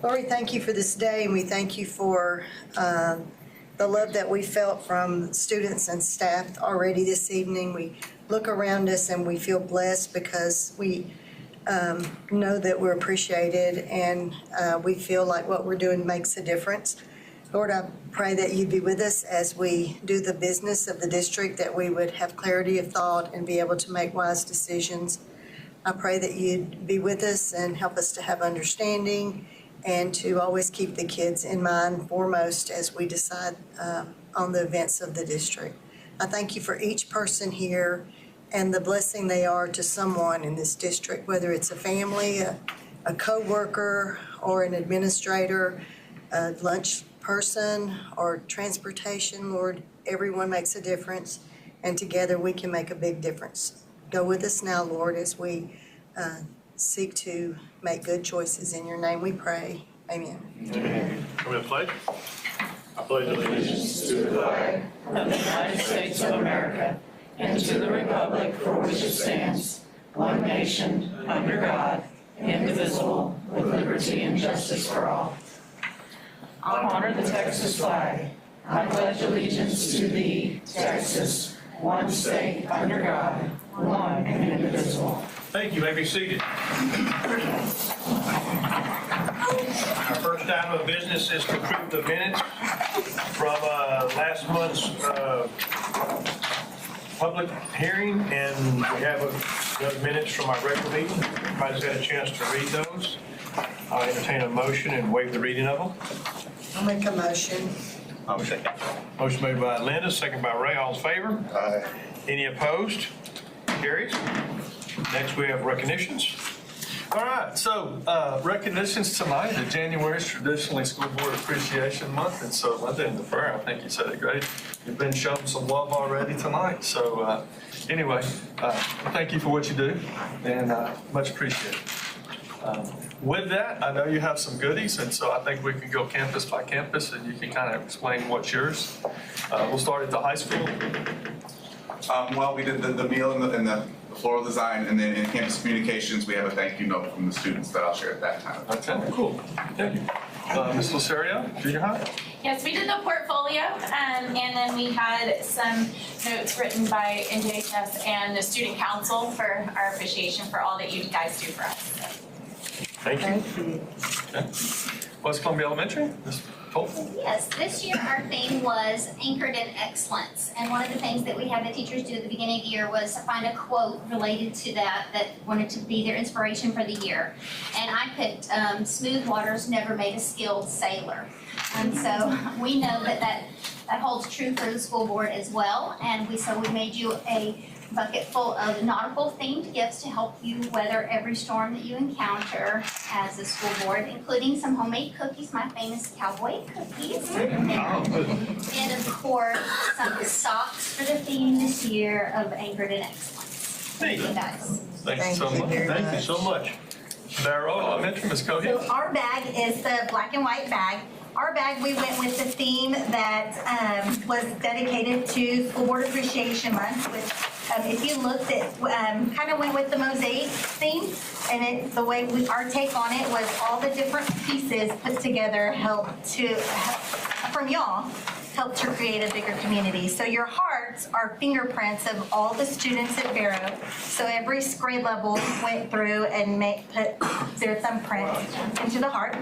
Lord, we thank you for this day, and we thank you for the love that we felt from students and staff already this evening. We look around us and we feel blessed because we know that we're appreciated, and we feel like what we're doing makes a difference. Lord, I pray that you'd be with us as we do the business of the district, that we would have clarity of thought and be able to make wise decisions. I pray that you'd be with us and help us to have understanding and to always keep the kids in mind foremost as we decide on the events of the district. I thank you for each person here and the blessing they are to someone in this district, whether it's a family, a co-worker, or an administrator, a lunch person, or transportation. Lord, everyone makes a difference, and together we can make a big difference. Go with us now, Lord, as we seek to make good choices. In your name we pray. Amen. Amen. Can we have a pledge? I pledge allegiance to the flag of the United States of America and to the republic for which it stands, one nation, under God, indivisible, with liberty and justice for all. I honor the Texas flag. I pledge allegiance to thee, Texas, one state, under God, one and indivisible. Thank you. You may be seated. Our first item of business is to approve the minutes from last month's public hearing, and we have those minutes from our regular meeting. Everybody's had a chance to read those. I'll entertain a motion and waive the reading of them. I'll make a motion. I'll second. Motion made by Linda, second by Ray. All in favor? Aye. Any opposed? Carries. Next, we have recognitions. All right, so recognitions tonight. The January is traditionally School Board Appreciation Month, and so Linda in the prayer, I think you said it great. You've been shown some love already tonight. So anyway, thank you for what you do, and much appreciated. With that, I know you have some goodies, and so I think we can go campus by campus, and you can kind of explain what's yours. We'll start at the high school. Well, we did the meal and the floral design, and then in campus communications, we have a thank you note from the students that I'll share at that time. Okay, cool. Thank you. Ms. Lucerio, junior high? Yes, we did the portfolio, and then we had some notes written by NJHS and the student council for our appreciation for all that you guys do for us. Thank you. Okay. West Columbia Elementary, Ms. Tolton? Yes, this year our theme was anchored in excellence. And one of the things that we had the teachers do at the beginning of the year was find a quote related to that wanted to be their inspiration for the year. And I picked, smooth waters never made a skilled sailor. And so we know that holds true for the school board as well. And so we made you a bucket full of nautical themed gifts to help you weather every storm that you encounter as a school board, including some homemade cookies, my famous cowboy cookies. And of course, some socks for the theme this year of Anchored in Excellence. Thank you guys. Thank you so much. Thank you so much. Barrow Elementary, Ms. Cohen? So our bag is the black and white bag. Our bag, we went with the theme that was dedicated to School Board Appreciation Month, which if you looked at, kind of went with the mosaic theme, and the way our take on it was all the different pieces put together from y'all, helped to create a bigger community. So your hearts are fingerprints of all the students at Barrow. So every grade level went through and put their thumbprint into the heart.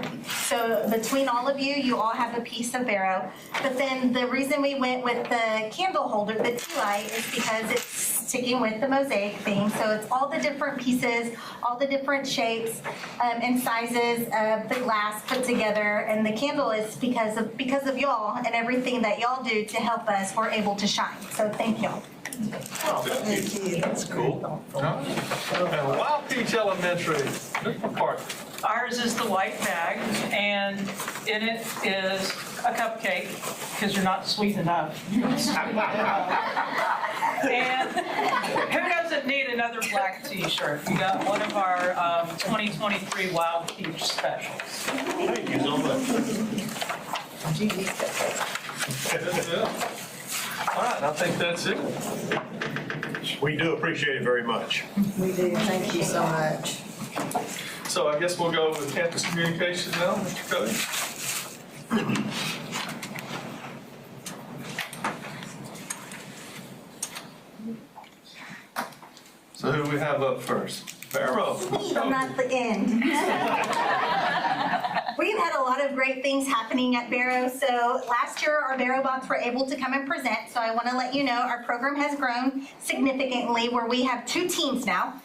So between all of you, you all have a piece of Barrow. But then the reason we went with the candle holder, the tea light, is because it's sticking with the mosaic theme. So it's all the different pieces, all the different shapes and sizes of the glass put together. And the candle is because of y'all and everything that y'all do to help us, we're able to shine. So thank y'all. Thank you. That's cool. And Wild Peach Elementary, different part. Ours is the white bag, and in it is a cupcake, because you're not sweet enough. And who doesn't need another black t-shirt? We got one of our 2023 Wild Peach specials. Thank you so much. That's it. All right, I think that's it. We do appreciate it very much. We do. Thank you so much. So I guess we'll go with campus communications now, Mr. Cody. So who we have up first? Barrow. I'm not the end. We've had a lot of great things happening at Barrow. So last year, our Barrow bots were able to come and present. So I want to let you know our program has grown significantly where we have 2 teams now.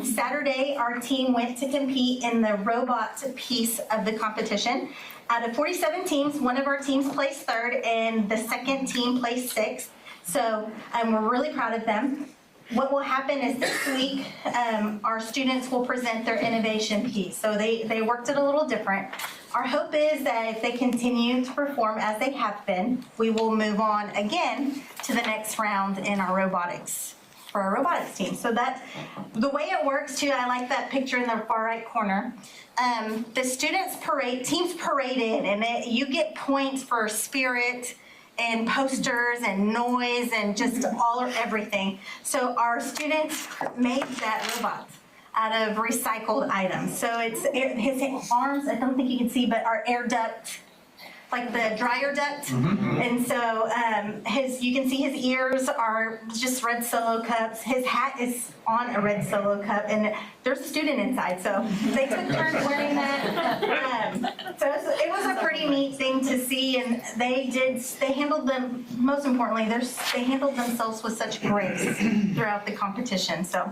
Saturday, our team went to compete in the robot piece of the competition. Out of 47 teams, one of our teams placed 3rd and the second team placed 6th. So we're really proud of them. What will happen is this week, our students will present their innovation piece. So they worked it a little different. Our hope is that if they continue to perform as they have been, we will move on again to the next round in our robotics, for our robotics team. So that, the way it works too, I like that picture in the far right corner. The students teams paraded, and you get points for spirit, and posters and noise and just all or everything. So our students made that robot out of recycled items. So it's his arms, I don't think you can see, but our air duct, like the dryer duct. And so you can see his ears are just red Solo cups. His hat is on a red Solo cup, and there's a student inside, so they took turns wearing that. So it was a pretty neat thing to see, and they handled them, most importantly, they handled themselves with such grace throughout the competition, so.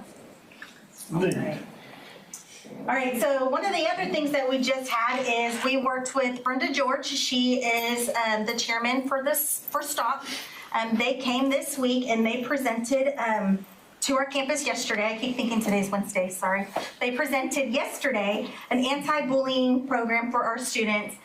All right, so one of the other things that we just had is we worked with Brenda George. She is the chairman for STOP. They came this week and they presented to our campus yesterday. I keep thinking today's Wednesday, sorry. They presented yesterday an anti-bullying program for our students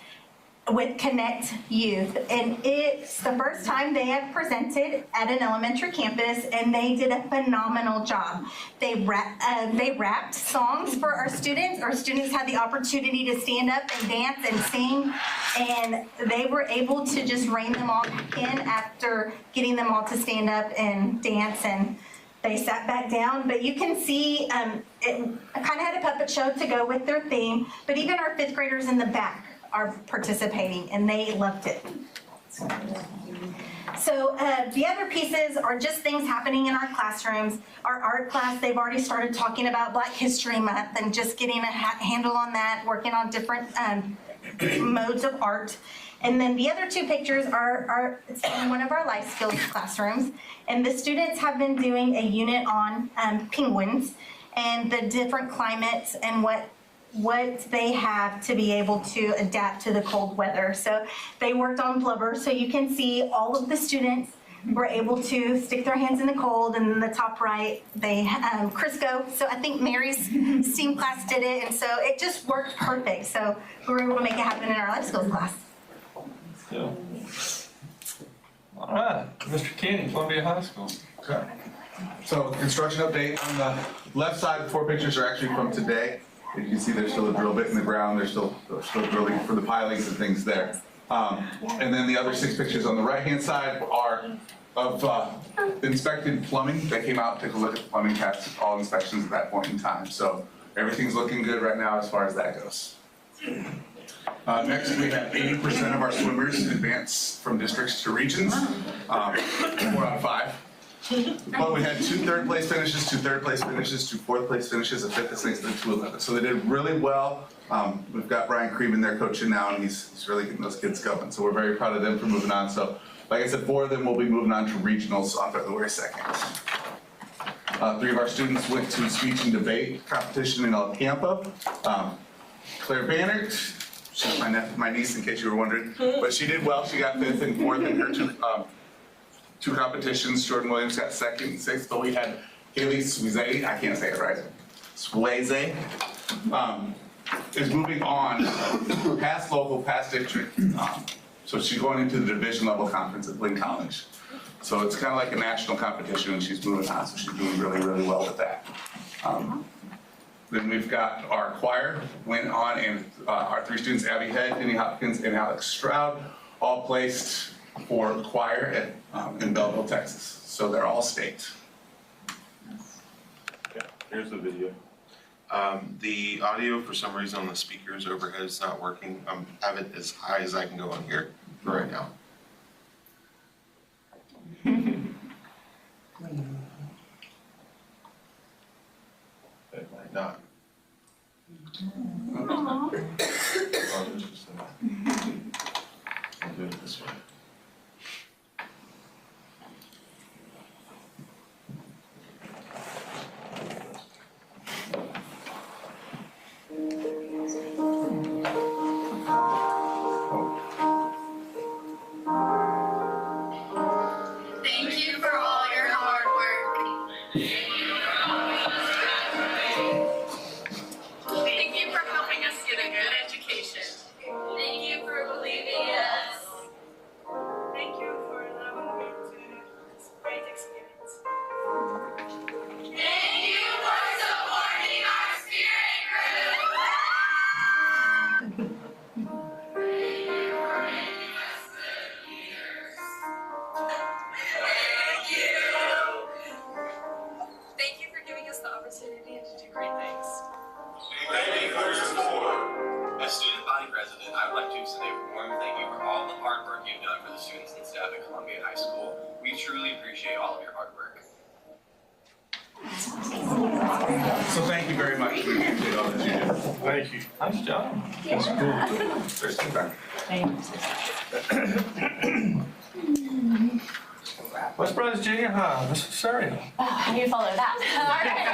with Connect Youth, and it's the first time they have presented at an elementary campus, and they did a phenomenal job. They rapped songs for our students. Our students had the opportunity to stand up and dance and sing, and they were able to just rein them all in after getting them all to stand up and dance, and they sat back down. But you can see it kind of had a puppet show to go with their theme, but even our 5th graders in the back are participating, and they loved it. So the other pieces are just things happening in our classrooms. Our art class, they've already started talking about Black History Month and just getting a handle on that, working on different modes of art. And then the other 2 pictures are in one of our life skills classrooms, and the students have been doing a unit on penguins and the different climates and what they have to be able to adapt to the cold weather. So they worked on blubber, so you can see all of the students were able to stick their hands in the cold, and in the top right, they Crisco. So I think Mary's STEAM class did it, and so it just worked perfect. So we were able to make it happen in our life skills class. Yeah. All right, Mr. Kenny, Columbia High School. Okay. So construction update on the left side, 4 pictures are actually from today. You can see there's still a drill bit in the ground. They're still drilling for the pilings and things there. And then the other 6 pictures on the right-hand side are of inspected plumbing. They came out, took a look at the plumbing, passed all inspections at that point in time. So everything's looking good right now as far as that goes. Next, we have 80% of our swimmers advance from districts to regions, 4 out of 5. But we had 2 3rd place finishes, 2 3rd place finishes, 2 4th place finishes, a 5th, a 6th, and a 2 11th. So they did really well. We've got Brian Cream in there coaching now, and he's really getting those kids going. So we're very proud of them for moving on. So like I said, 4 of them will be moving on to regionals on February 2nd. 3 of our students went to speech and debate competition in El Campo. Claire Bannert, she's my niece in case you were wondering, but she did well. She got 5th and 4th in her 2 competitions. Jordan Williams got 2nd and 6th, but we had Haley Swayze, I can't say it right, Swayze, is moving on past local, past district. So she's going into the division level conference at Lynn College. So it's kind of like a national competition, and she's moving on, so she's doing really, really well with that. Then we've got our choir went on, and our 3 students, Abby Head, Denny Hopkins, and Alex Stroud, all placed for choir in Belleville, Texas. So they're all state. Yeah, here's the video. The audio, for some reason, on the speakers overhead is not working. I have it as high as I can go on here right now. It might not. I'll do it this way. Thank you for all your hard work. Thank you for helping us get a good education. Thank you for believing in us. Thank you for allowing me to have this great experience. Thank you for supporting our spirit group. Thank you for giving us the opportunity to do great things. Thank you for your support. As student body president, I would like to extend a warm thank you for all the hard work you've done for the students and staff at Columbia High School. We truly appreciate all of your hard work. So thank you very much. We appreciate all that you do. Thank you. Nice job. That's cool. There's some back. West Brazos Junior High, Mrs. Surrey. Oh, how do you follow that? All right.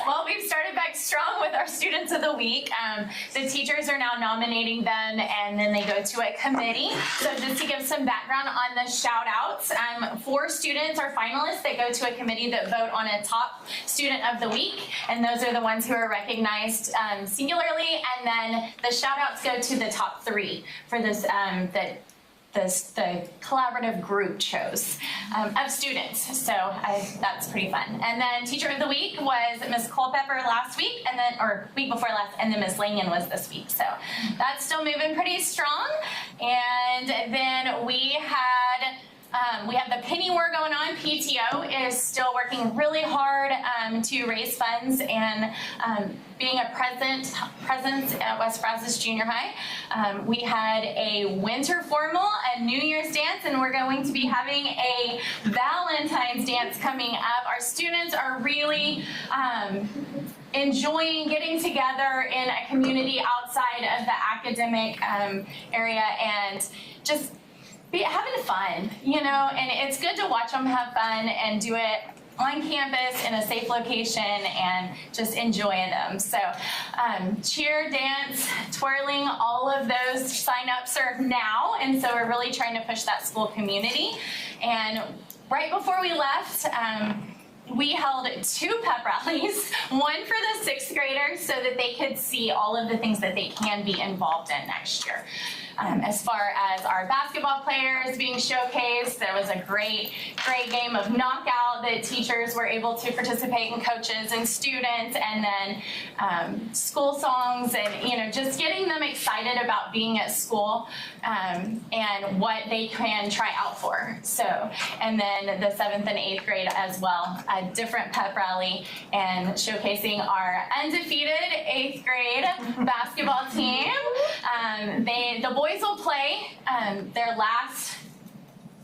Well, we've started back strong with our students of the week. The teachers are now nominating them, and then they go to a committee. So just to give some background on the shout outs, 4 students are finalists that go to a committee that vote on a top student of the week, and those are the ones who are recognized singularly, and then the shout outs go to the top 3 for this the collaborative group chose of students. So that's pretty fun. And then teacher of the week was Ms. Culpepper last week, and then, or week before last, and then Ms. Langan was this week. So that's still moving pretty strong. And then we have the penny war going on. PTO is still working really hard to raise funds and being a presence at West Brazos Junior High. We had a winter formal, a New Year's dance, and we're going to be having a Valentine's dance coming up. Our students are really enjoying getting together in a community outside of the academic area and just having fun, you know, and it's good to watch them have fun and do it on campus in a safe location and just enjoy them. So cheer, dance, twirling, all of those signups are now, and so we're really trying to push that school community. And right before we left, we held 2 pep rallies, one for the 6th graders so that they could see all of the things that they can be involved in next year. As far as our basketball players being showcased, there was a great game of knockout that teachers were able to participate in, coaches and students, and then school songs, and just getting them excited about being at school and what they can try out for. So, and then the 7th and 8th grade as well, a different pep rally and showcasing our undefeated 8th grade basketball team. The boys will play their last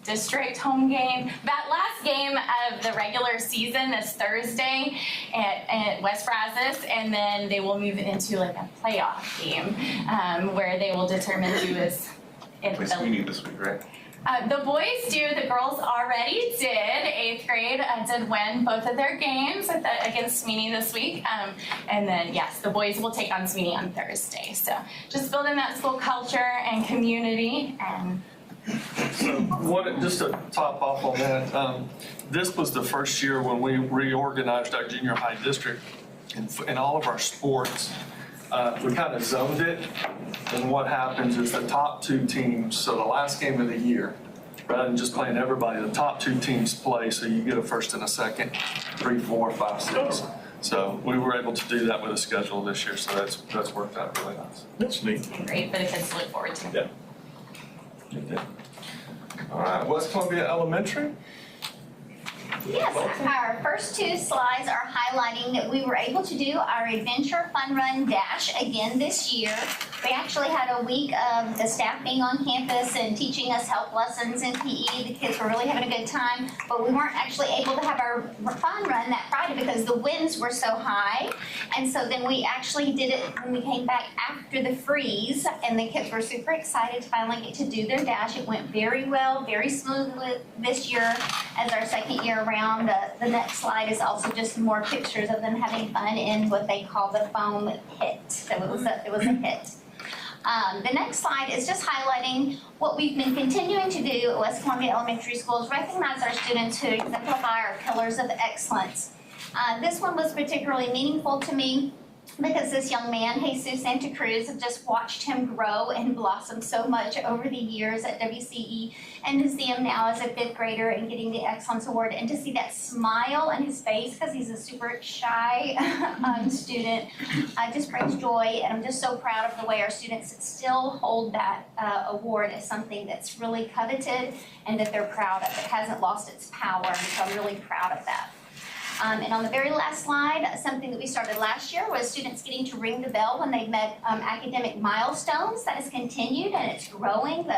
district home game, that last game of the regular season this Thursday at West Brazos, and then they will move into like a playoff game where they will determine who is in Play Sweeney this week, right? The boys do. The girls already did. 8th grade did win both of their games against Sweeney this week. And then, yes, the boys will take on Sweeney on Thursday. So just building that school culture and community. And So just to top off on that, this was the first year when we reorganized our junior high district in all of our sports. We kind of zoned it, and what happens is the top 2 teams, so the last game of the year, rather than just playing everybody, the top 2 teams play, so you get a first and a second, 3, 4, 5, 6. So we were able to do that with a schedule this year, so that's worked out really nice. That's neat. great for the kids to look forward to. Yeah. All right, West Columbia Elementary. Yes, our first two slides are highlighting that we were able to do our Adventure Fun Run Dash again this year. We actually had a week of the staff being on campus and teaching us health lessons in PE. The kids were really having a good time, but we weren't actually able to have our fun run that Friday because the winds were so high. And so then we actually did it when we came back after the freeze, and the kids were super excited to finally get to do their dash. It went very well, very smoothly this year as our second year around. The next slide is also just more pictures of them having fun in what they call the foam pit. So it was a hit. The next slide is just highlighting what we've been continuing to do at West Columbia Elementary Schools, recognize our students who exemplify our pillars of excellence. This one was particularly meaningful to me because this young man, Jesus Santa Cruz, I've just watched him grow and blossom so much over the years at WCE, and to see him now as a fifth grader and getting the Excellence Award, and to see that smile on his face because he's a super shy student, just brings joy, and I'm just so proud of the way our students still hold that award as something that's really coveted and that they're proud of. It hasn't lost its power, and so I'm really proud of that. And on the very last slide, something that we started last year was students getting to ring the bell when they met academic milestones. That has continued and it's growing.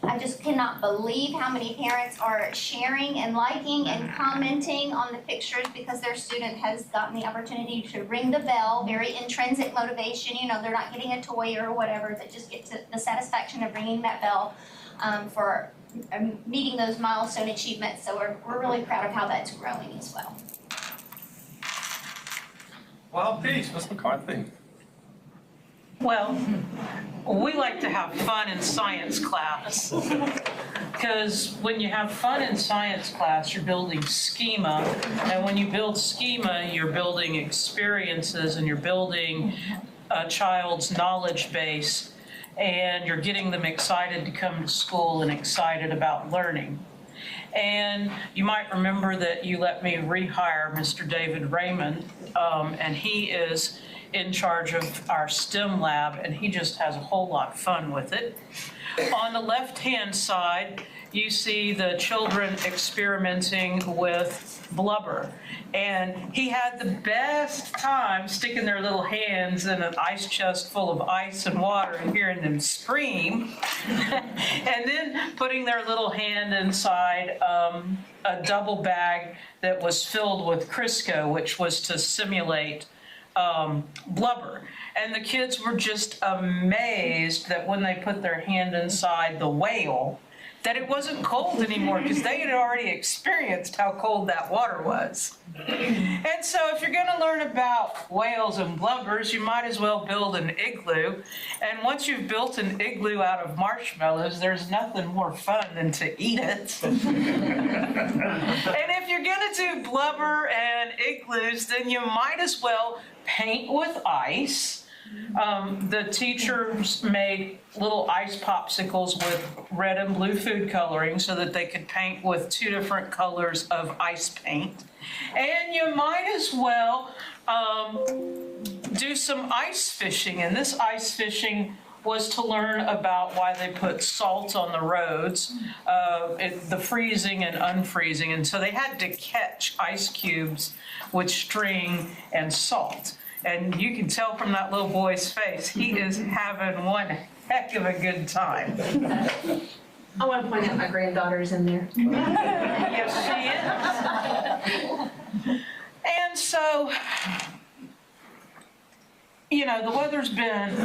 I just cannot believe how many parents are sharing and liking and commenting on the pictures because their student has gotten the opportunity to ring the bell. Very intrinsic motivation. You know, they're not getting a toy or whatever. They just get to the satisfaction of ringing that bell for meeting those milestone achievements. So we're really proud of how that's growing as well. Wild Peace, Ms. McCarthy. Well, we like to have fun in science class. Because when you have fun in science class, you're building schema. And when you build schema, you're building experiences and you're building a child's knowledge base. And you're getting them excited to come to school and excited about learning. And you might remember that you let me rehire Mr. David Raymond, and he is in charge of our STEM lab, and he just has a whole lot of fun with it. On the left-hand side, you see the children experimenting with blubber. And he had the best time sticking their little hands in an ice chest full of ice and water and hearing them scream. And then putting their little hand inside a double bag that was filled with Crisco, which was to simulate blubber. And the kids were just amazed that when they put their hand inside the whale, that it wasn't cold anymore because they had already experienced how cold that water was. And so if you're going to learn about whales and blubbers, you might as well build an igloo. And once you've built an igloo out of marshmallows, there's nothing more fun than to eat it. And if you're going to do blubber and igloos, then you might as well paint with ice. The teachers made little ice popsicles with red and blue food coloring so that they could paint with 2 different colors of ice paint. And you might as well do some ice fishing. And this ice fishing was to learn about why they put salt on the roads, the freezing and unfreezing. And so they had to catch ice cubes with string and salt. And you can tell from that little boy's face, he is having one heck of a good time. I want to point out my granddaughter's in there. Yes, she is. And so, you know, the weather's been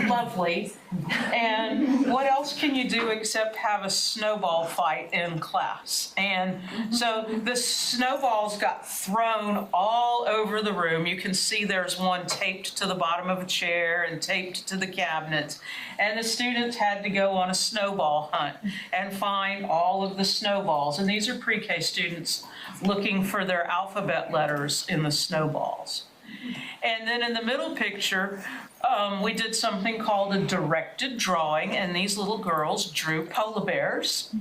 lovely. And what else can you do except have a snowball fight in class? And so the snowballs got thrown all over the room. You can see there's one taped to the bottom of a chair and taped to the cabinets. And the students had to go on a snowball hunt and find all of the snowballs. And these are pre-K students looking for their alphabet letters in the snowballs. And then in the middle picture, we did something called a directed drawing, and these little girls drew polar bears.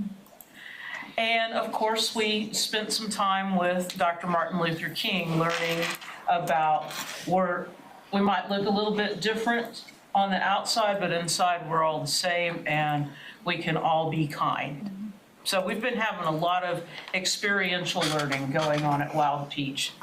And of course, we spent some time with Dr. Martin Luther King learning about we might look a little bit different on the outside, but inside we're all the same, and we can all be kind. So we've been having a lot of experiential learning going on at Wild Peach.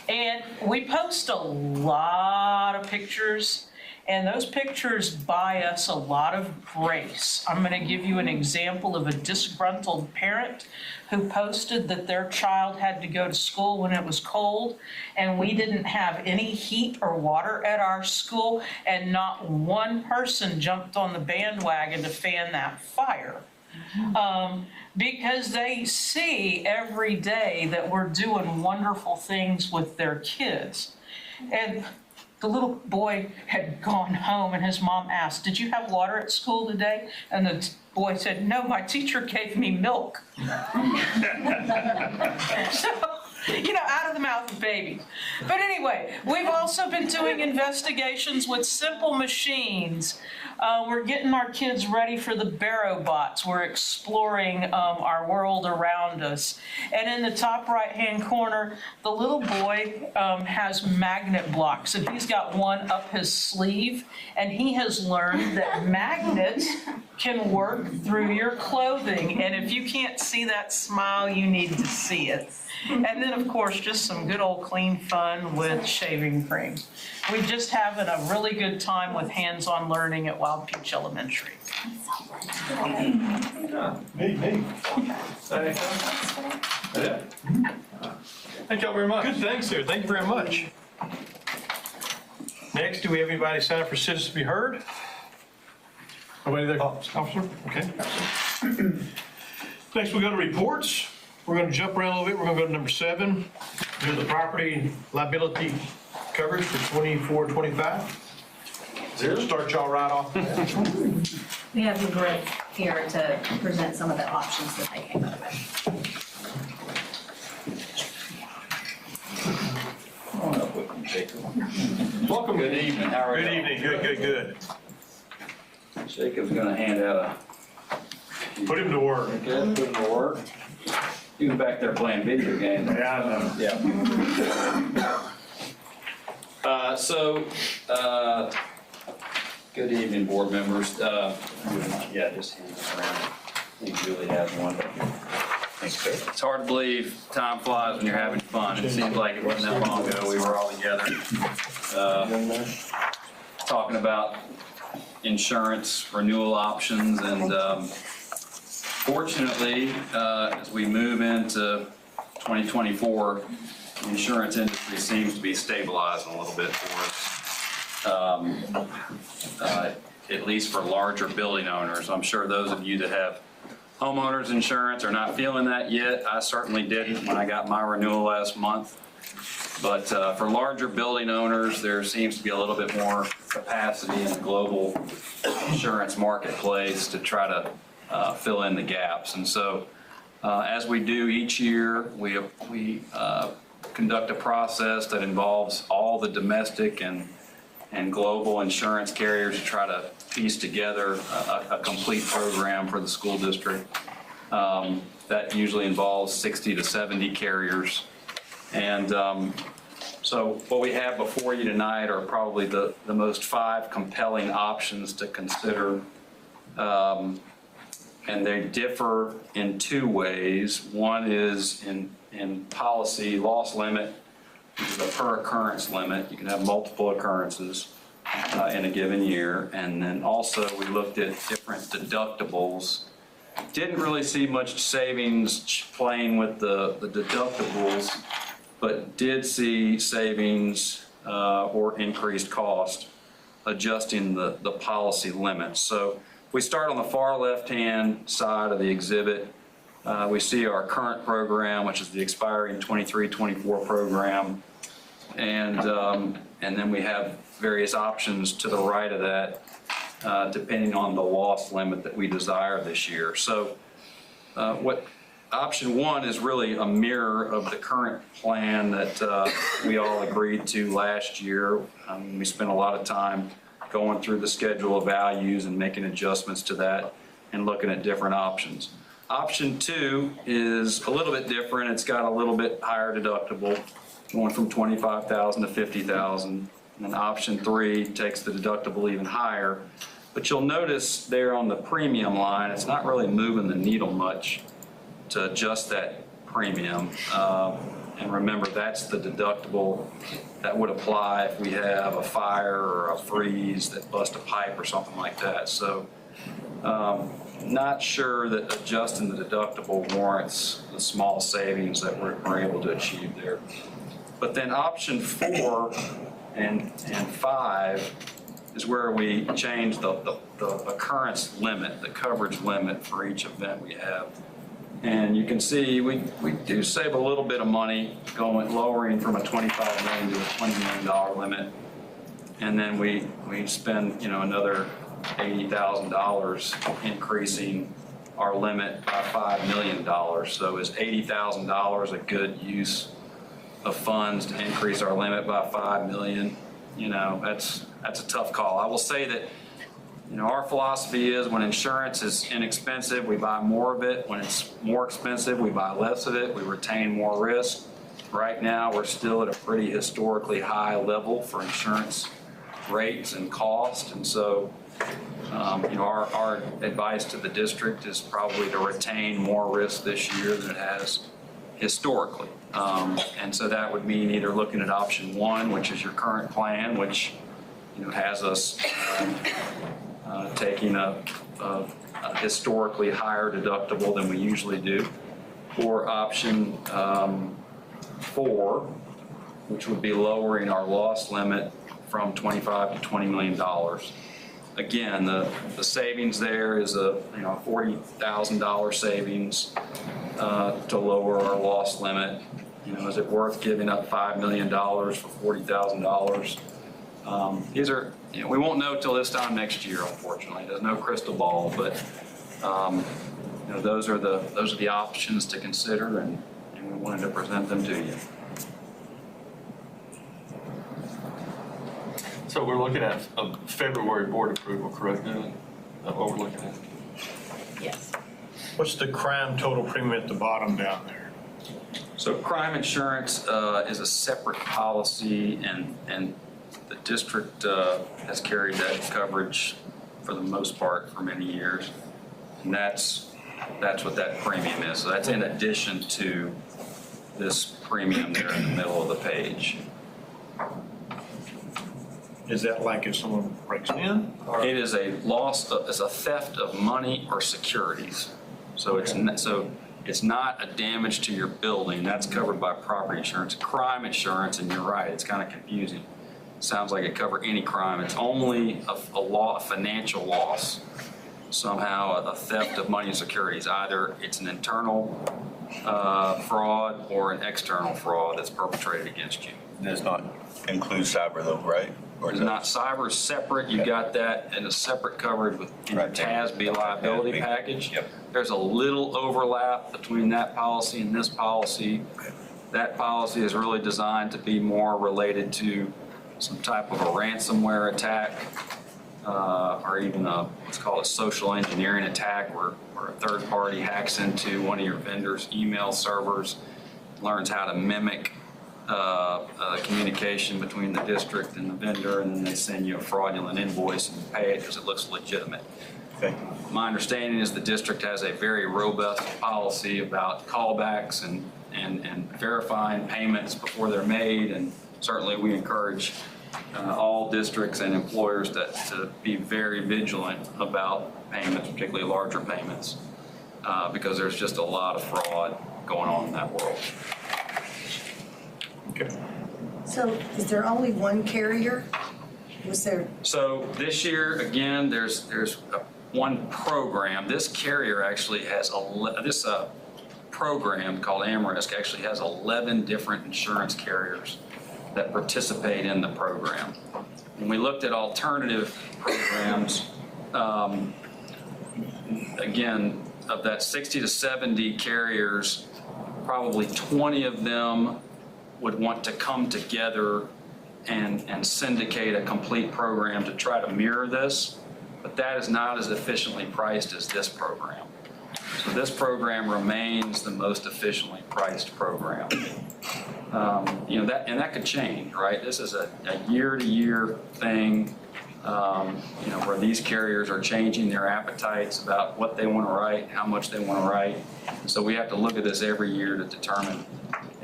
And we post a lot of pictures, and those pictures buy us a lot of grace. I'm going to give you an example of a disgruntled parent who posted that their child had to go to school when it was cold, and we didn't have any heat or water at our school, and not one person jumped on the bandwagon to fan that fire. Because they see every day that we're doing wonderful things with their kids. And the little boy had gone home and his mom asked, "Did you have water at school today?" And the boy said, "No, my teacher gave me milk." So, you know, out of the mouth of babies. But anyway, we've also been doing investigations with simple machines. We're getting our kids ready for the Barrow bots. We're exploring our world around us. And in the top right-hand corner, the little boy has magnet blocks, and he's got one up his sleeve, and he has learned that magnets can work through your clothing. And if you can't see that smile, you need to see it. And then, of course, just some good old clean fun with shaving cream. We're just having a really good time with hands-on learning at Wild Peach Elementary. Neat. Thank y'all very much. Good, thanks, sir. Thank you very much. Next, do we have anybody sign up for Citizens to be Heard? Nobody there? Officer? Okay. Next, we go to reports. We're going to jump around a little bit. We're going to go to number 7. Do the property liability coverage for 24-25. Start y'all right off. We have the group here to present some of the options that they came up with. Welcome. Good evening. How are you? Good evening. Good. Jacob's going to hand out a. Put him to work. Okay, put him to work. He was back there playing video games. Yeah, I know. Good evening, board members. Just hand it around. I think Julie has one. Thanks, sir. It's hard to believe time flies when you're having fun. It seems like it wasn't that long ago we were all together talking about insurance renewal options, and fortunately, as we move into 2024, the insurance industry seems to be stabilizing a little bit for us, at least for larger building owners. I'm sure those of you that have homeowners insurance are not feeling that yet. I certainly didn't when I got my renewal last month. But for larger building owners, there seems to be a little bit more capacity in the global insurance marketplace to try to fill in the gaps. And so as we do each year, we conduct a process that involves all the domestic and global insurance carriers to try to piece together a complete program for the school district. That usually involves 60 to 70 carriers. And so what we have before you tonight are probably the most 5 compelling options to consider. And they differ in 2 ways. One is in policy loss limit, which is a per occurrence limit. You can have multiple occurrences in a given year. And then also we looked at different deductibles. Didn't really see much savings playing with the deductibles, but did see savings or increased cost adjusting the policy limits. So we start on the far left-hand side of the exhibit. We see our current program, which is the expiring 23-24 program. And then we have various options to the right of that, depending on the loss limit that we desire this year. So what option 1 is really a mirror of the current plan that we all agreed to last year. We spent a lot of time going through the schedule of values and making adjustments to that and looking at different options. Option 2 is a little bit different. It's got a little bit higher deductible, going from $25,000 to $50,000. And then option 3 takes the deductible even higher. But you'll notice there on the premium line, it's not really moving the needle much to adjust that premium. And remember, that's the deductible that would apply if we have a fire or a freeze that bust a pipe or something like that. So not sure that adjusting the deductible warrants the small savings that we're able to achieve there. But then option 4 and 5 is where we change the occurrence limit, the coverage limit for each event we have. And you can see we do save a little bit of money lowering from a $25 million to a $20 million limit. And then we spend, another $80,000 increasing our limit by $5 million. So is $80,000 a good use of funds to increase our limit by $5 million? That's a tough call. I will say that, our philosophy is when insurance is inexpensive, we buy more of it. When it's more expensive, we buy less of it. We retain more risk. Right now, we're still at a pretty historically high level for insurance rates and cost. And so, our advice to the district is probably to retain more risk this year than it has historically. And so that would mean either looking at option 1, which is your current plan, which has us taking a historically higher deductible than we usually do, or option 4, which would be lowering our loss limit from $25 to $20 million. Again, the savings there is a $40,000 savings to lower our loss limit. Is it worth giving up $5 million for $40,000? These are, we won't know till this time next year, unfortunately. There's no crystal ball, but those are the options to consider, and we wanted to present them to you. So we're looking at a February board approval, correct? Is that what we're looking at? Yes. What's the crime total premium at the bottom down there? So crime insurance is a separate policy, and the district has carried that coverage for the most part for many years. And that's what that premium is. So that's in addition to this premium there in the middle of the page. Is that like if someone breaks in? Or? It is a loss, it's a theft of money or securities. So it's not a damage to your building. That's covered by property insurance. Crime insurance, and you're right, it's kind of confusing. Sounds like it covers any crime. It's only a financial loss. Somehow a theft of money and securities. Either it's an internal fraud or an external fraud that's perpetrated against you. It does not include cyber though, right? Or is it not? Cyber is separate. You got that in a separate coverage with in your TASB liability package. Yep. There's a little overlap between that policy and this policy. That policy is really designed to be more related to some type of a ransomware attack, or even what's called a social engineering attack, where a third party hacks into one of your vendors' email servers, learns how to mimic communication between the district and the vendor, and then they send you a fraudulent invoice and you pay it because it looks legitimate. Okay. My understanding is the district has a very robust policy about callbacks and verifying payments before they're made, and certainly we encourage all districts and employers to be very vigilant about payments, particularly larger payments, because there's just a lot of fraud going on in that world. Okay. So is there only one carrier? Was there? So this year, again, there's one program. This carrier actually has this program called AmRisk actually has 11 different insurance carriers that participate in the program. When we looked at alternative programs, again, of that 60 to 70 carriers, probably 20 of them would want to come together and syndicate a complete program to try to mirror this, but that is not as efficiently priced as this program. So this program remains the most efficiently priced program. That could change, right? This is a year-to-year thing. where these carriers are changing their appetites about what they want to write, how much they want to write. So we have to look at this every year to determine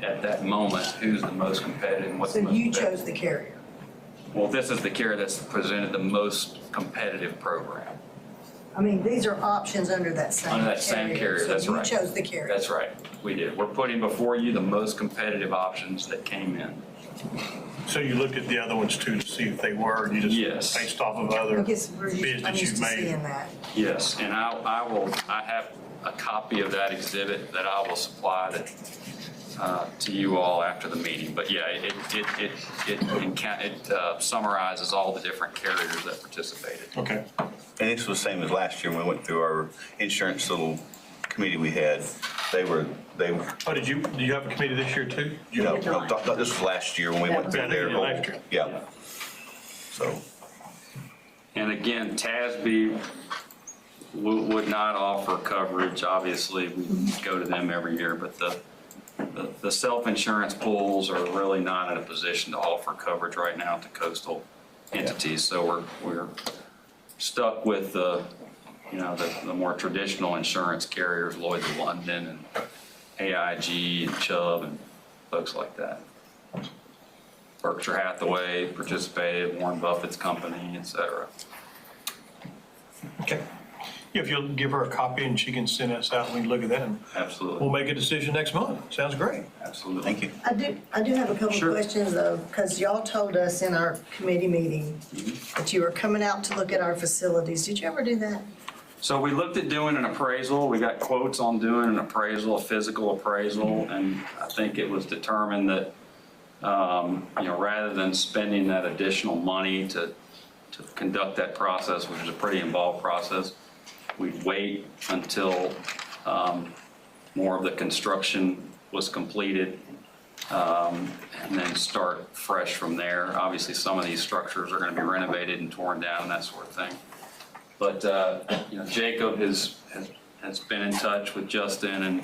at that moment who's the most competitive and what's the So most you competitive. chose the carrier. Well, this is the carrier that's presented the most competitive program. I mean, these are options under that same carrier. Under that same carrier, that's right. So you chose the carrier. That's right, we did. We're putting before you the most competitive options that came in. So you looked at the other ones too to see if they were, and you just Yes. based off of other I guess we're bids used, I'm that used you've to made? seeing that. Yes, and I have a copy of that exhibit that I will supply to you all after the meeting. But yeah, it summarizes all the different carriers that participated. Okay. And this was the same as last year when we went through our insurance little committee we had. They were. Oh, do you have a committee this year too? No, this was last year when we went Yeah, through I think their you did whole. last year. Yeah. So. And again, TASB would not offer coverage. Obviously, we go to them every year, but the self-insurance pools are really not in a position to offer coverage right now to coastal entities. So we're stuck with the more traditional insurance carriers, Lloyd's of London and AIG and Chubb and folks like that. Berkshire Hathaway participated, Warren Buffett's company, et cetera. Okay. Yeah, if you'll give her a copy and she can send us out and we can look at that, and Absolutely. we'll make a decision next month. Sounds great. Absolutely. Thank you. I do have a couple Sure. of questions though, because y'all told us in our committee meeting that you were coming out to look at our facilities. Did you ever do that? So we looked at doing an appraisal. We got quotes on doing an appraisal, a physical appraisal, and I think it was determined that, rather than spending that additional money to conduct that process, which is a pretty involved process, we'd wait until more of the construction was completed and then start fresh from there. Obviously, some of these structures are going to be renovated and torn down and that sort of thing. But, Jacob has been in touch with Justin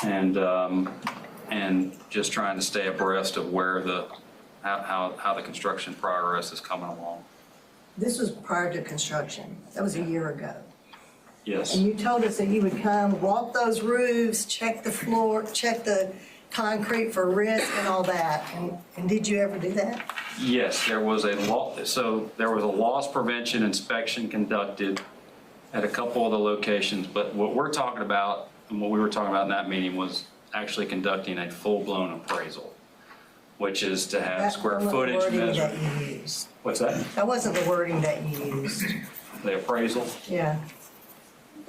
and just trying to stay abreast of where how the construction progress is coming along. This was prior to construction. That was a year ago. Yes. And you told us that you would come, walk those roofs, check the floor, check the concrete for risk and all that. And did you ever do that? Yes, there was a loss prevention inspection conducted at a couple of the locations, but what we're talking about and what we were talking about in that meeting was actually conducting a full-blown appraisal, which is to have square footage measured. That wasn't the wording that you used. What's that? That wasn't the wording that you used. The appraisal? Yeah.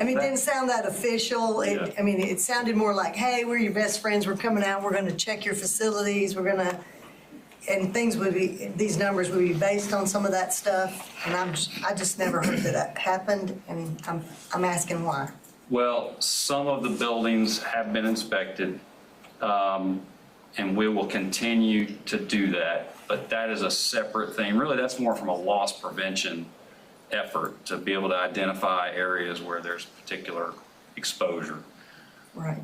I mean, it didn't sound that official. Yeah. I mean, it sounded more like, hey, we're your best friends. We're coming out. We're going to check your facilities. We're going to, and these numbers would be based on some of that stuff. And I just never heard that happened. And I'm asking why. Well, some of the buildings have been inspected, and we will continue to do that. But that is a separate thing. Really, that's more from a loss prevention effort to be able to identify areas where there's particular exposure. Right.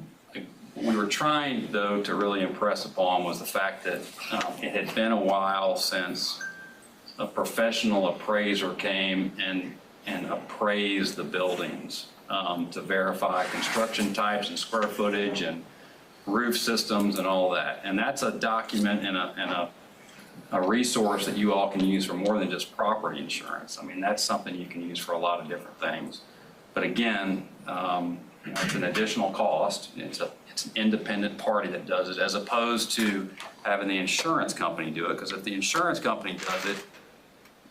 We were trying, though, to really impress upon was the fact that it had been a while since a professional appraiser came and appraised the buildings to verify construction types and square footage and roof systems and all that. And that's a document and a resource that you all can use for more than just property insurance. I mean, that's something you can use for a lot of different things. But again, it's an additional cost. It's an independent party that does it, as opposed to having the insurance company do it. Because if the insurance company does it,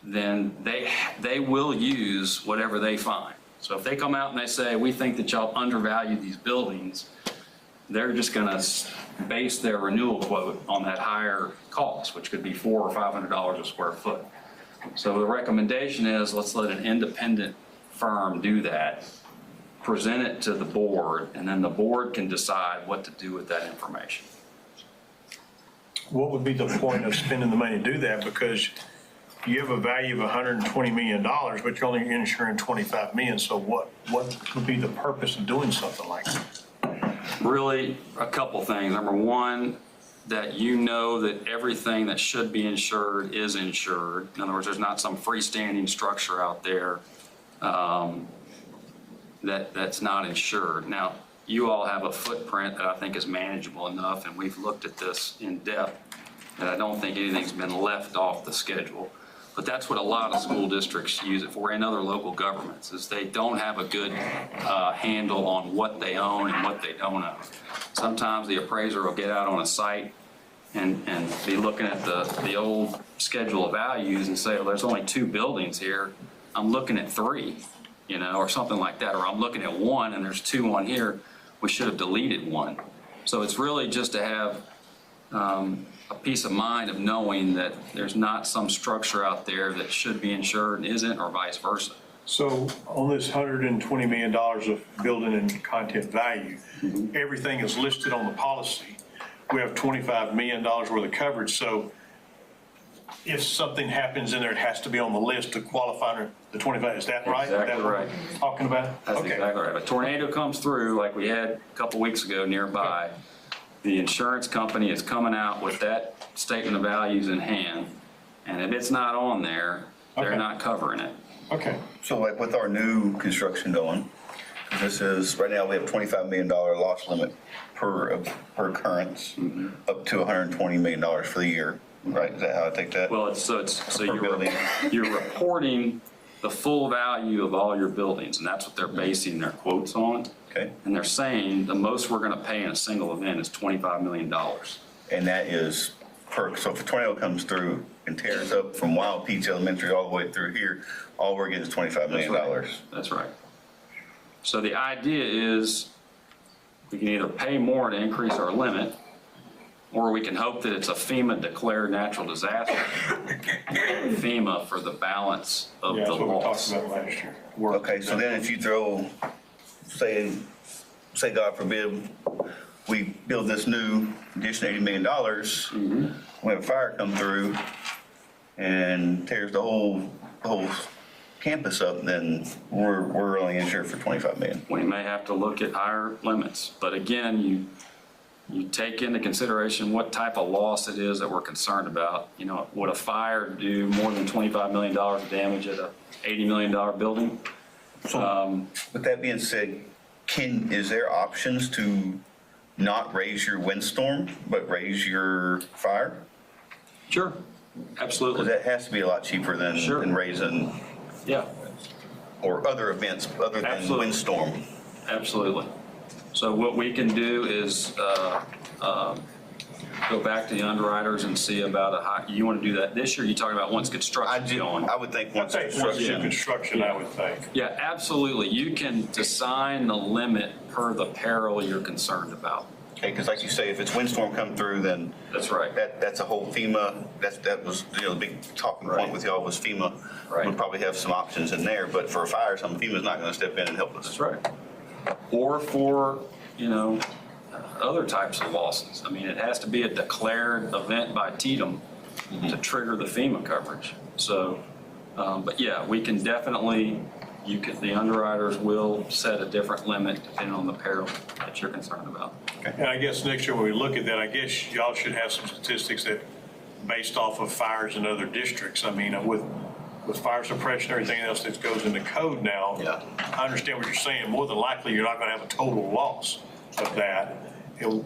then they will use whatever they find. So if they come out and they say, we think that y'all undervalue these buildings, they're just going to base their renewal quote on that higher cost, which could be $400 or $500 a square foot. So the recommendation is let's let an independent firm do that, present it to the board, and then the board can decide what to do with that information. What would be the point of spending the money to do that? Because you have a value of $120 million, but you're only insuring $25 million. So what would be the purpose of doing something like that? Really, a couple things. Number one, that you know that everything that should be insured is insured. In other words, there's not some freestanding structure out there that's not insured. Now, you all have a footprint that I think is manageable enough, and we've looked at this in depth, and I don't think anything's been left off the schedule. But that's what a lot of school districts use it for, and other local governments, is they don't have a good handle on what they own and what they don't own. Sometimes the appraiser will get out on a site and be looking at the old schedule of values and say, well, there's only 2 buildings here. I'm looking at 3, you know, or something like that. Or I'm looking at 1 and there's 2 on here. We should have deleted 1. So it's really just to have a peace of mind of knowing that there's not some structure out there that should be insured and isn't, or vice versa. So on this $120 million of building and content value, everything is listed on the policy. We have $25 million worth of coverage. So if something happens in there, it has to be on the list to qualify under the 25. Is that right? Exactly Is that what right. we're talking about? That's Okay. exactly right. If a tornado comes through, like we had a couple weeks ago nearby, the insurance company is coming out with that statement of values in hand, and if it's not on there, they're not covering it. Okay. So like with our new construction going, this is, right now we have $25 million loss limit per occurrence, up to $120 million for the year, right? Is that how I take that? Well, so Per building. you're reporting the full value of all your buildings, and that's what they're basing their quotes on. Okay. And they're saying the most we're gonna pay in a single event is $25 million. And that is so if a tornado comes through and tears up from Wild Peach Elementary all the way through here, all we're getting is $25 million. That's right. So the idea is we can either pay more to increase our limit, or we can hope that it's a FEMA declared natural disaster. FEMA for the balance of the That's what we talked loss. about last year. Okay, so then if you throw, say God forbid, we build this new addition $80 million, we have a fire come through and tears the whole campus up, then we're only insured for $25 million. We may have to look at higher limits, but again, you take into consideration what type of loss it is that we're concerned about. You know, would a fire do more than $25 million of damage at a $80 million building? So, with that being said, is there options to not raise your windstorm, but raise your fire? Sure, absolutely. Because that has to be a lot cheaper than raising, or other events other than windstorm. Absolutely. So what we can do is go back to the underwriters and see about you want to do that this year? You talking about once construction's going? I would think once construction, I would think. Yeah, absolutely. You can design the limit per the peril you're concerned about. Okay, because like you say, if it's windstorm come through, then that's right. That's a whole FEMA. That was the big talking point with y'all was FEMA. Right. We'll probably have some options in there, but for a fire, FEMA's not going to step in and help us. That's right. Or for other types of losses. I mean, it has to be a declared event by TDM to trigger the FEMA coverage. So, but yeah, we can definitely. The underwriters will set a different limit depending on the peril that you're concerned about. And I guess next year when we look at that, I guess y'all should have some statistics that based off of fires in other districts. I mean, with fire suppression and everything else that goes into code now, I understand what you're saying. More than likely, you're not going to have a total loss of that. And,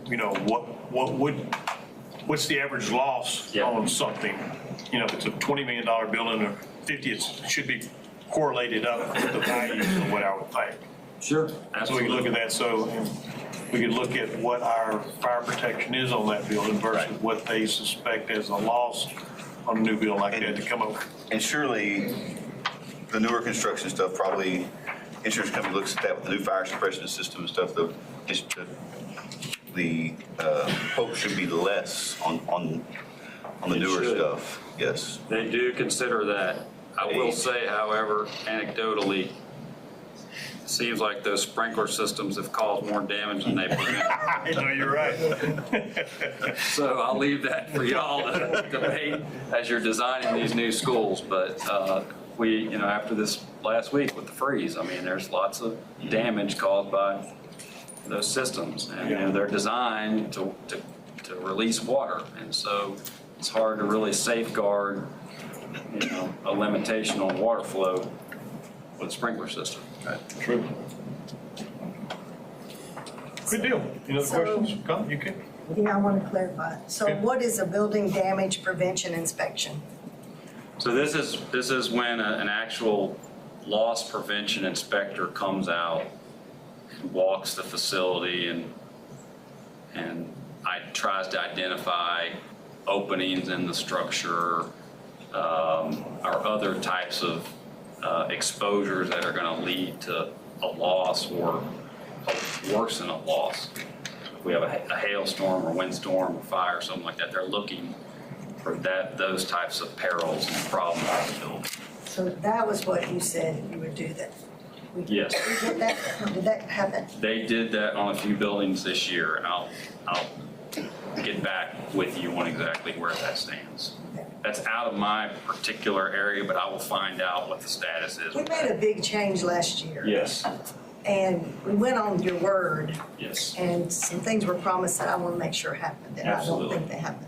what's the average loss on something? You know, if it's a $20 million building or 50, it should be correlated up with the values of what I would think. Sure, absolutely. So we can look at that. So we can look at what our fire protection is on that building versus what they suspect as a loss on a new building like that to come up. And surely the newer construction stuff, probably insurance company looks at that with the new fire suppression system and stuff. The quote should be less on the newer stuff. Yes. They do consider that. I will say, however, anecdotally, it seems like those sprinkler systems have caused more damage than they prevent. I know, you're right. So I'll leave that for y'all to debate as you're designing these new schools. But we, after this last week with the freeze, I mean, there's lots of damage caused by those systems. And they're designed to to release water. And so it's hard to really safeguard, a limitation on water flow with a sprinkler system. True. Good deal. Any other questions? Come, you can. Yeah, I want to clarify. So Okay. what is a building damage prevention inspection? So this is when an actual loss prevention inspector comes out, walks the facility and tries to identify openings in the structure, or other types of exposures that are going to lead to a loss or worsen a loss. If we have a hailstorm or windstorm or fire or something like that, they're looking for those types of perils and problems in the building. So that was what you said you would do that. Yes. We did that, or did that happen? They did that on a few buildings this year, and I'll get back with you on exactly where that stands. That's out of my particular area, but I will find out what the status is. We made a big change last year. Yes, And we went on your word, yes. and some things were promised that I want to make sure happened, and I don't Absolutely. think they happened.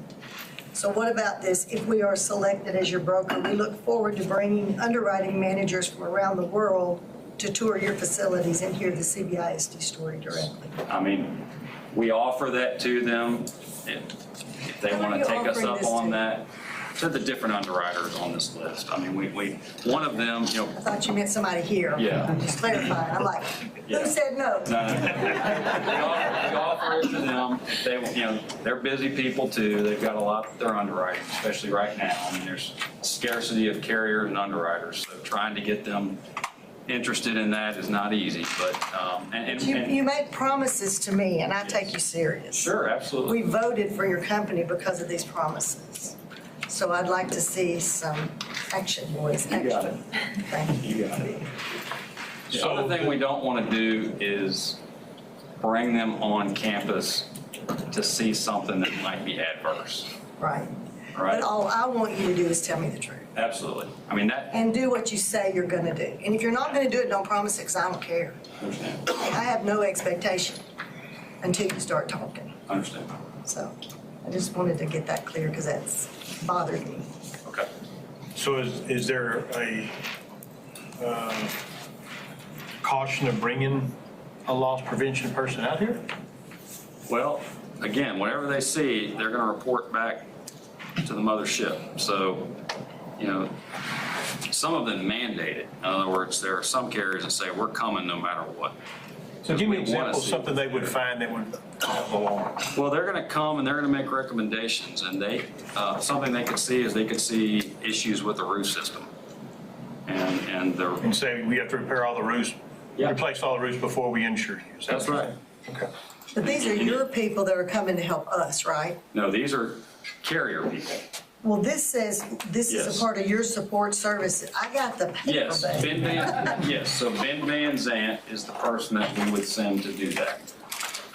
So what about this? If we are selected as your broker, we look forward to bringing underwriting managers from around the world to tour your facilities and hear the CBISD story directly. I mean, we offer that to them. If they Who are want you to take us offering up this on to? that, to the different underwriters on this list. I mean, one of them, I thought you meant somebody here. Yeah. I'm just clarifying. I'm like, Yeah. who said no? No. We offer it to them. They're busy people too. They've got a lot that they're underwriting, especially right now. I mean, there's scarcity of carriers and underwriters, so trying to get them interested in that is not easy, but, You make promises to me, and I take you serious. Sure, absolutely. We voted for your company because of these promises. So I'd like to see some action, boys, You got action. Thank you. You got it. The other thing we don't want to do is bring them on campus to see something that might be adverse, Right. right? But all I want you to do is tell me the truth. Absolutely. I mean, that, And do what you say you're gonna do. And if you're not gonna do it, don't promise it, because I don't care. understand, I have no expectation until you start talking. understand. So I just wanted to get that clear, because that's bothered me. Okay. So is there a caution of bringing a loss prevention person out here? Well, again, whatever they see, they're going to report back to the mothership. So, some of them mandate it. In other words, there are some carriers that say, we're coming no matter what. So give me an We wanna example of see- something they would find that would help along. Well, they're going to come and they're going to make recommendations, and something they could see is they could see issues with the roof system. And they're, And say we have to repair all the roofs, Yeah. replace all the roofs before we insure you. Is that that's what right. you're saying? Okay. But these are your people that are coming to help us, right? No, these are carrier people. Well, this says, this is Yes. a part of your support services. I got the paper, Yes, baby. so Ben Van Zant is the person that we would send to do that.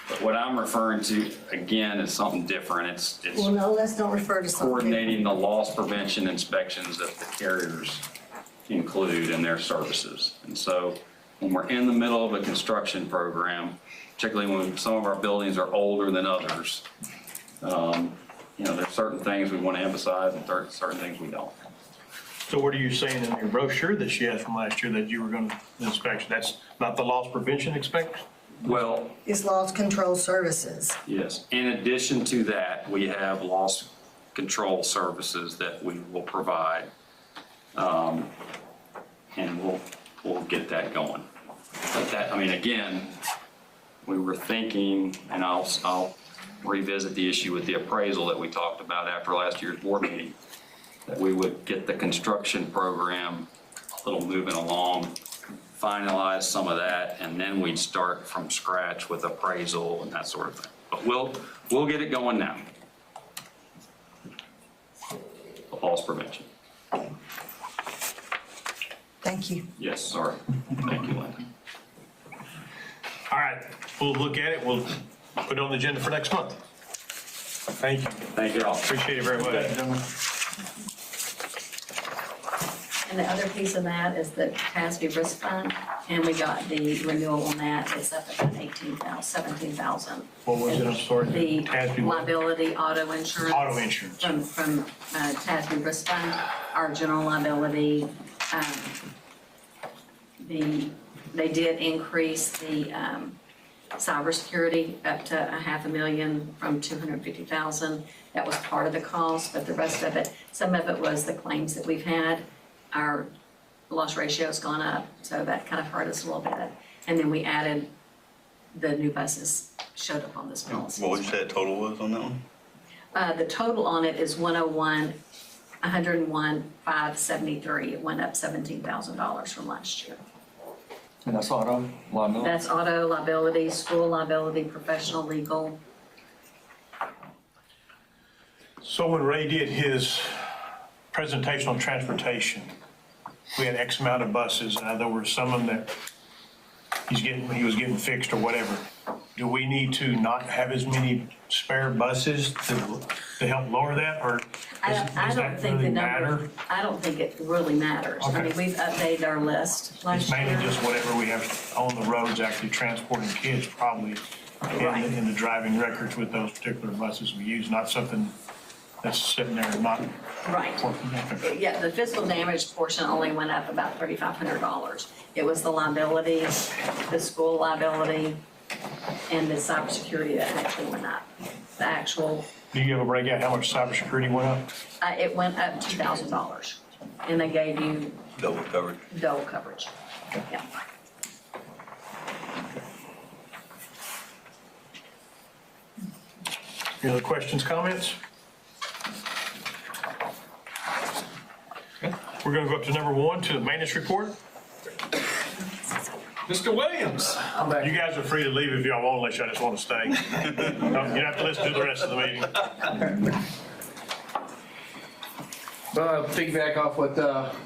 But what I'm referring to, again, is something different. It's Well, no, let's don't refer to something. coordinating the loss prevention inspections that the carriers include in their services. And so when we're in the middle of a construction program, particularly when some of our buildings are older than others, there's certain things we want to emphasize and certain things we don't. So what are you saying in your brochure that she has from last year that you were going to inspection? That's not the loss prevention inspection? Well, It's loss control services. yes. In addition to that, we have loss control services that we will provide. And we'll get that going. But that, again, we were thinking, and I'll revisit the issue with the appraisal that we talked about after last year's board meeting, that we would get the construction program a little moving along, finalize some of that, and then we'd start from scratch with appraisal and that sort of thing. But we'll get it going now. Loss prevention. Thank you. Yes, sorry. Thank you, Linda. All right, we'll look at it. We'll put it on the agenda for next month. Thank you. Thank you all. Appreciate it very much. And the other piece of that is the CASB risk fund, and we got the renewal on that. It's up about 17,000. What was it, I'm sorry? The TASB what? liability auto insurance. Auto insurance. From TASB risk fund, our general liability, they did increase the cybersecurity up to $500,000 from $250,000. That was part of the cost, but the rest of it, some of it was the claims that we've had. Our loss ratio's gone up, so that kind of hurt us a little bit. And then we added the new buses showed up on this policy. What would you say the total was on that one? The total on it is 101,573. It went up $17,000 from last year. And that's auto liability? That's auto liability, school liability, professional legal. So when Ray did his presentation on transportation, we had X amount of buses, and there were some of them that he was getting fixed or whatever. Do we need to not have as many spare buses to help lower that, or does that really matter? I don't think it really matters. I mean, we've updated our list last It's year. mainly just whatever we have on the roads actually transporting kids, probably in the driving records with those particular buses we use, not something that's sitting there and not Right. working. Yeah, the physical damage portion only went up about $3,500. It was the liability, the school liability, and the cybersecurity that actually went up. The actual. Do you ever break out how much cybersecurity went up? It went up $2,000, and they gave you Double coverage. double coverage. Yeah. Any other questions, comments? Okay. We're going to go up to number 1, to the maintenance report. Mr. Williams. You guys are free to leave if y'all want, unless y'all just want to stay. You don't have to listen to the rest of the meeting. Piggyback off what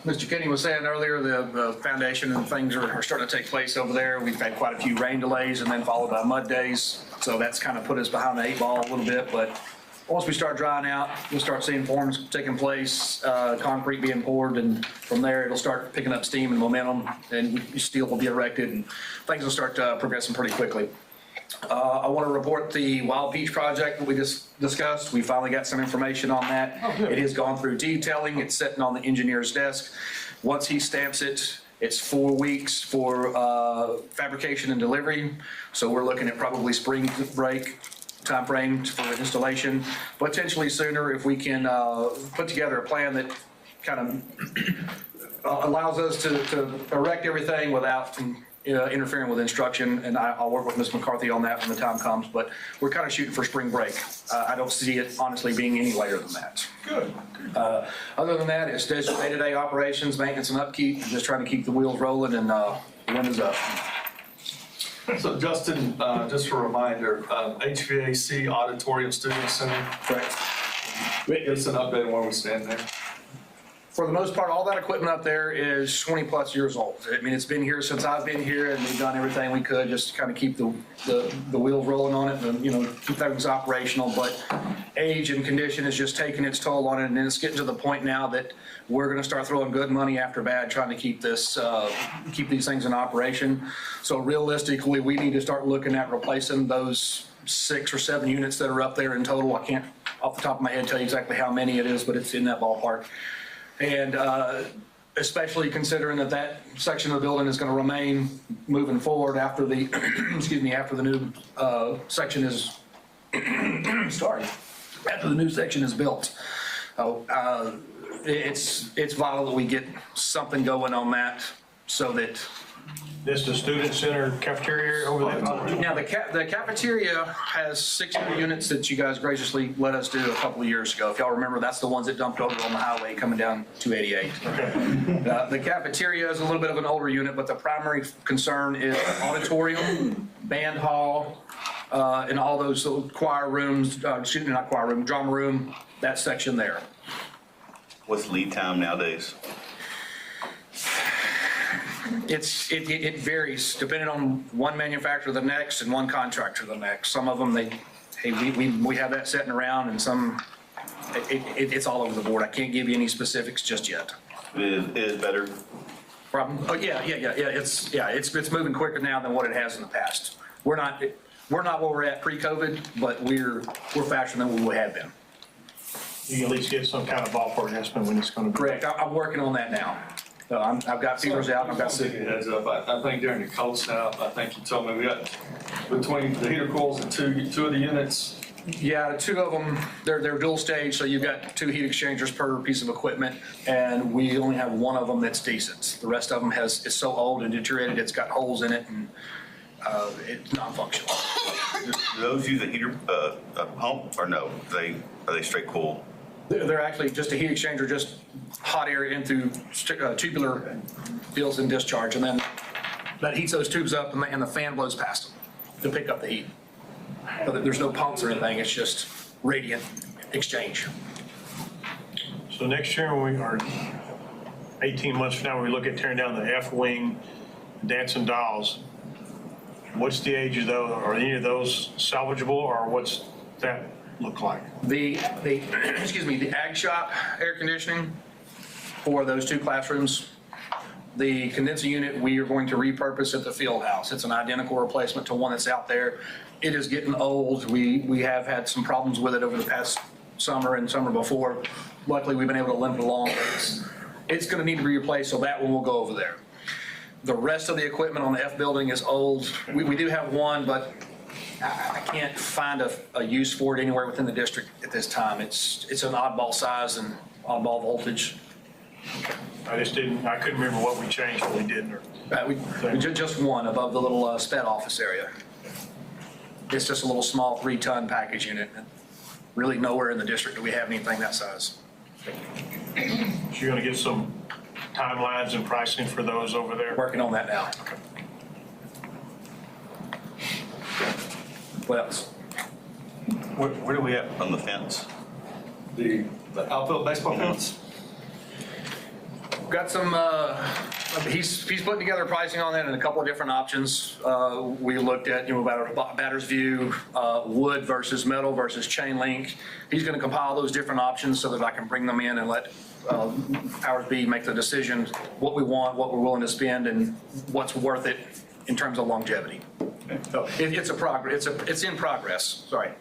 Mr. Kenny was saying earlier, the foundation and things are starting to take place over there. We've had quite a few rain delays and then followed by mud days. So that's kind of put us behind the 8 ball a little bit. But once we start drying out, we'll start seeing forms taking place, concrete being poured, and from there it'll start picking up steam and momentum, and steel will be erected, and things will start progressing pretty quickly. I want to report the Wild Peach project that we just discussed. We finally got some information on that. It has gone through detailing. It's sitting on the engineer's desk. Once he stamps it, it's 4 weeks for fabrication and delivery. So we're looking at probably spring break timeframe for installation, potentially sooner if we can put together a plan that kind of allows us to erect everything without interfering with instruction, and I'll work with Ms. McCarthy on that when the time comes, but we're kind of shooting for spring break. I don't see it honestly being any later than that. Good. Other than that, it's just day-to-day operations, maintenance and upkeep, just trying to keep the wheels rolling, and the wind is up. So Justin, just a reminder, HVAC Auditorium Student Center. Correct. Give us an update on where we stand there. For the most part, all that equipment up there is 20 plus years old. I mean, it's been here since I've been here, and we've done everything we could just to kind of keep the wheels rolling on it and, keep things operational. But age and condition is just taking its toll on it, and it's getting to the point now that we're going to start throwing good money after bad, trying to keep keep these things in operation. So realistically, we need to start looking at replacing those 6 or 7 units that are up there in total. I can't off the top of my head tell you exactly how many it is, but it's in that ballpark. And especially considering that section of the building is going to remain moving forward after the, after the new section is, after the new section is built. It's vital that we get something going on that so that. This the student center cafeteria over there? Now, the cafeteria has 6 new units that you guys graciously let us do a couple of years ago. If y'all remember, that's the ones that dumped over on the highway coming down 288. Okay. The cafeteria is a little bit of an older unit, but the primary concern is auditorium, band hall, and all those little choir rooms, not choir room, drama room, that section there. What's lead time nowadays? It varies depending on one manufacturer to the next and one contractor to the next. Some of them, we have that sitting around, and some, it's all over the board. I can't give you any specifics just yet. It is better. Problem? Oh, yeah. It's moving quicker now than what it has in the past. We're not where we're at pre-COVID, but we're faster than we have been. You can at least get some kind of ballpark estimate when it's going to be. Correct. I'm working on that now. I've got feelers out. I've got I'll give you a heads up. I think during the cold snap, I think you told me we got between the heater coils and two of the units. Yeah, two of them, they're dual stage, so you've got 2 heat exchangers per piece of equipment, and we only have one of them that's decent. The rest of them is so old and deteriorated, it's got holes in it, and it's non-functional. Do those use a heater, a pump, or no? Are they straight cool? They're actually just a heat exchanger, just hot air in through tubular fields and discharge, and then that heats those tubes up, and the fan blows past them to pick up the heat. But there's no pumps or anything, it's just radiant exchange. So next year, when we are 18 months from now, when we look at tearing down the F-wing, Dancing Dolls, what's the age of those? Are any of those salvageable, or what's that look like? The ag shop air conditioning for those 2 classrooms, the condenser unit we are going to repurpose at the field house. It's an identical replacement to one that's out there. It is getting old. We have had some problems with it over the past summer and summer before. Luckily, we've been able to limp it along. It's going to need to be replaced, so that one will go over there. The rest of the equipment on the F building is old. We do have one, but I can't find a use for it anywhere within the district at this time. It's an oddball size and oddball voltage. I couldn't remember what we changed, what we didn't. We just one above the little sped office area. It's just a little small 3-ton package unit. Really nowhere in the district do we have anything that size. So you're going to get some timelines and pricing for those over there? Working on that now. What else? Where do we have on the fence? The outfield baseball fence? Got some, he's putting together pricing on that and a couple of different options. We looked at, about batter's view, wood versus metal versus chain link. He's going to compile those different options so that I can bring them in and let powers be make the decision what we want, what we're willing to spend, and what's worth it in terms of longevity. So it's in progress. Sorry.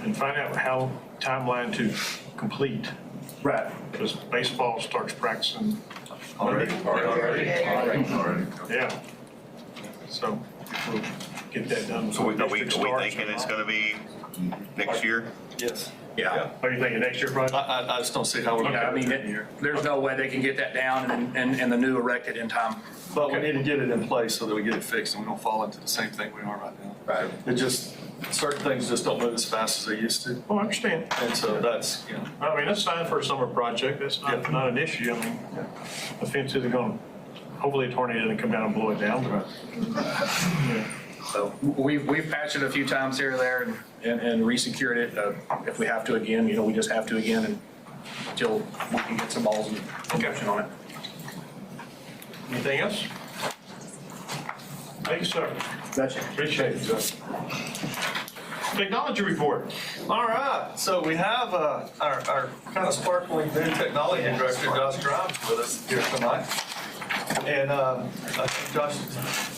And find out how timeline to complete. Right. Because baseball starts practicing Already. Yeah. So if we'll get that done. So are we thinking it's going to be next year? Yes. Yeah. Are you thinking next year, Brian? I just don't see how we're going to I do mean, it here. there's no way they can get that down and the new erected in time. But we need to get it in place so that we get it fixed and we don't fall into the same thing we are right now. Right. It just, certain things just don't move as fast as they used to. Oh, I understand. And so that's, I mean, that's fine for a summer project. That's not an issue. I mean, the fence isn't going to, hopefully a tornado doesn't come down and blow it down. But, So we've patched it a few times here or there and resecured it. If we have to again, we just have to again until we can get some balls and protection on it. Anything else? Thank you, sir. That's it. Appreciate it, sir. Technology report. all right. So we have our kind of sparkling new technology director, Josh Grimes, with us here tonight. And I think Josh,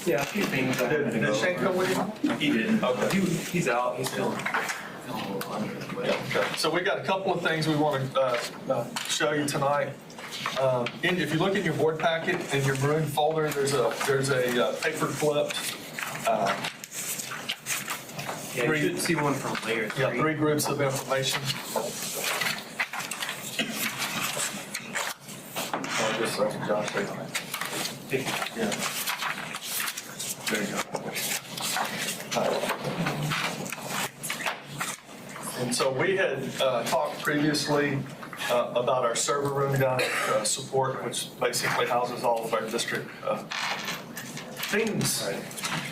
yeah, a few things. did Shane come with you? He didn't. Okay. He's out. He's still a little under. Okay. So we got a couple of things we want to show you tonight. If you look in your board packet in your maroon folder, there's a paper clipped. Yeah, you should see one from layer 3. Yeah, 3 groups of information. Oh, just like Josh right on it. Yeah. There you go. And so we had talked previously about our server room down at support, which basically houses all of our district things.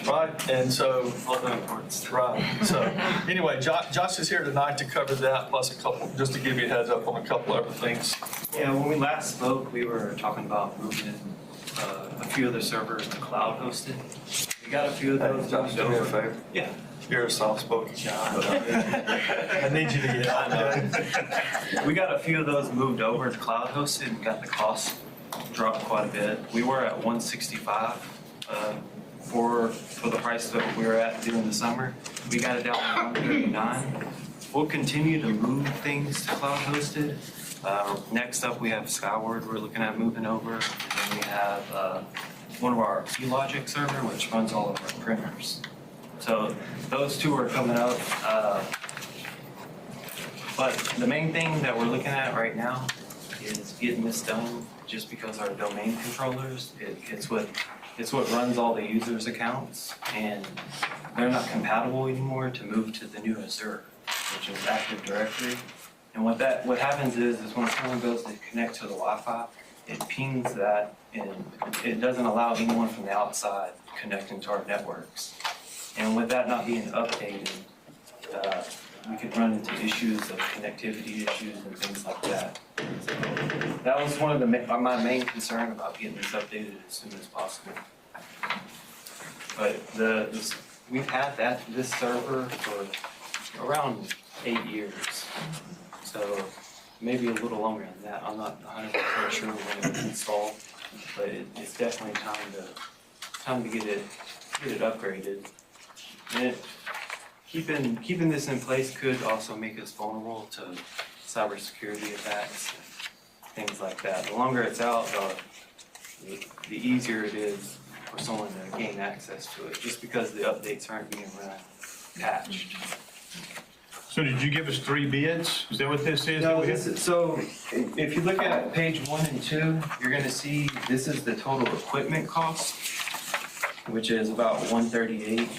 Right, and so, right, so, anyway, Josh is here tonight to cover that, plus a couple, just to give you a heads up on a couple other things. Yeah, when we last spoke, we were talking about moving a few of the servers to cloud hosted. We got a few of those moved over. Yeah. You're a soft-spoken guy, but I need you to get. We got a few of those moved over to cloud hosted and got the cost dropped quite a bit. We were at 165 for the price that we were at during the summer. We got it down to 139. We'll continue to move things to cloud hosted. Next up, we have Skyward we're looking at moving over. And then we have one of our eLogic server, which runs all of our printers. So those two are coming up. But the main thing that we're looking at right now is getting this done just because our domain controllers, it's what runs all the users' accounts, and they're not compatible anymore to move to the new Azure, which is Active Directory. And what happens is when someone goes to connect to the Wi-Fi, it pings that, and it doesn't allow anyone from the outside connecting to our networks. And with that not being updated, we could run into issues of connectivity issues and things like that. So that was one of my main concern about getting this updated as soon as possible. But we've had this server for around 8 years, so maybe a little longer than that. I'm not 100% sure when it was installed, but it's definitely time to get it upgraded. And keeping this in place could also make us vulnerable to cybersecurity attacks, things like that. The longer it's out, the easier it is for someone to gain access to it, just because the updates aren't being run patched. So did you give us 3 bids? Is that what this is? No, so if you look at page 1 and 2, you're going to see this is the total equipment cost, which is about $138.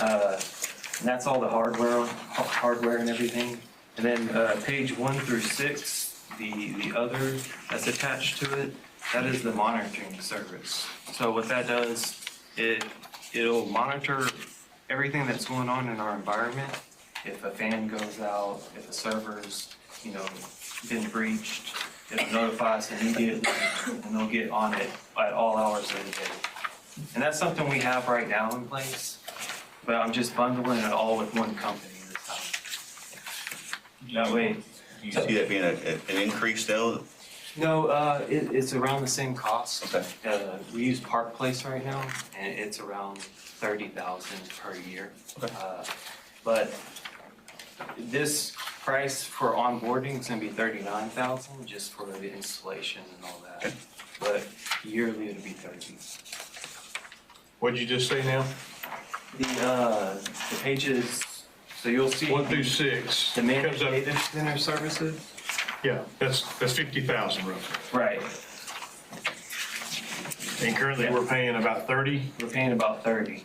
And that's all the hardware and everything. And then page 1 through 6, the other that's attached to it, that is the monitoring service. So what that does, it'll monitor everything that's going on in our environment. If a fan goes out, if a server's, been breached, it'll notify us immediately, and they'll get on it at all hours of the day. And that's something we have right now in place, but I'm just bundling it all with one company this time. That way. You see that being an increase though? No, it's around the same cost. Okay. We use Park Place right now, and it's around $30,000 per year. Okay. But this price for onboarding is going to be $39,000 just for the installation and all that. Okay. But yearly it'll be $30,000. What'd you just say now? The pages. So you'll see 1 through 6. the managed data center services. Yeah, that's 50,000 roughly. Right. And currently we're paying about 30. We're paying about 30.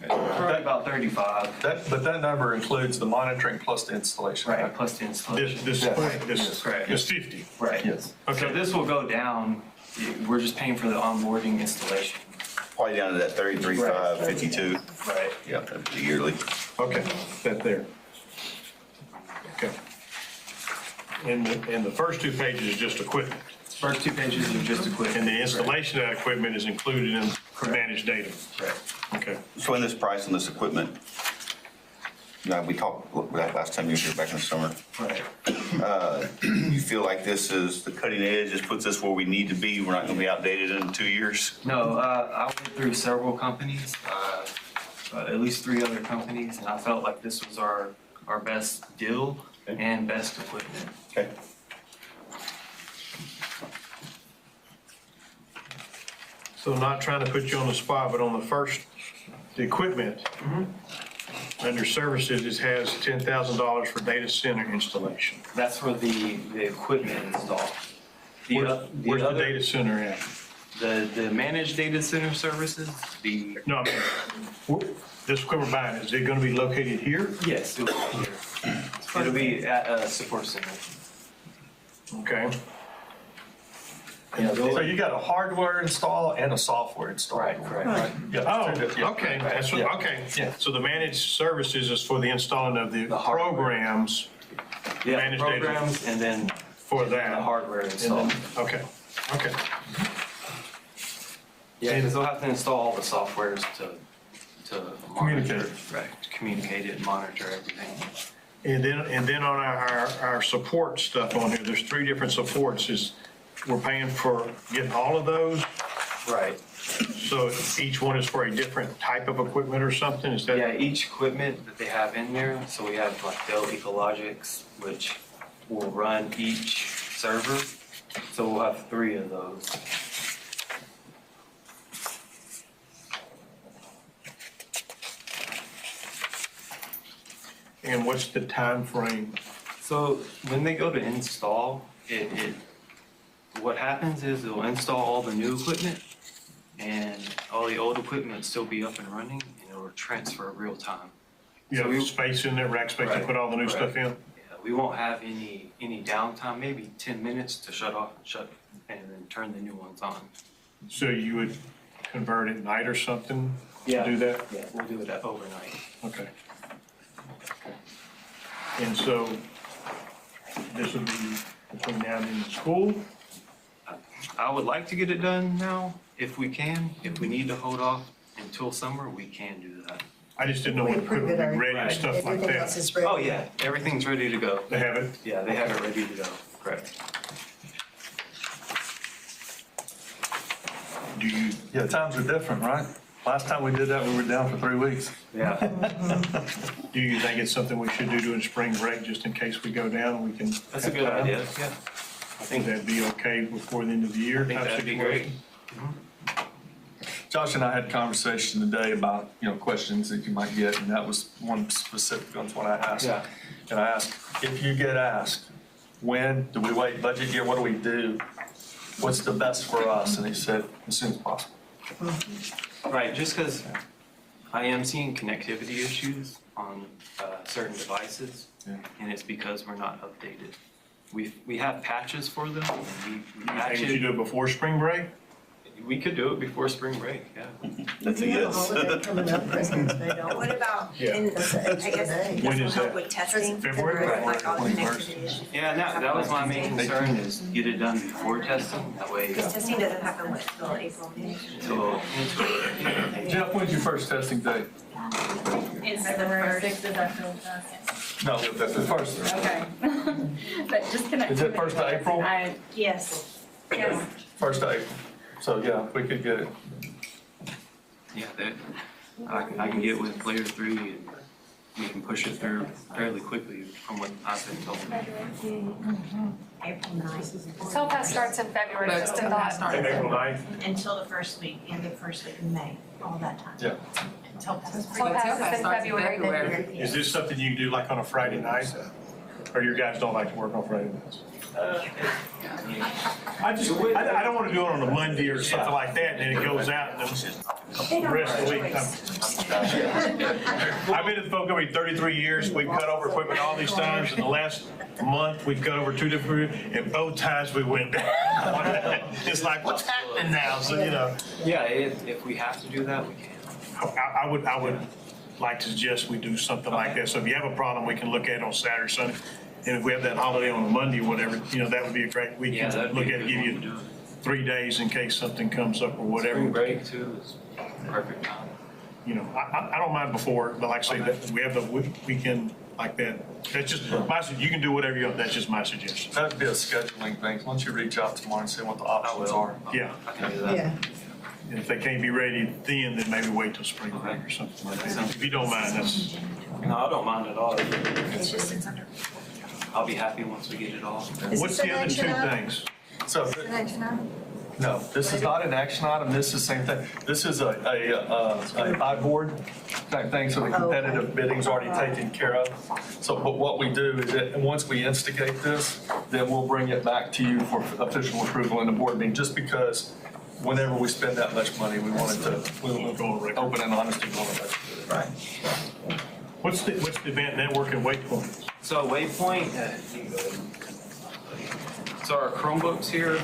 Probably about 35. But that number includes the monitoring plus the installation. Right, plus the installation. This Correct. is 50. Right. Yes. Okay. So this will go down. We're just paying for the onboarding installation. Probably down to that 33.5, 52. Right. Yeah, that'd be yearly. Okay, that there. Okay. And the first 2 pages is just equipment. First 2 pages are just equipment. And the installation of that equipment is included in managed data. Correct. Okay. So in this price on this equipment, we talked last time you were here back in the summer. Right. You feel like this is the cutting edge, just puts us where we need to be, we're not gonna be outdated in 2 years? No, I went through several companies, at least 3 other companies, and I felt like this was our best deal and best equipment. Okay. So not trying to put you on the spot, but on the equipment, under services, it has $10,000 for data center installation. That's for the equipment installed. Where's the data center at? The managed data center services, No, I mean, this equipment buying, is it gonna be located here? Yes, it'll be here. It'll be at a support center. Okay. Yeah, So you got a hardware install and a software install. Right, correct. Right? Yeah, Oh, yeah. okay, that's what, Yeah. okay. Yeah. So the managed services is for the installing of the hardware. programs Yeah, Managed data. programs and then for the that. hardware And installed. then, okay, okay. Yeah, because they'll have to install all the softwares to monitor, right, to communicate it and monitor everything. And then on our support stuff on here, there's 3 different supports. We're paying for getting all of those? Right. So each one is for a different type of equipment or something? Is that? Yeah, each equipment that they have in there, so we have like Dell Ecologics, which will run each server. So we'll have 3 of those. And what's the time frame? So when they go to install, what happens is it'll install all the new equipment and all the old equipment will still be up and running and it'll transfer real time. You have space in there, rack space to put all the new stuff in? Yeah, we won't have any downtime, maybe 10 minutes to shut off and then turn the new ones on. So you would convert at night or something to do that? Yeah, we'll do it overnight. Okay. And so this would be between now and the school? I would like to get it done now, if we can. If we need to hold off until summer, we can do that. I just didn't know what equipment would be ready and stuff like Everything that. else is ready. Oh, yeah, everything's ready to go. They have it? Yeah, they have it ready to go, correct. Do you? Yeah, times are different, right? Last time we did that, we were down for 3 weeks. Yeah. Do you think it's something we should do during spring break, just in case we go down, we can? That's a good idea, yeah. I think that'd be okay before the end of the year. I think that'd be great. Josh and I had a conversation today about, questions that you might get, and that was one specific one I asked. Yeah. And I asked, if you get asked, when do we wait budget year, what do we do? What's the best for us? And he said, as soon as possible. Right, just because I am seeing connectivity issues on certain devices, and it's because we're not updated. We have patches for them, and we patch Would you do it. it before spring break? We could do it before spring break, yeah. That's a yes. What about, Yeah. in, I guess, When is that? with testing? February? Like all the 21st. connectivity issues. Yeah, and that was my main concern, is get it done before testing, that way. Because testing doesn't happen until April, May. Until Jeff, when's your first testing day? It's the first of October. No, that's the first. Okay. But just connect. Is it first of April? Yes. Yes. First of April. So, yeah, we could get it. Yeah, I can get with Layer 3 and we can push it through fairly quickly from what I've been told. April 9th. Topaz starts in February, just a thought. April 9th? Until the first week, end of the first week in May, all that time. Yeah. Topaz is in February. Is this something you can do like on a Friday night? Or your guys don't like to work on Friday nights? I don't want to do it on a Monday or something like that, and then it goes out and then the rest of the week. I've been in the phone company 33 years. We've cut over equipment all these times. In the last month, we've cut over 2 different, and both times we went down. It's like, what's happening now? So, Yeah, if we have to do that, we can. I would like to suggest we do something like that. So if you have a problem, we can look at it on Saturday, Sunday. And if we have that holiday on a Monday or whatever, that would be a great week. Yeah, that'd be Look a at it, good give one to you do it. 3 days in case something comes up or whatever. Spring break too is perfect time. I don't mind before, but like I say, that we have the weekend like that. That's just you can do whatever you want. That's just my suggestion. That'd be a scheduling thing. Once you reach out tomorrow and see what the options are. Yeah. I can do that. Yeah. And if they can't be ready then maybe wait till spring break or something like that. If you don't mind, that's. No, I don't mind at all. It's just, it's under. I'll be happy once we get it all. Is What's this the an other action 2 item? things? So, An action item? no, this is not an action item. This is the same thing. This is a iBoard type thing, so the competitive bidding's already taken care of. So, but what we do is that once we instigate this, then we'll bring it back to you for official approval in the board meeting, just because whenever we spend that much money, we want it to, we'll go on record, open and honest and go on record. Right. What's the event network and Waypoint? So Waypoint, so our Chromebooks here,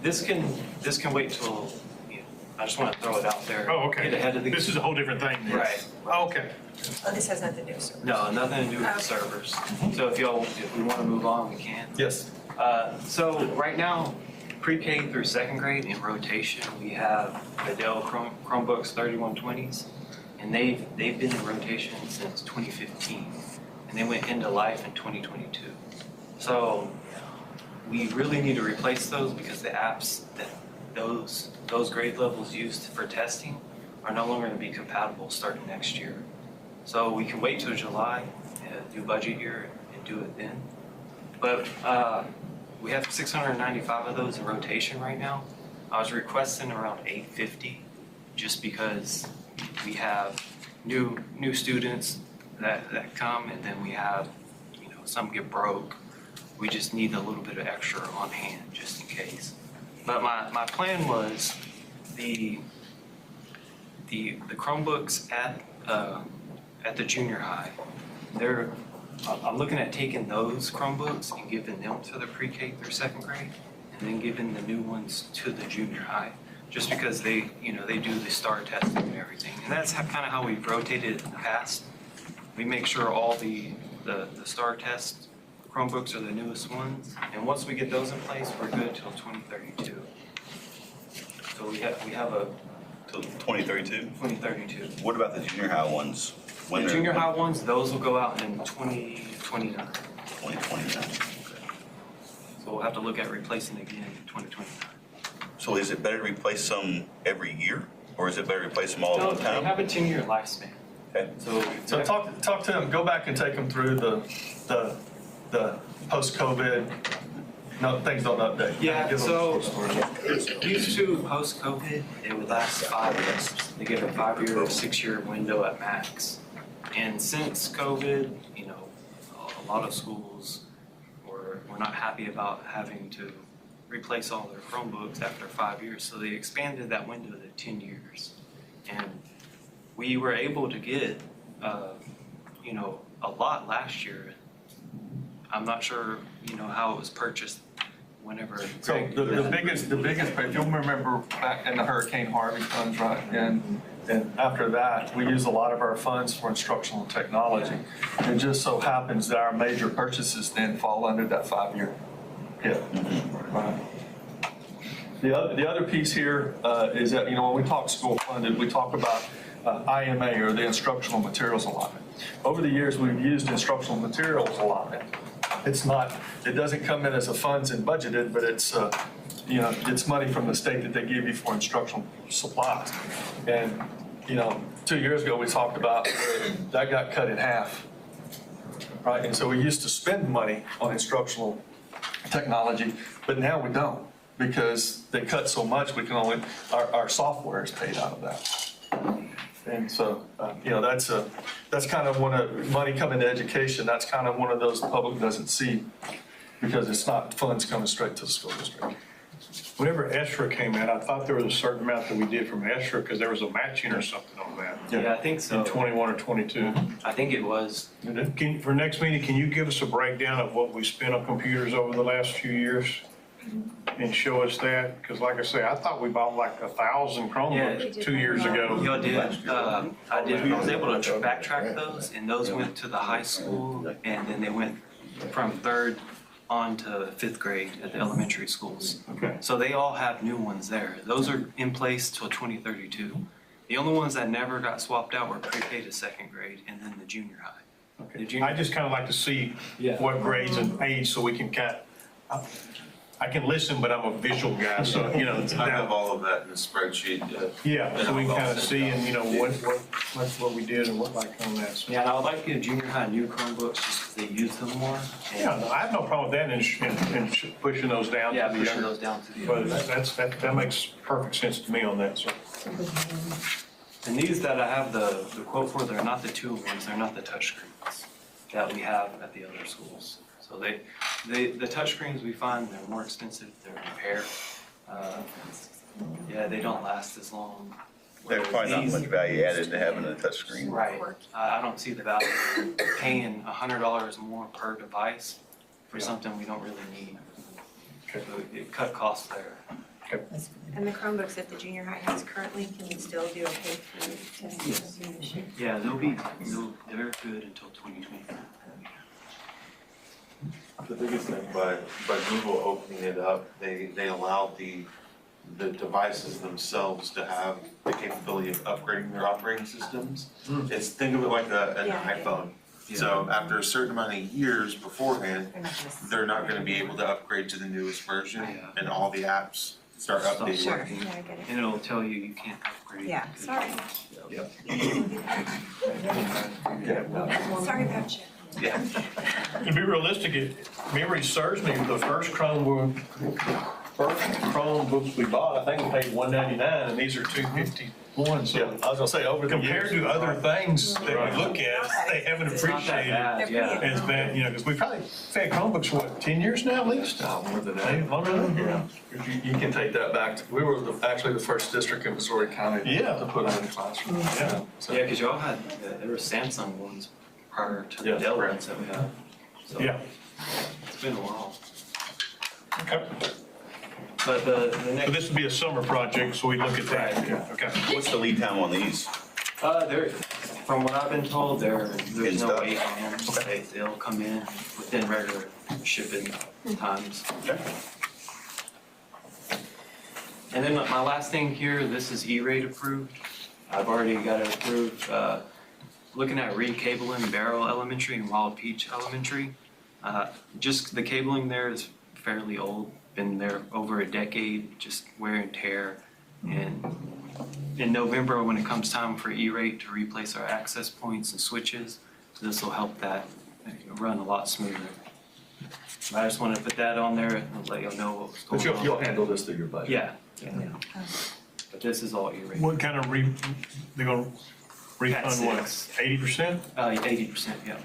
this can wait till, I just want to throw it out there. Oh, okay. Get ahead of the. This is a whole different thing. then. Right. Oh, okay. Oh, this has nothing to do with service. No, nothing to do with the servers. So if we want to move on, we can. Yes. So right now, pre-K through second grade in rotation, we have the Dell Chromebooks 3120s, and they've been in rotation since 2015, and they went into life in 2022. So we really need to replace those because the apps that those grade levels used for testing are no longer going to be compatible starting next year. So we can wait till July, do budget year, and do it then. But we have 695 of those in rotation right now. I was requesting around 850 just because we have new students that come, and then we have, some get broke. We just need a little bit of extra on hand just in case. But my plan was the Chromebooks at the junior high. I'm looking at taking those Chromebooks and giving them to the pre-K through second grade, and then giving the new ones to the junior high, just because they do the STAR testing and everything. And that's kind of how we've rotated it in the past. We make sure all the STAR test Chromebooks are the newest ones, and once we get those in place, we're good till 2032. So we have a Till 2032? 2032. What about the junior high ones? The junior high ones, those will go out in 2029. 2029. So we'll have to look at replacing again in 2029. So is it better to replace some every year, or is it better to replace them all at one They time? have a 10-year lifespan. Okay. So talk to them, go back and take them through the post-COVID, no, things don't update. Yeah, Give them so a story. used to post-COVID, it would last 5 years. They give a 5-year or 6-year window at max. And since COVID, a lot of schools were not happy about having to replace all their Chromebooks after 5 years, so they expanded that window to 10 years. And we were able to get, a lot last year. I'm not sure, how it was purchased whenever. So the biggest, if you'll remember back in the Hurricane Harvey funds, right? And after that, we use a lot of our funds for instructional technology. It just so happens that our major purchases then fall under that 5-year hit. Right. The other piece here is that, when we talk school funded, we talk about IMA, or the instructional materials allotment. Over the years, we've used instructional materials allotment. It doesn't come in as a funds and budgeted, but it's it's money from the state that they give you for instructional supplies. And 2 years ago, we talked about that got cut in half, right? And so we used to spend money on instructional technology, but now we don't, because they cut so much, we can only, our software is paid out of that. And so, that's kind of one of, money coming to education, that's kind of one of those the public doesn't see, because it's not funds coming straight to the school district. Whenever ESSER came out, I thought there was a certain amount that we did from ESSER because there was a matching or something on that. Yeah, I think so. In 21 or 22. I think it was. For next meeting, can you give us a breakdown of what we spent on computers over the last few years? And show us that? Because like I say, I thought we bought like 1,000 Chromebooks 2 years ago. Y'all did. I was able to backtrack those, and those went to the high school, and then they went from 3rd on to 5th grade at the elementary schools. Okay. So they all have new ones there. Those are in place till 2032. The only ones that never got swapped out were pre-K to 2nd grade, and then the junior high. Okay. I just kind of like to see what grades and age, so we can I can listen, but I'm a visual guy, so, I have all of that in a spreadsheet. Yeah, so we can kind of see and, what we did and what like on that. So. Yeah, and I would like to give junior high new Chromebooks just because they use them more. Yeah, no, I have no problem with that and pushing those down. Yeah, to the pushing younger. those down to the But younger. that makes perfect sense to me on that, so. And these that I have the quote for, they're not the tool ones, they're not the touch screens that we have at the other schools. So the touch screens we find, they're more expensive, they're repair. They don't last as long. There's probably not much value added to having a touch screen. Right. I don't see the value in paying $100 more per device for something we don't really need. So it cut costs there. And the Chromebooks that the junior high has currently, can you still do okay through testing? Yeah, they're good until 2025. The biggest thing by Google opening it up, they allowed the devices themselves to have the capability of upgrading their operating systems. Think of it like an iPhone. So after a certain amount of years beforehand, they're not gonna be able to upgrade to the newest version and all the apps start updating. Sure. Yeah, I get it. And it'll tell you you can't upgrade. Yeah, sorry. Yep. Sorry about you. Yeah. To be realistic, if memory serves me, the first Chromebooks we bought, I think we paid $199, and these are $251. So Yeah, I was gonna say, over the compared years. to other things that we look at, they haven't It's not that appreciated. bad, yeah. It's been, because we've probably had Chromebooks for what, 10 years now at least? More than that. Maybe longer than that? Yeah. You can take that back. We were actually the first district in Missouri County to put them in the classroom. Yeah. So- Yeah, because y'all had, there were Samsung ones prior to the Dell ones that we have. So Yeah. it's been a while. Okay. But the So next, this would be a summer project, so we look at that. Right. Yeah, okay. What's the lead time on these? from what I've been told, there's Good no stuff. wait on them. They'll come in within regular shipping times. Okay. And then my last thing here, this is E-rate approved. I've already got it approved. Looking at recabling Barrow Elementary and Wild Peach Elementary. Just the cabling there is fairly old, been there over a decade, just wear and tear. And in November, when it comes time for E-rate to replace our access points and switches, this will help that run a lot smoother. I just wanted to put that on there and let you know what was But going on. you'll handle this through your budget. Yeah. But this is all E-rate. What kind of they're gonna refund what, 80%? 80%, yeah.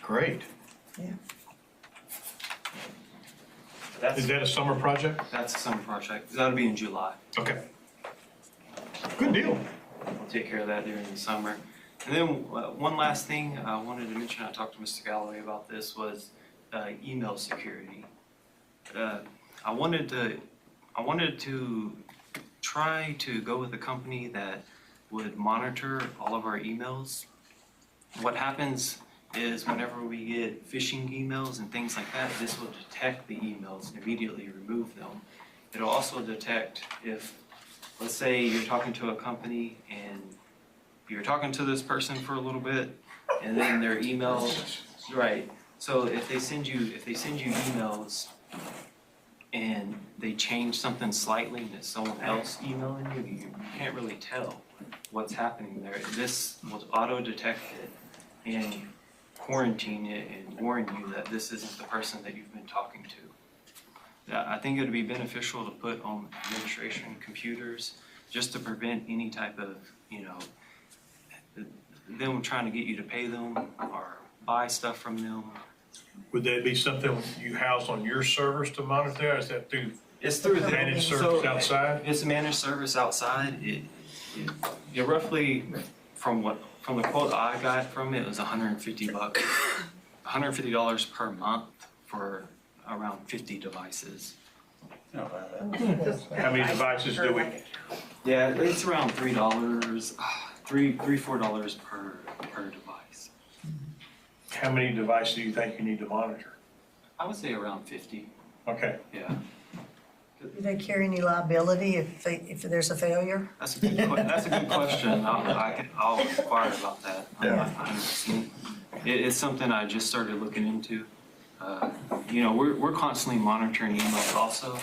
Great. Is that a summer project? That's a summer project. That'll be in July. Okay. Good deal. We'll take care of that during the summer. And then one last thing I wanted to mention, I talked to Mr. Galloway about this, was email security. I wanted to try to go with a company that would monitor all of our emails. What happens is whenever we get phishing emails and things like that, this will detect the emails and immediately remove them. It'll also detect if, let's say you're talking to a company and you're talking to this person for a little bit and then their email, right. So if they send you emails and they change something slightly and it's someone else emailing you, you can't really tell what's happening there. This will auto-detect it and quarantine it and warn you that this isn't the person that you've been talking to. I think it would be beneficial to put on administration computers just to prevent any type of, them trying to get you to pay them or buy stuff from them. Would that be something you house on your servers to monitor? Is that through? It's through the managed service outside? It's a managed service outside. It roughly, from the quote I got from it, was $150, $150 per month for around 50 devices. How many devices do we? Yeah, it's around $3, $4 per device. How many devices do you think you need to monitor? I would say around 50. Okay. Yeah. Do they carry any liability if there's a failure? That's a good question. I'll inquire about that. I'm not 100%. It's something I just started looking into. We're constantly monitoring emails also,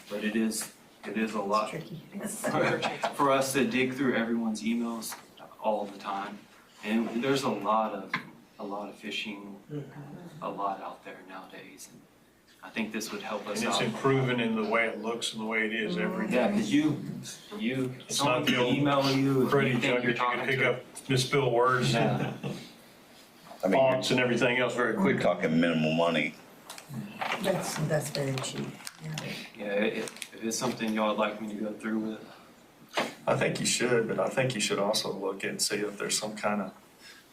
but it is a lot for us to dig through everyone's emails all the time. And there's a lot of phishing, a lot out there nowadays. And I think this would help us And it's out. improving in the way it looks and the way it is every day. Yeah, because It's someone not the can old email you. credit think junk you're that you can talking pick to- up misspelled words, Yeah. fonts and everything else very We're quickly. talking minimal money. That's very cheap. Yeah, if it's something y'all would like me to go through with. I think you should, but I think you should also look and see if there's some kind of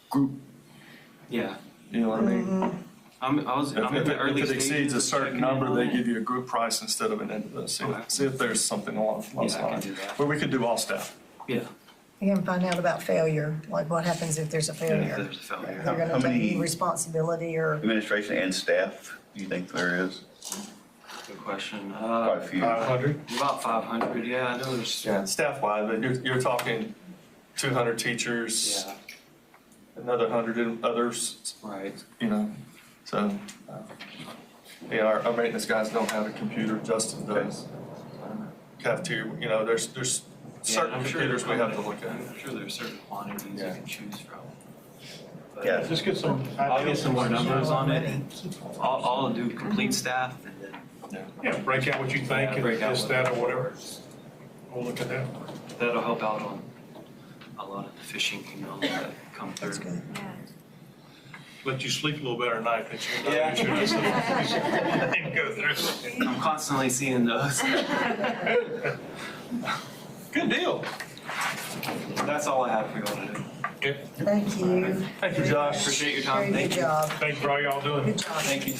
group, Yeah. you know what I mean? I'm in the early If it exceeds a stages certain checking number, in they on it. give you a group price instead of an individual. Okay. See if there's something along those Yeah, I can lines. do that. But we could do all staff. Yeah. You can find out about failure, like what happens if there's a failure. There's a failure. They're How gonna take many responsibility or, administration and staff do you think there is? Good question. Quite a few. 500? About 500, yeah, I know there's. Yeah, staff-wise, but you're talking 200 teachers, Yeah, another 100 in others, right. you know, so, yeah, our maintenance guys don't have a computer, Justin does. Cafeteria, you know, there's Yeah, certain I'm sure computers we have to look at. I'm sure there's certain quantities you Yeah. can choose from. But Yeah. Just get some. I'll get some more numbers on it. I'll do complete staff and then. Yeah, break out what you think Yeah, and break out this, what- that, or whatever. We'll look at that. That'll help out on a lot of the phishing emails that come through. that's good. Let you sleep a little better at night, that you. Yeah. Didn't go through. I'm constantly seeing those. Good deal. That's all I have for y'all to do. Okay. Thank you. Thank you, Josh. Appreciate your time. Very Thank good you. job. Thank you for all y'all doing. Good job. Thank you.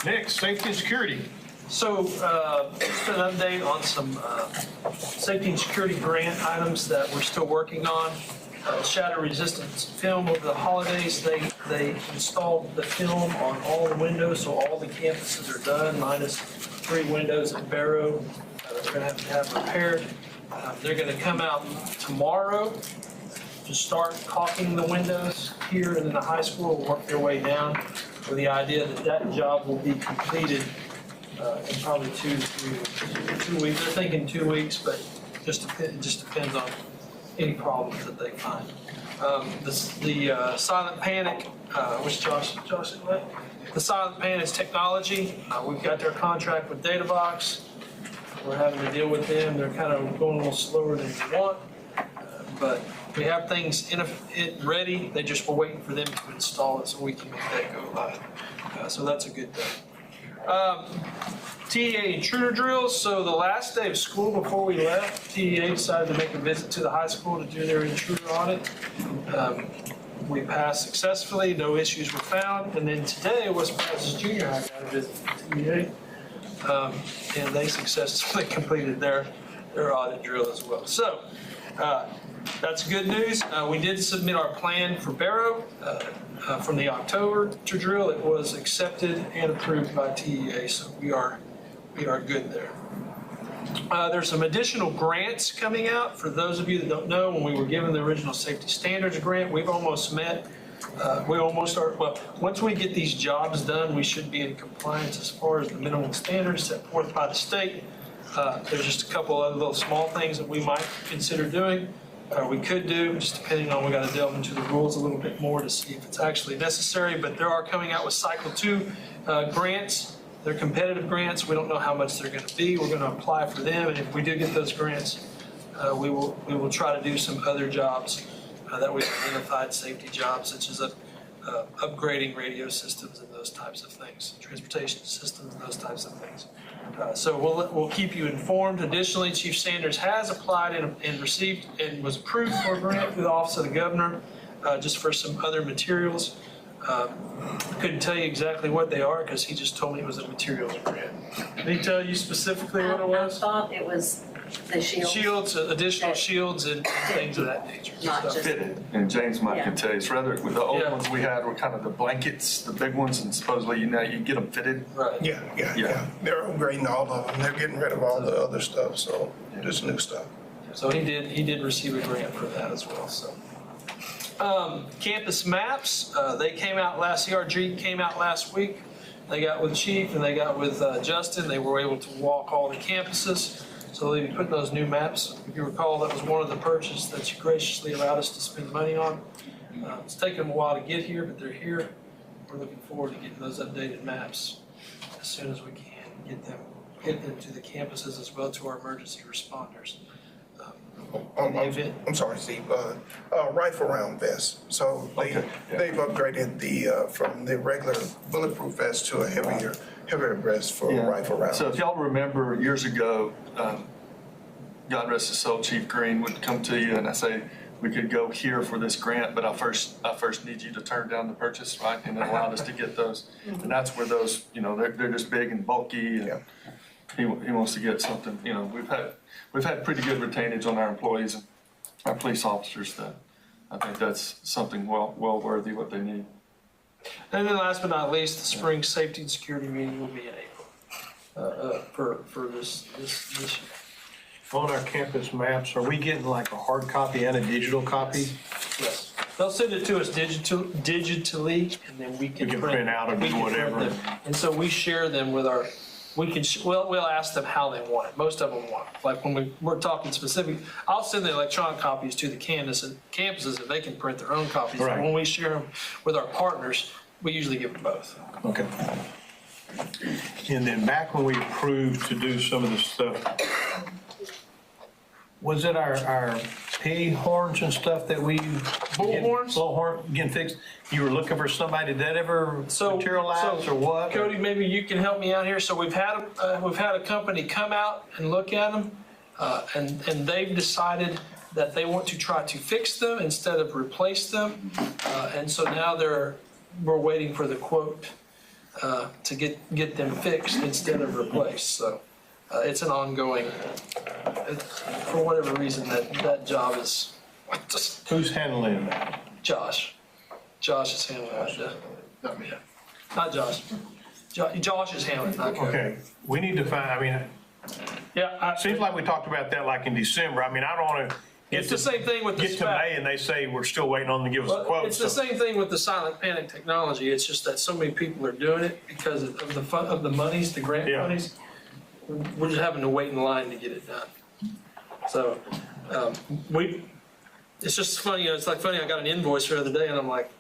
Next, safety and security. So, just an update on some safety and security grant items that we're still working on. Shatter resistance film over the holidays, they installed the film on all the windows, so all the campuses are done, minus 3 windows at Barrow. They're gonna have to have repaired. They're gonna come out tomorrow to start caulking the windows here and in the high school, work their way down with the idea that that job will be completed in probably 2 weeks. They're thinking 2 weeks, but it just depends on any problems that they find. The Silent Panic, which Josh said, what? The Silent Panic technology, we've got their contract with DataBox. We're having to deal with them. They're kind of going a little slower than we want, but we have things ready. They just were waiting for them to install it so we can make that go live. So that's a good thing. TEA intruder drills. So the last day of school before we left, TEA decided to make a visit to the high school to do their intruder audit. We passed successfully, no issues were found. And then today, West Brazos Junior High got a visit to TEA. And they successfully completed their audit drill as well. So that's good news. We did submit our plan for Barrow from the October to drill. It was accepted and approved by TEA, so we are good there. There's some additional grants coming out. For those of you that don't know, when we were given the original safety standards grant, we've almost met. We almost are, well, once we get these jobs done, we should be in compliance as far as the minimum standards set forth by the state. There's just a couple other little small things that we might consider doing. We could do, just depending on, we got to delve into the rules a little bit more to see if it's actually necessary, but there are coming out with Cycle 2 grants. They're competitive grants. We don't know how much they're going to be. We're going to apply for them, and if we do get those grants, we will try to do some other jobs that we've identified, safety jobs, such as upgrading radio systems and those types of things, transportation systems and those types of things. So we'll keep you informed. Additionally, Chief Sanders has applied and received and was approved for a grant through the Office of the Governor, just for some other materials. Couldn't tell you exactly what they are because he just told me it was a materials grant. Did he tell you specifically what it was? I thought it was the shields. Shields, additional shields and things of that nature. Not just- Fitted, and James might Yeah. can tell you, it's rather, with the old Yeah. ones we had were kind of the blankets, the big ones, and supposedly, you get them fitted. Right. Yeah. They're upgrading all of them. They're getting rid of all the other stuff, so just new stuff. So he did receive a grant for that as well, so. Campus maps, they came out CRG came out last week. They got with Chief and they got with Justin. They were able to walk all the campuses. So they'll be putting those new maps. If you recall, that was one of the purchases that you graciously allowed us to spend money on. It's taken them a while to get here, but they're here. We're looking forward to getting those updated maps as soon as we can, get them to the campuses as well to our emergency responders. I'm sorry, Steve. Rifle round vest. So they've upgraded the from the regular bulletproof vest to a heavier vest for rifle rounds. So if y'all remember years ago, God rest his soul, Chief Green would come to you and I say, we could go here for this grant, but I first need you to turn down the purchase, right? And it allowed us to get those. And that's where those, they're just big and bulky. And he wants to get something, we've had pretty good retainage on our employees and our police officers that I think that's something well worthy what they need. And then last but not least, the spring safety and security meeting will be in April for this year. On our campus maps, are we getting like a hard copy and a digital copy? Yes. They'll send it to us digitally, and then we can print out or do whatever. And so we share them with our, we'll ask them how they want it. Most of them want it. Like when we're talking specific, I'll send the electronic copies to the campuses and they can print their own copies. Right. When we share them with our partners, we usually give them both. Okay. And then back when we approved to do some of the stuff, was it our P horns and stuff that we? Bullhorn getting fixed? You were looking for somebody, did that ever materialize or what? Cody, maybe you can help me out here. So we've had a company come out and look at them, and they've decided that they want to try to fix them instead of replace them. And so now we're waiting for the quote to get them fixed instead of replaced. So it's an ongoing, for whatever reason, that job is just. Who's handling that? Josh. Josh is handling that. Not Josh. Josh is handling it, not Cody. Okay, we need to find, seems like we talked about that like in December. I don't want to. It's the same thing with the Get to May and they say we're still waiting on them to give us a quote. It's the same thing with the silent panic technology. It's just that so many people are doing it because of the monies, the grant monies. We're just having to wait in line to get it done. So it's just funny. It's like funny. I got an invoice the other day and I'm like,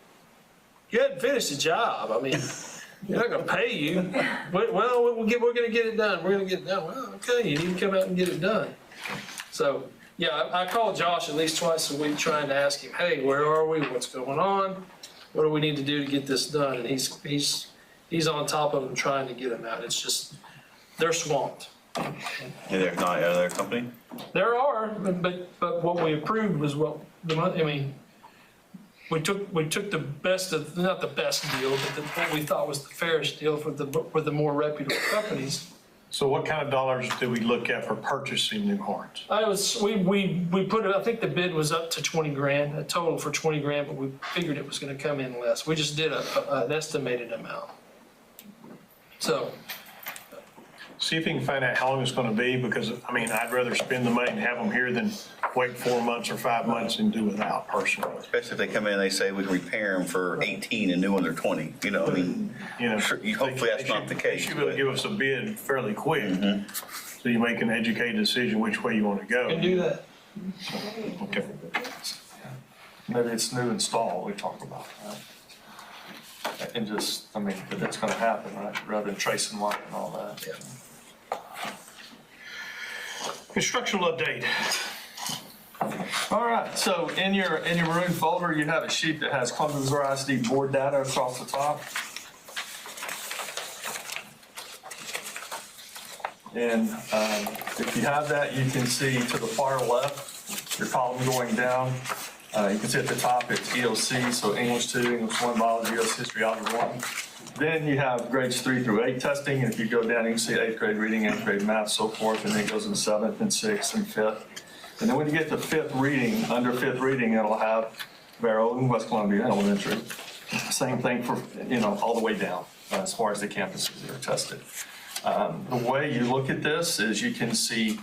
you hadn't finished the job. They're not going to pay you. Well, we're going to get it done. We're going to get it done. Well, okay, you need to come out and get it done. So. Yeah, I call Josh at least twice a week trying to ask him, hey, where are we? What's going on? What do we need to do to get this done? And he's on top of them trying to get them out. It's just, they're swamped. And there's not another company? There are, but what we approved was what the money, we took the best of, not the best deal, but what we thought was the fairest deal for the more reputable companies. So what kind of dollars do we look at for purchasing new horns? We put it, I think the bid was up to 20 grand, a total for 20 grand, but we figured it was going to come in less. We just did an estimated amount. So. See if you can find out how long it's going to be, because I'd rather spend the money and have them here than wait 4 months or 5 months and do without personally. Especially if they come in and they say we can repair them for 18 and new ones are 20, hopefully that's not the case. You should be able to give us a bid fairly quick, so you make an educated decision which way you want to go. Can do that. So, okay. Maybe it's new install we talk about, right? And just, but that's going to happen, right? Rather than tracing line and all that. Yeah. Instructional update. All right, so in your maroon folder, you have a sheet that has Columbia, Missouri ISD board data across the top. And if you have that, you can see to the far left, your column going down. You can see at the top, it's EOC, so English 2, English 1, Biology, US History, Algebra 1. Then you have grades 3 through 8 testing, and if you go down, you can see 8th grade reading, 8th grade math, so forth, and then it goes into 7th and 6th and 5th. And then when you get to 5th reading, under 5th reading, it'll have Barrow and West Columbia Elementary. Same thing for, all the way down as far as the campuses that are tested. The way you look at this is you can see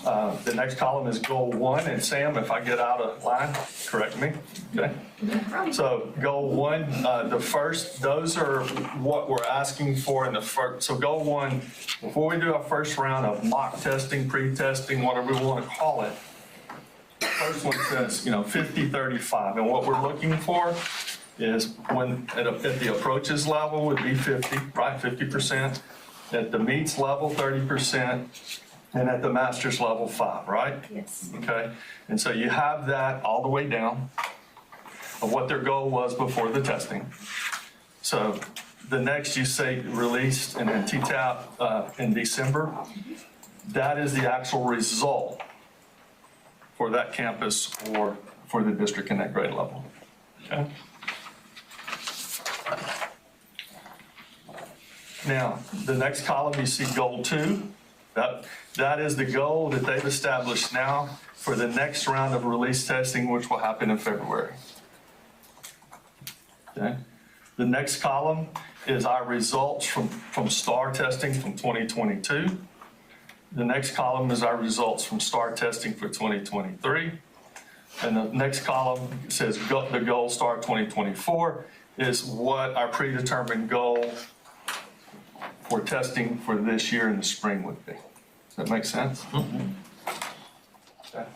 the next column is goal 1, and Sam, if I get out of line, correct me. Okay. So goal 1, those are what we're asking for in the first. So goal 1, before we do our first round of mock testing, pre-testing, whatever we want to call it, the first one says, 50-35, and what we're looking for is when at the approaches level would be 50, right, 50%. At the meets level, 30%. And at the master's level 5, right? Yes. Okay, and so you have that all the way down of what their goal was before the testing. So the next you say released and then TTAP in December, that is the actual result for that campus or for the district in that grade level. Okay. Now, the next column, you see goal 2. That is the goal that they've established now for the next round of release testing, which will happen in February. Okay. The next column is our results from STAR testing from 2022. The next column is our results from STAR testing for 2023. And the next column says the goal STAR 2024 is what our predetermined goal for testing for this year in the spring would be. Does that make sense? Mm-hmm. Okay.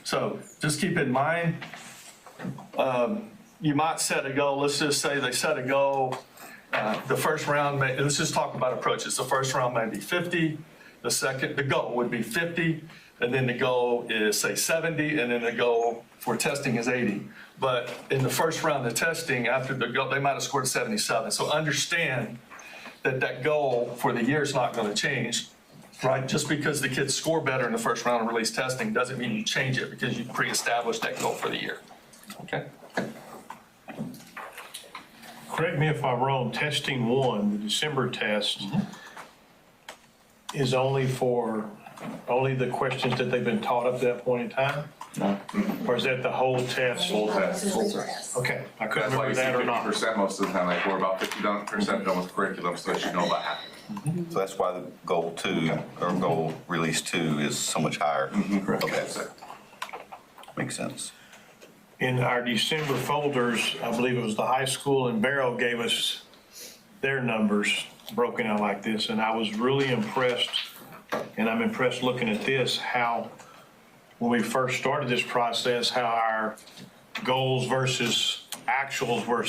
So just keep in mind, you might set a goal. Let's just say they set a goal. The first round, let's just talk about approaches. The first round may be 50. The goal would be 50. And then the goal is, say, 70. And then the goal for testing is 80. But in the first round of testing, after the goal, they might have scored 77. So understand that goal for the year is not going to change, right? Just because the kids score better in the first round of release testing doesn't mean you change it because you pre-established that goal for the year. Okay? Correct me if I'm wrong, testing 1, the December test, is only the questions that they've been taught up to that point in time? No. Or is that the whole test? Whole test. Okay, I couldn't That's why remember you see that or not. 50% most of the time, like we're about 50% done with curriculum, so they should know about half. So that's why the goal 2, or goal release 2 is so much higher. Correct. Okay. Makes sense. In our December folders, I believe it was the high school and Barrow gave us their numbers broken out like this, and I was really impressed, and I'm impressed looking at this, how when we first started this process, how our goals versus actuals were.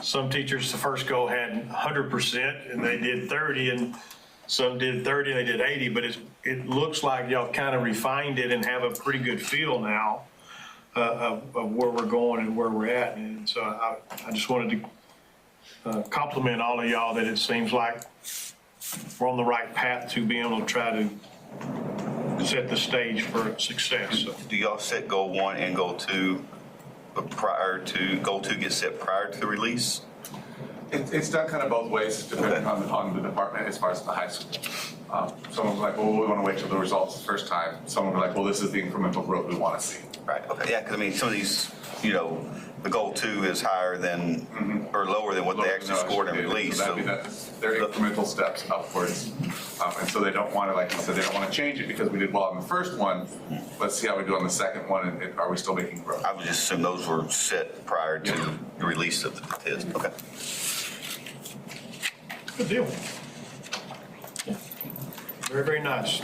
Some teachers, the first goal had 100% and they did 30, and some did 30 and they did 80, but it looks like y'all kind of refined it and have a pretty good feel now of where we're going and where we're at. And so I just wanted to compliment all of y'all that it seems like we're on the right path to being able to try to set the stage for success. So. Do y'all set goal 1 and goal 2 prior to, goal 2 gets set prior to the release? It's done kind of both ways, depending on the department as far as the high school. Someone's like, well, we want to wait till the results the first time. Someone will be like, well, this is the incremental growth we want to see. Right, okay, yeah, because I mean, some of these, the goal 2 is higher than, or lower than what they actually scored in release. So they're incremental steps upwards. And so they don't want to, like you said, they don't want to change it because we did well on the first one. Let's see how we do on the second one, and are we still making growth? I would just assume those were set prior to the release of the test. Okay. Good deal. Very, very nice.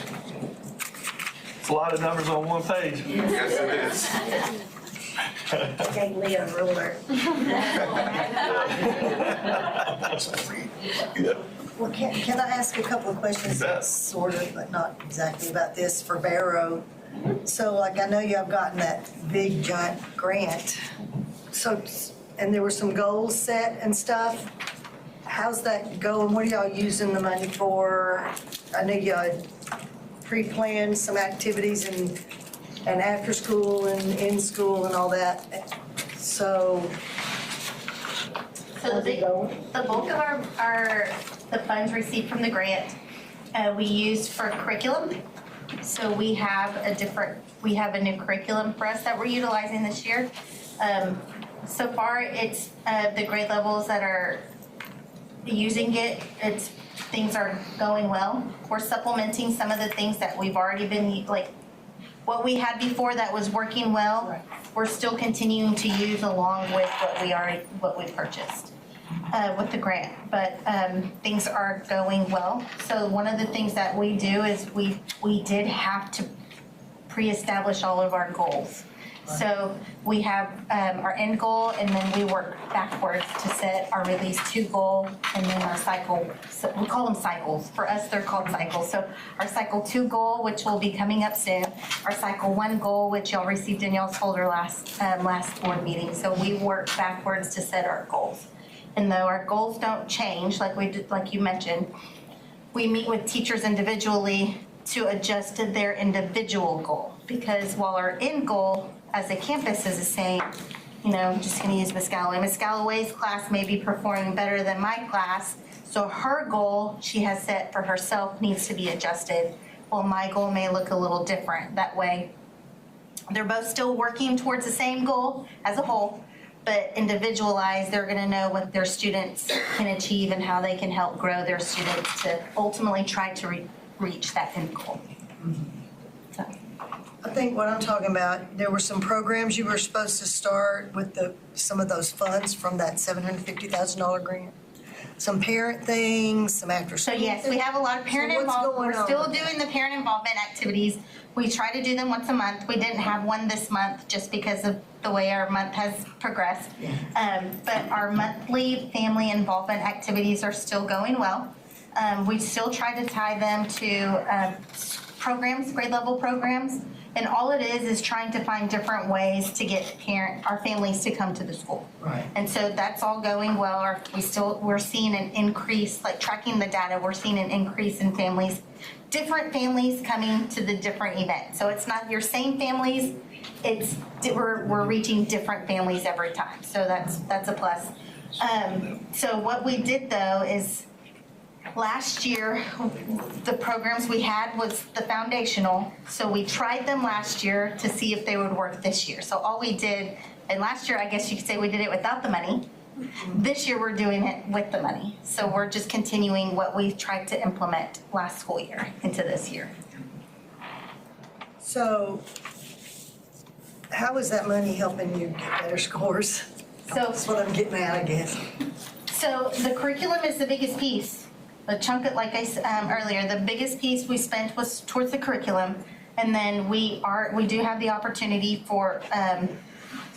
It's a lot of numbers on one page. Yes, it is. Gave Leah a ruler. Well, can I ask a couple of questions, sort of, but not exactly about this for Barrow? So like, I know you have gotten that big giant grant. So, and there were some goals set and stuff. How's that going? What are y'all using the money for? I know y'all had pre-planned some activities and after school and in school and all that. So The bulk of the funds received from the grant, we used for curriculum. So we have a new curriculum for us that we're utilizing this year. So far, it's the grade levels that are using it, things are going well. We're supplementing some of the things that we've already been, like what we had before that was working well, we're still continuing to use along with what we purchased with the grant. But things are going well. So one of the things that we do is we did have to pre-establish all of our goals. So we have our end goal, and then we work backwards to set our release 2 goal, and then our cycle. So we call them cycles. For us, they're called cycles. So our cycle 2 goal, which will be coming up soon. Our cycle 1 goal, which y'all received in y'all's folder last board meeting. So we work backwards to set our goals. And though our goals don't change, like you mentioned, we meet with teachers individually to adjust to their individual goal. Because while our end goal as a campus is the same, you know, I'm just gonna use Miss Galloway. Miss Galloway's class may be performing better than my class, so her goal she has set for herself needs to be adjusted. Well, my goal may look a little different. That way, they're both still working towards the same goal as a whole, but individualized, they're gonna know what their students can achieve and how they can help grow their students to ultimately try to reach that end goal. So. I think what I'm talking about, there were some programs you were supposed to start with some of those funds from that $750,000 grant. Some parent things, some after school. So yes, we have a lot of parent involvement. We're still doing the parent involvement activities. We try to do them once a month. We didn't have one this month just because of the way our month has progressed. But our monthly family involvement activities are still going well. We still try to tie them to programs, grade level programs. And all it is trying to find different ways to get our families to come to the school. Right. And so that's all going well. We're seeing an increase, like tracking the data, we're seeing an increase in families, different families coming to the different events. So it's not your same families, we're reaching different families every time. So that's a plus. So what we did though is last year, the programs we had was the foundational. So we tried them last year to see if they would work this year. So all we did, and last year, I guess you could say we did it without the money. This year, we're doing it with the money. So we're just continuing what we tried to implement last school year into this year. So how is that money helping you get better scores? So that's what I'm getting at, I guess. So the curriculum is the biggest piece. The chunk of, like I said earlier, the biggest piece we spent was towards the curriculum. And then we do have the opportunity for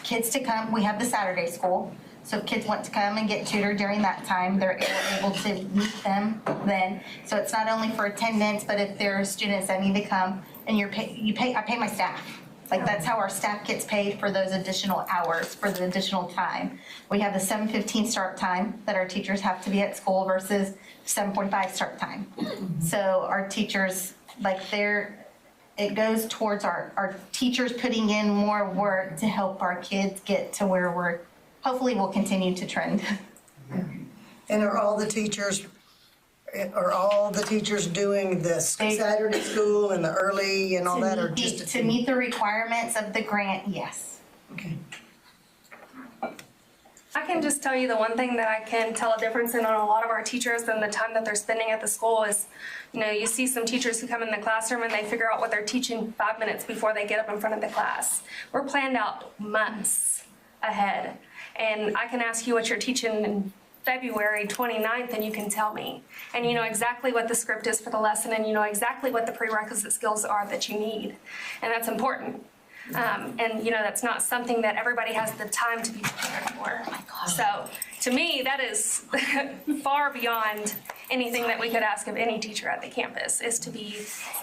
kids to come. We have the Saturday school. So if kids want to come and get tutored during that time, they're able to meet them then. So it's not only for attendance, but if there are students that need to come and I pay my staff. Like that's how our staff gets paid for those additional hours, for the additional time. We have the 7:15 start time that our teachers have to be at school versus 7:45 start time. So our teachers, it goes towards our teachers putting in more work to help our kids get to where hopefully we'll continue to trend. And are all the teachers doing the Saturday school and the early and all that, or just to meet the requirements of the grant? Yes. Okay. I can just tell you the one thing that I can tell a difference in on a lot of our teachers and the time that they're spending at the school is, you see some teachers who come in the classroom and they figure out what they're teaching 5 minutes before they get up in front of the class. We're planned out months ahead. And I can ask you what you're teaching in February 29th and you can tell me. And you know exactly what the script is for the lesson and you know exactly what the prerequisite skills are that you need. And that's important. And that's not something that everybody has the time to be prepared for. Oh my God. So to me, that is far beyond anything that we could ask of any teacher at the campus, is to be,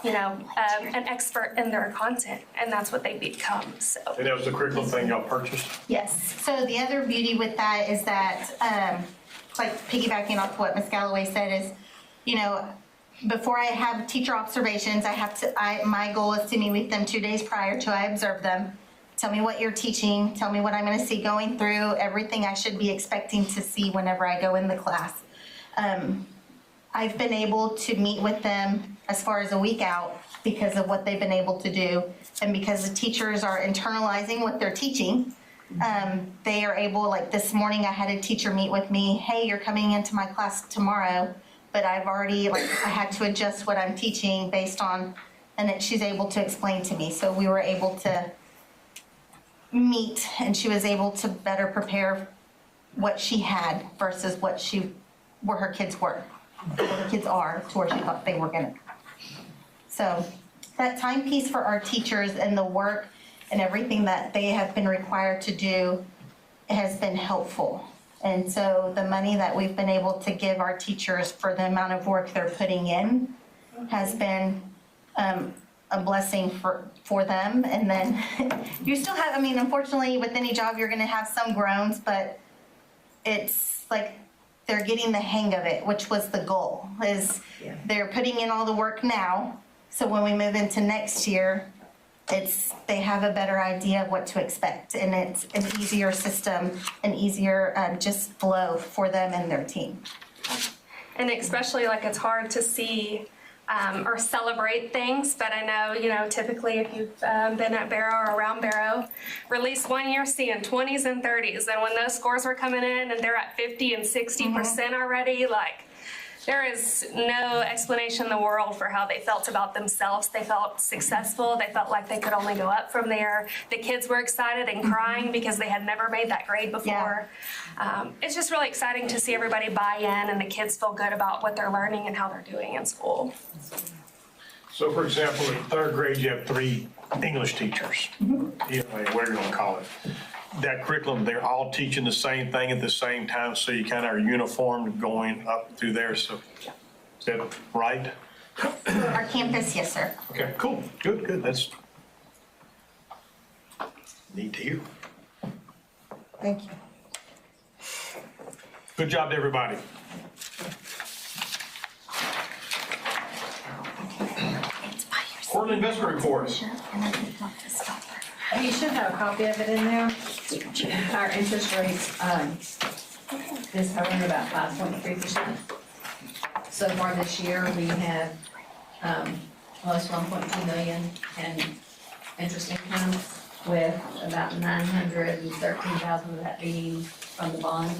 an expert in their content, and that's what they become. So. And that was the curriculum thing y'all purchased? Yes. So the other beauty with that is that, like piggybacking off what Ms. Galloway said is, before I have teacher observations, my goal is to meet with them 2 days prior to I observe them. Tell me what you're teaching, tell me what I'm gonna see going through, everything I should be expecting to see whenever I go in the class. I've been able to meet with them as far as a week out because of what they've been able to do. And because the teachers are internalizing what they're teaching, they are able, like this morning I had a teacher meet with me, hey, you're coming into my class tomorrow, but I've already, I had to adjust what I'm teaching based on, and she's able to explain to me. So we were able to meet, and she was able to better prepare what she had versus where her kids were, where her kids are, to where she thought they were gonna. So that timepiece for our teachers and the work and everything that they have been required to do has been helpful. And so the money that we've been able to give our teachers for the amount of work they're putting in has been a blessing for them. And then you still have, unfortunately with any job you're gonna have some groans, but it's like they're getting the hang of it, which was the goal, is they're putting in all the work now, So when we move into next year, they have a better idea of what to expect, and it's an easier system, an easier just flow for them and their team. And especially like it's hard to see or celebrate things, but I know, typically if you've been at Barrow or around Barrow, release 1 year seeing 20s and 30s, and when those scores were coming in and they're at 50 and 60% already, like there is no explanation in the world for how they felt about themselves. They felt successful. They felt like they could only go up from there. The kids were excited and crying because they had never made that grade before. It's just really exciting to see everybody buy in and the kids feel good about what they're learning and how they're doing in school. So for example, in third grade, you have 3 English teachers, whatever you want to call it. That curriculum, they're all teaching the same thing at the same time, so you kind of are uniformed going up through there. So is that right? Our campus, yes, sir. Okay, cool. Good. That's neat to hear. Thank you. Good job to everybody. Quarterly investment reports. You should have a copy of it in there. Our interest rates is hovering about 5.3%. So far this year, we have almost 1.2 million in interest income, with about 913,000 of that being from the bond.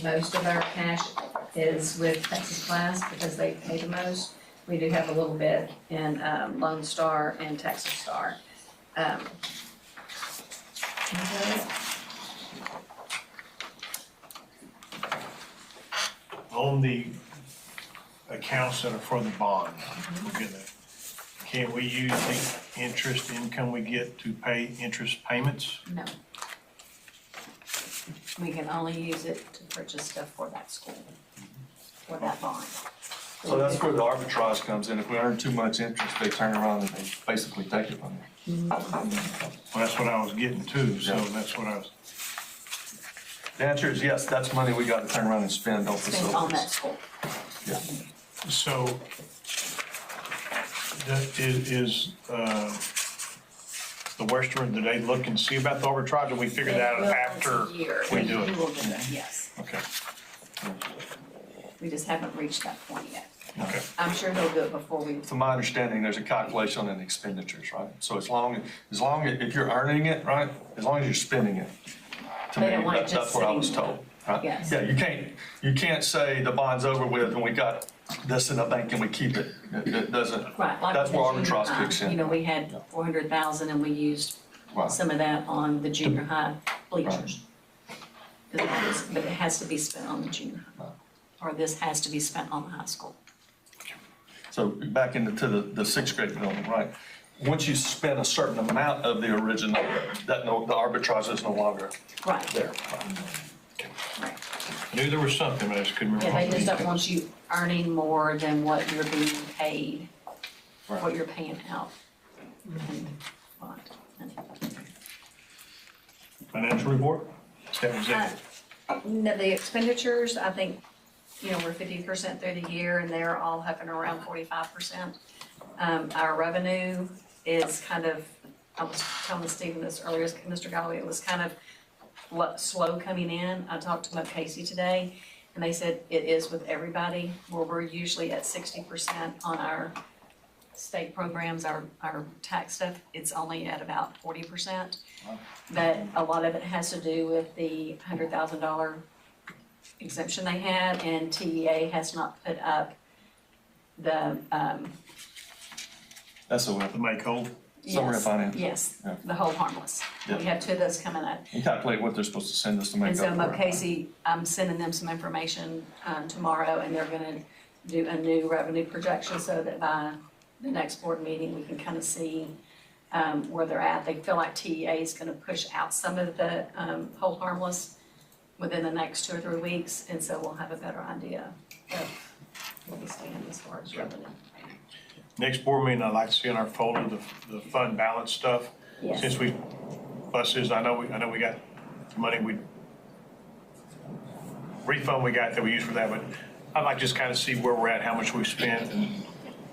Most of our cash is with Texas Class because they pay the most. We do have a little bit in Lone Star and Texas Star. On the accounts that are for the bond, look at that. Can't we use the interest income we get to pay interest payments? No. We can only use it to purchase stuff for that school, for that bond. So that's where the arbitrage comes in. If we earn too much interest, they turn around and they basically take it from you. Well, that's what I was getting to, so that's what I was. The answer is yes, that's money we got to turn around and spend on facilities. Spend on that school. Yeah. So, is the Western, do they look and see about the arbitrage, or we figure that out after we do it? We will do that, yes. Okay. We just haven't reached that point yet. Okay. I'm sure they'll do it before we. To my understanding, there's a calculation on the expenditures, right? So as long as if you're earning it, right, as long as you're spending it. To They me, don't want it just that's what I was sitting told. Right? Yes. Yeah, you can't say the bond's over with and we got this in the bank and we keep it. It doesn't. Right. Like That's where the junior arbitrage high. kicks in. We had 400,000 and we used some of that on the junior high bleachers. But it has to be spent on the junior high. Or this has to be spent on the high school. So back into the 6th grade building, right? Once you spend a certain amount of the original, the arbitrage is no longer there. Right. I knew there was something, but I just couldn't remember. Yeah, they just don't want you earning more than what you're being paid, what you're paying out. Financial report? Staff executive. No, the expenditures, I think, we're 50% through the year and they're all hovering around 45%. Our revenue is kind of, I was telling Stephen this earlier, Mr. Galloway, it was kind of slow coming in. I talked to Mo Casey today and they said it is with everybody, where we're usually at 60% on our state programs, our tax stuff, it's only at about 40%. But a lot of it has to do with the $100,000 exemption they had, and TEA has not put up the, That's the make whole summary of finance. Yes, Yeah. the whole harmless. Yeah. We have 2 of those coming up. And calculate what they're supposed to send us to make And up so for Mo it. Casey, I'm sending them some information tomorrow, and they're gonna do a new revenue projection so that by the next board meeting, we can kind of see where they're at. They feel like TEA is gonna push out some of the hold harmless within the next 2 or 3 weeks, and so we'll have a better idea of where we stand as far as revenue. Next board meeting, I'd like to see in our folder the fund balance stuff. Yes. Since buses, I know we got money refund we got that we use for that, but I'd like to just kind of see where we're at, how much we've spent, and,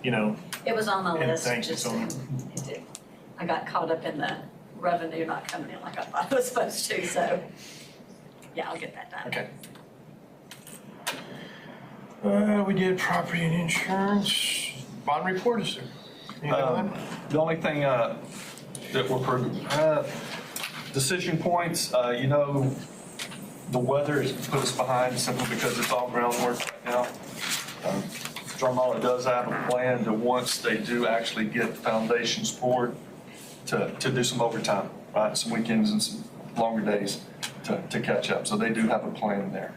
It was on the and list, thanks, just, on I got caught up in the revenue not coming in like I thought it was supposed to, so, yeah, I'll get that done. Okay. We did property and insurance. Bond report, is there? Anything on that? The only thing that we're, decision points, the weather has put us behind simply because it's all groundwork right now. Drumala does have a plan to, once they do actually get foundations poured, to do some overtime, right? Some weekends and some longer days to catch up. So they do have a plan there.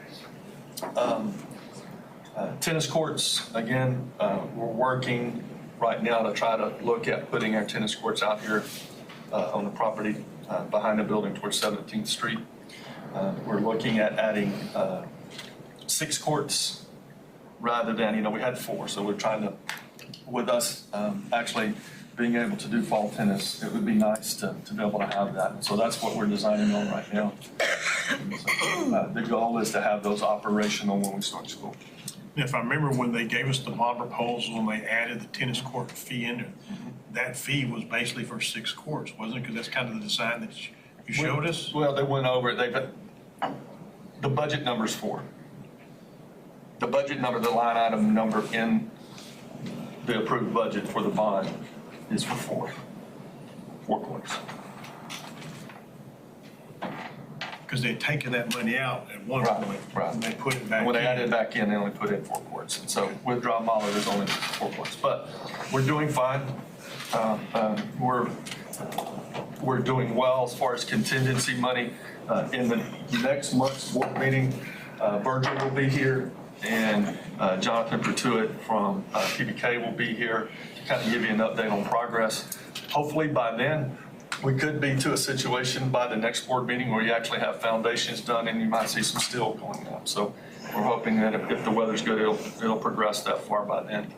Tennis courts, again, we're working right now to try to look at putting our tennis courts out here on the property behind the building towards 17th Street. We're looking at adding 6 courts rather than, we had 4. So we're trying to, with us actually being able to do fall tennis, it would be nice to be able to have that. So that's what we're designing on right now. So, the goal is to have those operational when we start school. If I remember when they gave us the bond proposal and they added the tennis court fee in it, that fee was basically for 6 courts, wasn't it? Because that's kind of the design that you showed us. Well, they went over it. The budget number's 4. The budget number, the line item number in the approved budget for the bond is for 4 courts. Because they'd taken that money out at one point. Right. And they put it back in. When they added it back in, they only put in 4 courts. And so with Drumala, there's only 4 courts. But we're doing fine. We're doing well as far as contingency money. In the next month's board meeting, Virgil will be here, and Jonathan Pertuit from PBK will be here to kind of give you an update on progress. Hopefully by then, we could be to a situation by the next board meeting where you actually have foundations done and you might see some steel going up. So we're hoping that if the weather's good, it'll progress that far by then.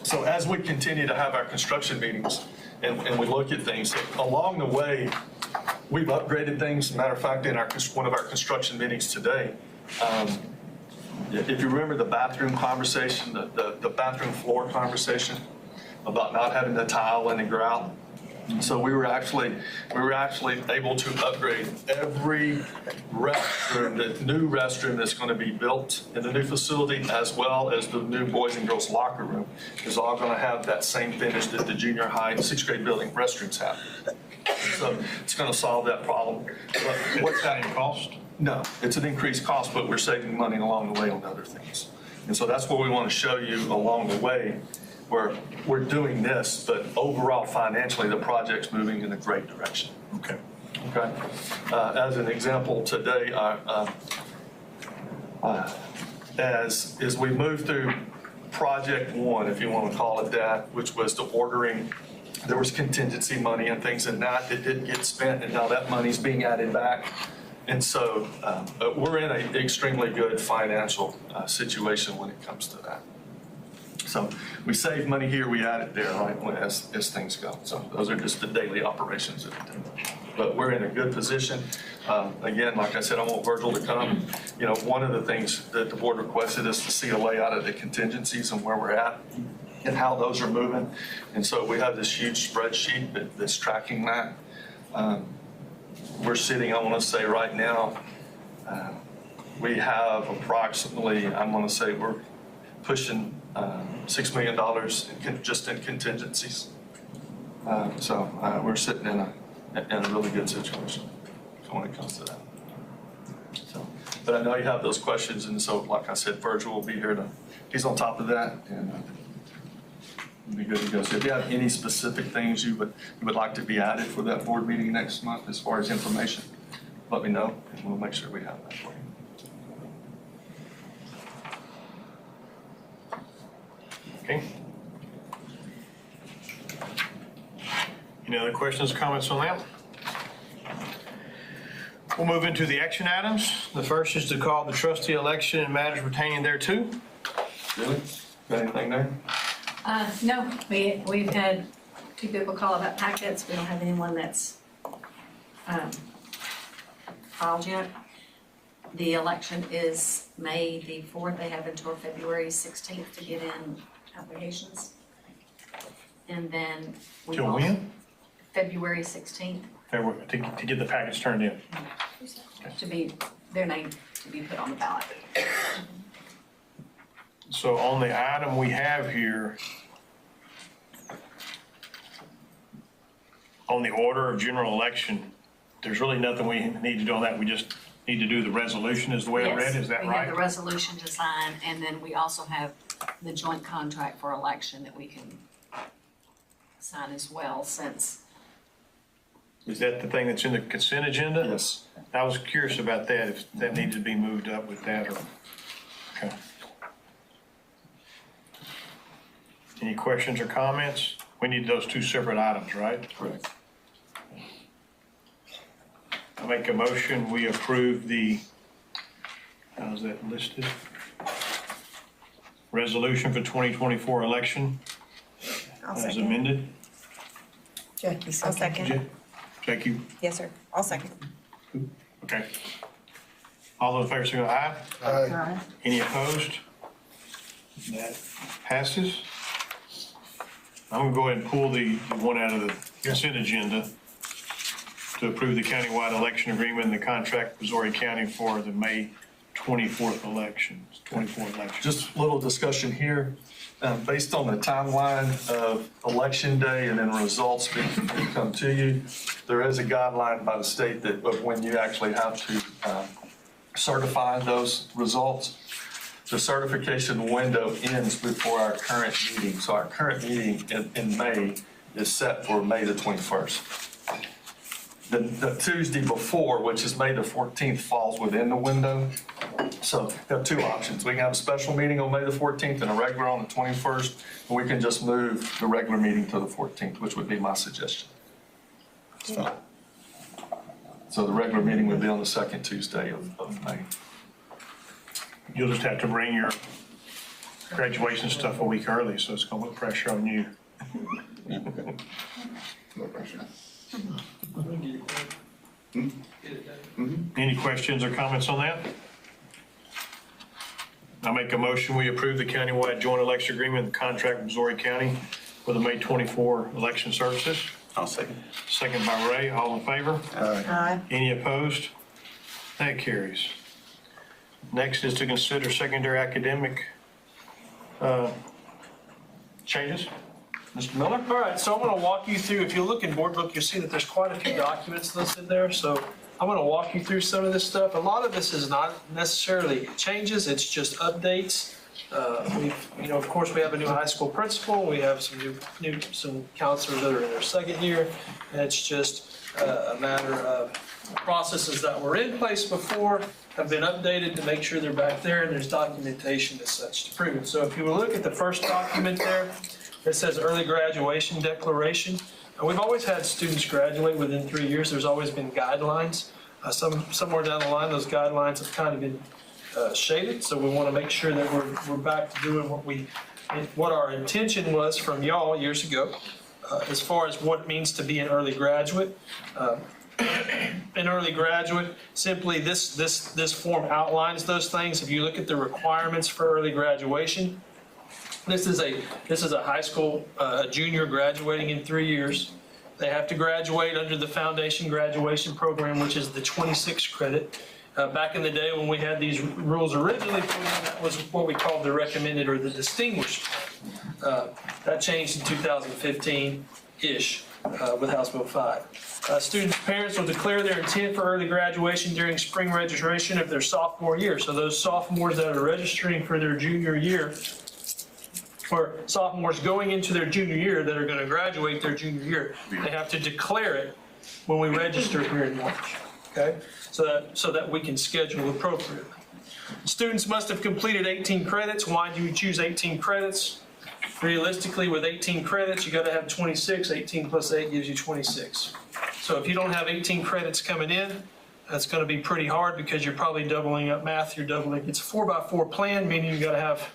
So as we continue to have our construction meetings and we look at things, along the way, we've upgraded things. As a matter of fact, in one of our construction meetings today, if you remember the bathroom conversation, the bathroom floor conversation about not having the tile and the grout. So we were actually able to upgrade every restroom, the new restroom that's going to be built in the new facility, as well as the new boys and girls locker room, is all going to have that same finish that the junior high 6th grade building restrooms have. So it's going to solve that problem. But what's that in cost? No, it's an increased cost, but we're saving money along the way on other things. And so that's what we want to show you along the way. We're doing this, but overall financially, the project's moving in a great direction. Okay. Okay. As an example, today, as we move through project 1, if you want to call it that, which was the ordering, there was contingency money and things in that didn't get spent, and now that money's being added back. And so we're in an extremely good financial situation when it comes to that. So we save money here, we add it there, right, as things go. So those are just the daily operations of it. But we're in a good position. Again, like I said, I want Virgil to come. One of the things that the board requested is to see a layout of the contingencies and where we're at and how those are moving. And so we have this huge spreadsheet that's tracking that. We're sitting, I want to say right now, we have approximately, I'm going to say we're pushing $6 million just in contingencies. So we're sitting in a really good situation when it comes to that. So, but I know you have those questions, and so like I said, Virgil will be here he's on top of that, and it'll be good to go. So if you have any specific things you would like to be added for that board meeting next month as far as information, let me know, and we'll make sure we have that for you. Okay. Any other questions, comments on that? We'll move into the action items. The first is to call the trustee election and matters pertaining thereto. Really? Got anything there? No, we've had 2 people call about packets. We don't have anyone that's filed yet. The election is May the 4th. They have until February 16th to get in applications. And then we Till also- when? February 16th To get the package turned in. to be, their name to be put on the ballot. So on the item we have here, on the order of general election, there's really nothing we need to do on that. We just need to do the resolution is the way I read it. Is that We have right? the resolution to sign, and then we also have the joint contract for election that we can sign as well, since Is that the thing that's in the consent agenda? Yes. I was curious about that, if that needed to be moved up with that or, okay. Any questions or comments? We need those two separate items, right? Correct. I make a motion, we approve the, how's that listed? Resolution for 2024 election I'll as second. amended. Jackie, I'll second. Jackie, Yes, sir. I'll second. okay. All those in favor say aye. Aye. Any opposed? That passes. I'm gonna go ahead and pull the one out of the consent agenda to approve the countywide election agreement and the contract with Missouri County for the May 24th elections, 24 elections. Just a little discussion here. Based on the timeline of election day and then results being come to you, there is a guideline by the state that of when you actually have to certify those results. The certification window ends before our current meeting. So our current meeting in May is set for May the 21st. The Tuesday before, which is May the 14th, falls within the window. So we have two options. We can have a special meeting on May the 14th and a regular on the 21st, and we can just move the regular meeting to the 14th, which would be my suggestion. So the regular meeting would be on the second Tuesday of May. You'll just have to bring your graduation stuff a week early, so it's gonna put pressure on you. No pressure. Any questions or comments on that? I make a motion, we approve the countywide joint election agreement and contract with Missouri County for the May 24 election services. I'll second. Second by Ray, all in favor? Aye. Any opposed? That carries. Next is to consider secondary academic changes. Mr. Miller? All right, so I'm going to walk you through, if you look in board book, you'll see that there's quite a few documents listed there. So I'm going to walk you through some of this stuff. A lot of this is not necessarily changes, it's just updates. Of course, we have a new high school principal. We have some counselors that are in their second year. And it's just a matter of processes that were in place before have been updated to make sure they're back there, and there's documentation as such to prove it. So if you look at the first document there, it says early graduation declaration. And we've always had students graduate within 3 years. There's always been guidelines. Somewhere down the line, those guidelines have kind of been shaded. So we want to make sure that we're back to doing what our intention was from y'all years ago, as far as what it means to be an early graduate. An early graduate, simply this form outlines those things. If you look at the requirements for early graduation, this is a high school junior graduating in 3 years. They have to graduate under the foundation graduation program, which is the 26 credit. Back in the day when we had these rules originally put in, that was what we called the recommended or the distinguished. That changed in 2015-ish with House Bill 5. Students' parents will declare their intent for early graduation during spring registration of their sophomore year. So those sophomores that are registering for their junior year, or sophomores going into their junior year that are going to graduate their junior year, they have to declare it when we register here in March, okay? So that we can schedule appropriately. Students must have completed 18 credits. Why do you choose 18 credits? Realistically, with 18 credits, you got to have 26. 18 plus 8 gives you 26. So if you don't have 18 credits coming in, that's going to be pretty hard because you're probably doubling up math. It's a 4x4 plan, meaning you got to have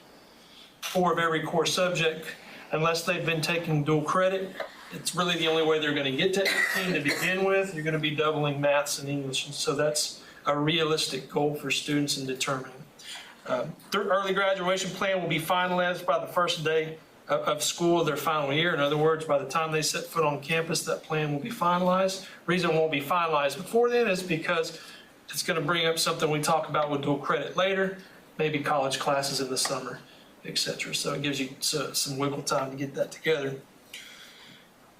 4 of every core subject. Unless they've been taking dual credit, it's really the only way they're going to get to 18 to begin with. You're going to be doubling maths and English. And so that's a realistic goal for students in determining. The early graduation plan will be finalized by the first day of school of their final year. In other words, by the time they set foot on campus, that plan will be finalized. Reason it won't be finalized before then is because it's going to bring up something we talk about with dual credit later, maybe college classes in the summer, etc. So it gives you some wiggle time to get that together.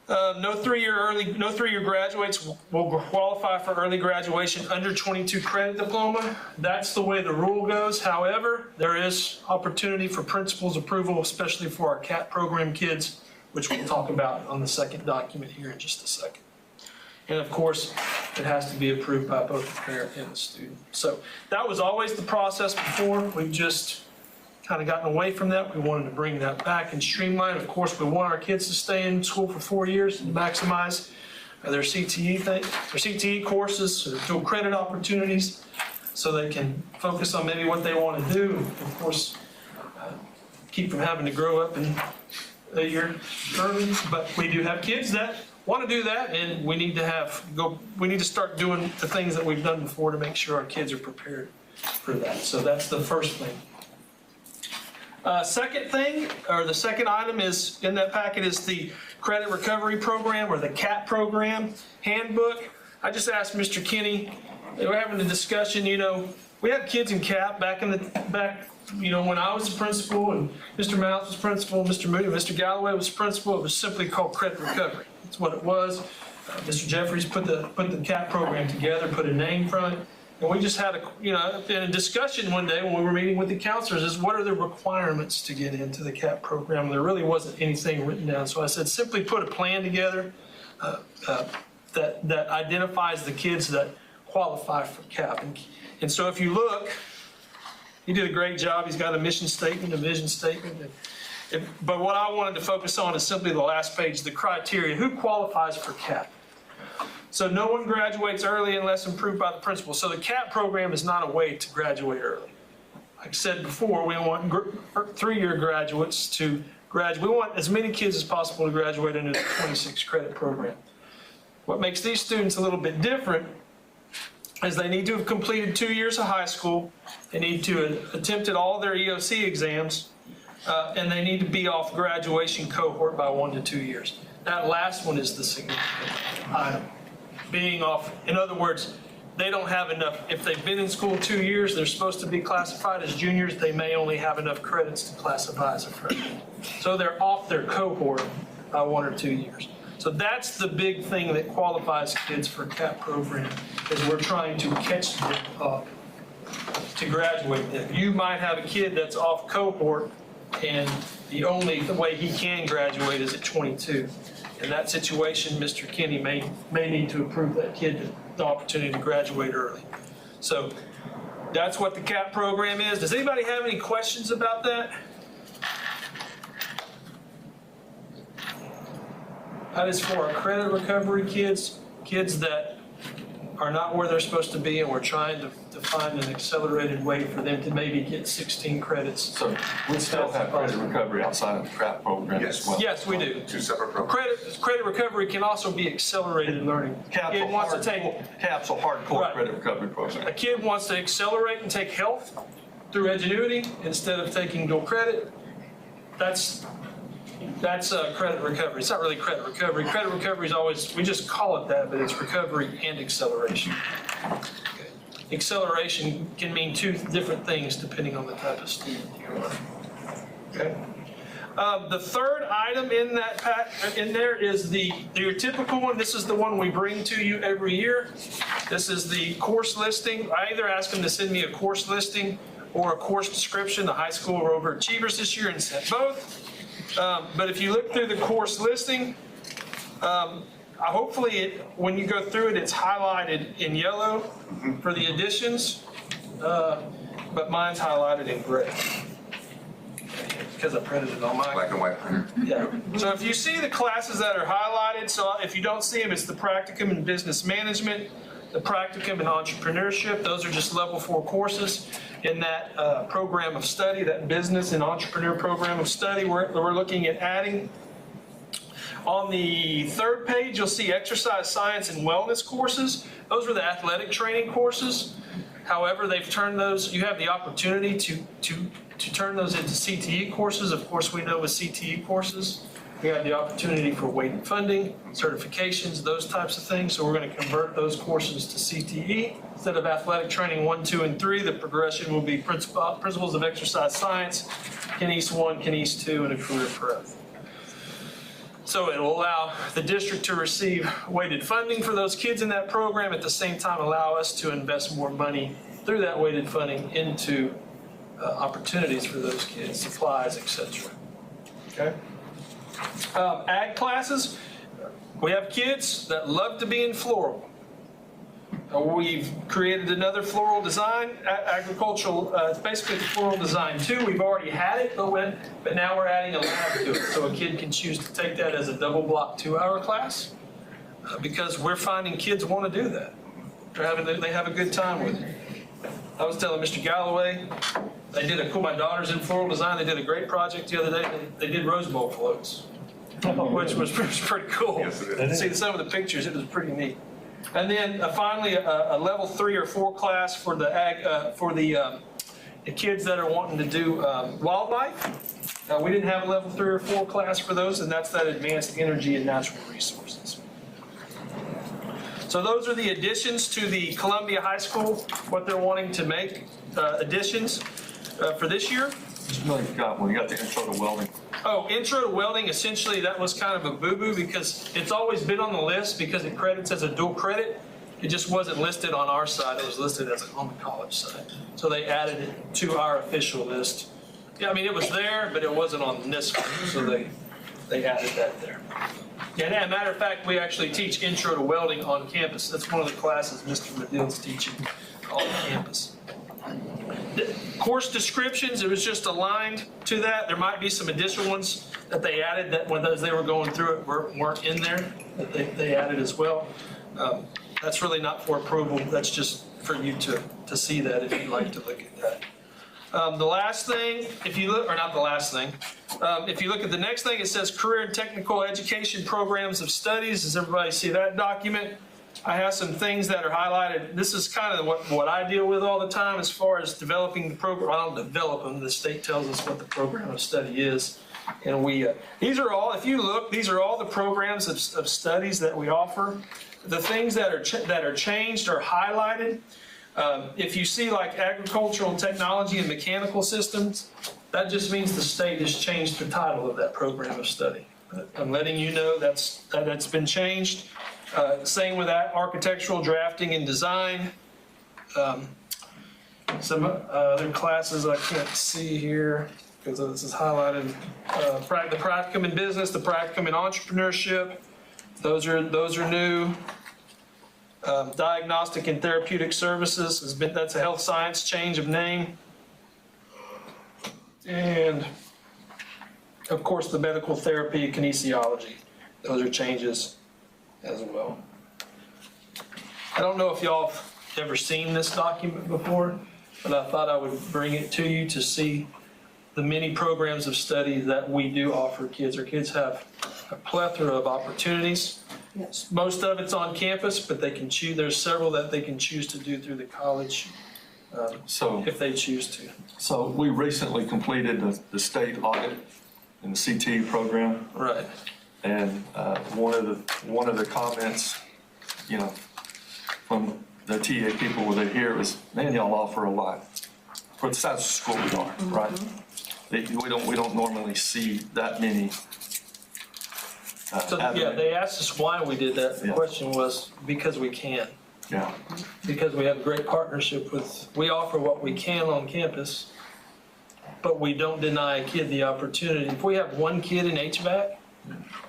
No three-year graduates will qualify for early graduation under 22 credit diploma. That's the way the rule goes. However, there is opportunity for principal's approval, especially for our CAP program kids, which we'll talk about on the second document here in just a second. And of course, it has to be approved by both the parent and the student. So that was always the process before. We've just kind of gotten away from that. We wanted to bring that back and streamline. Of course, we want our kids to stay in school for 4 years and maximize their CTE courses, their dual credit opportunities, so they can focus on maybe what they want to do. Of course, keep from having to grow up in a year early. But we do have kids that want to do that, and we need to start doing the things that we've done before to make sure our kids are prepared for that. So that's the first thing. Second thing, or the second item is in that packet is the credit recovery program or the CAP program handbook. I just asked Mr. Kinney, they were having a discussion, we had kids in CAP back when I was the principal and Mr. Mouse was principal, Mr. Moody, Mr. Galloway was principal. It was simply called credit recovery. That's what it was. Mr. Jeffries put the CAP program together, put a name from it. And we just had a discussion one day when we were meeting with the counselors is what are the requirements to get into the CAP program? There really wasn't anything written down. So I said, simply put a plan together that identifies the kids that qualify for CAP. And so if you look, he did a great job. He's got a mission statement, a vision statement. But what I wanted to focus on is simply the last page, the criteria. Who qualifies for CAP? So no one graduates early unless approved by the principal. So the CAP program is not a way to graduate early. Like I said before, we want three-year graduates to graduate. We want as many kids as possible to graduate into the 26 credit program. What makes these students a little bit different is they need to have completed 2 years of high school. They need to have attempted all their EOC exams, and they need to be off graduation cohort by 1 to 2 years. That last one is the significant item. Being off, in other words, they don't have enough. If they've been in school 2 years, they're supposed to be classified as juniors. They may only have enough credits to classify as a freshman. So they're off their cohort by 1 or 2 years. So that's the big thing that qualifies kids for CAP program, is we're trying to catch them up to graduate them. You might have a kid that's off cohort, and the only way he can graduate is at 22. In that situation, Mr. Kinney may need to approve that kid the opportunity to graduate early. So that's what the CAP program is. Does anybody have any questions about that? That is for our credit recovery kids that are not where they're supposed to be, and we're trying to find an accelerated way for them to maybe get 16 credits. So we still have credit recovery outside of the CAP program as well? Yes, we do. Two separate programs. Credit recovery can also be accelerated learning. CAP's a hardcore credit recovery program. A kid wants to accelerate and take health through Ingenuity instead of taking dual credit. That's credit recovery. It's not really credit recovery. Credit recovery is always, we just call it that, but it's recovery and acceleration. Okay. Acceleration can mean two different things depending on the type of student you are. Okay. The third item in that in there is your typical one. This is the one we bring to you every year. This is the course listing. I either ask them to send me a course listing or a course description. The high school were overachievers this year and sent both. But if you look through the course listing, hopefully when you go through it, it's highlighted in yellow for the additions, but mine's highlighted in gray because I printed it on mine. Black and white printer. Yeah. So if you see the classes that are highlighted, so if you don't see them, it's the practicum in business management, the practicum in entrepreneurship. Those are just level 4 courses in that program of study, that business and entrepreneur program of study we're looking at adding. On the third page, you'll see exercise science and wellness courses. Those are the athletic training courses. However, they've turned those, you have the opportunity to turn those into CTE courses. Of course, we know with CTE courses, we have the opportunity for weighted funding, certifications, those types of things. So we're going to convert those courses to CTE. Instead of athletic training 1, 2, and 3, the progression will be principles of exercise science, Kines 1, Kines 2, and a career prep. So it will allow the district to receive weighted funding for those kids in that program, at the same time allow us to invest more money through that weighted funding into opportunities for those kids, supplies, etc. Okay. Ag classes, we have kids that love to be in floral. We've created another floral design, agricultural, it's basically floral design 2. We've already had it, but now we're adding a lab to it. So a kid can choose to take that as a double block 2-hour class because we're finding kids want to do that. They have a good time with it. I was telling Mr. Galloway, my daughter's in floral design, they did a great project the other day. They did Rose Bowl floats, which was pretty cool. See some of the pictures, it was pretty neat. And then finally, a level 3 or 4 class for the kids that are wanting to do wildlife. We didn't have a level 3 or 4 class for those, and that's that advanced energy and natural resources. So those are the additions to the Columbia High School, what they're wanting to make additions for this year. You got the intro to welding. Oh, intro to welding, essentially that was kind of a boo-boo because it's always been on the list because it credits as a dual credit. It just wasn't listed on our side, it was listed as on the college side. So they added it to our official list. Yeah, I mean, it was there, but it wasn't on this one, so they added that there. And as a matter of fact, we actually teach intro to welding on campus. That's one of the classes Mr. Medill's teaching on campus. The course descriptions, it was just aligned to that. There might be some additional ones that they added that as they were going through it weren't in there, that they added as well. That's really not for approval. That's just for you to see that if you'd like to look at that. The last thing, if you look, or not the last thing, if you look at the next thing, it says career and technical education programs of studies. Does everybody see that document? I have some things that are highlighted. This is kind of what I deal with all the time as far as developing the program. I don't develop them. The state tells us what the program of study is. And these are all, if you look, these are all the programs of studies that we offer. The things that are changed are highlighted. If you see like agricultural technology and mechanical systems, that just means the state has changed the title of that program of study. I'm letting you know that's been changed. Same with that, architectural drafting and design. Some other classes I can't see here because this is highlighted. The practicum in business, the practicum in entrepreneurship. Those are new. Diagnostic and therapeutic services that's a health science change of name. And of course the medical therapy, kinesiology. Those are changes as well. I don't know if y'all have ever seen this document before, but I thought I would bring it to you to see the many programs of study that we do offer kids. Our kids have a plethora of opportunities. Yes. Most of it's on campus, but they can choose. There's several that they can choose to do through the college if they choose to. So we recently completed the state audit in the CTE program. Right. And one of the comments, from the TA people when they hear was, man, y'all offer a lot for the size of school we are, right? We don't normally see that many. They asked us why we did that. The question was because we can. Yeah. Because we have a great partnership we offer what we can on campus, but we don't deny a kid the opportunity. If we have one kid in HVAC,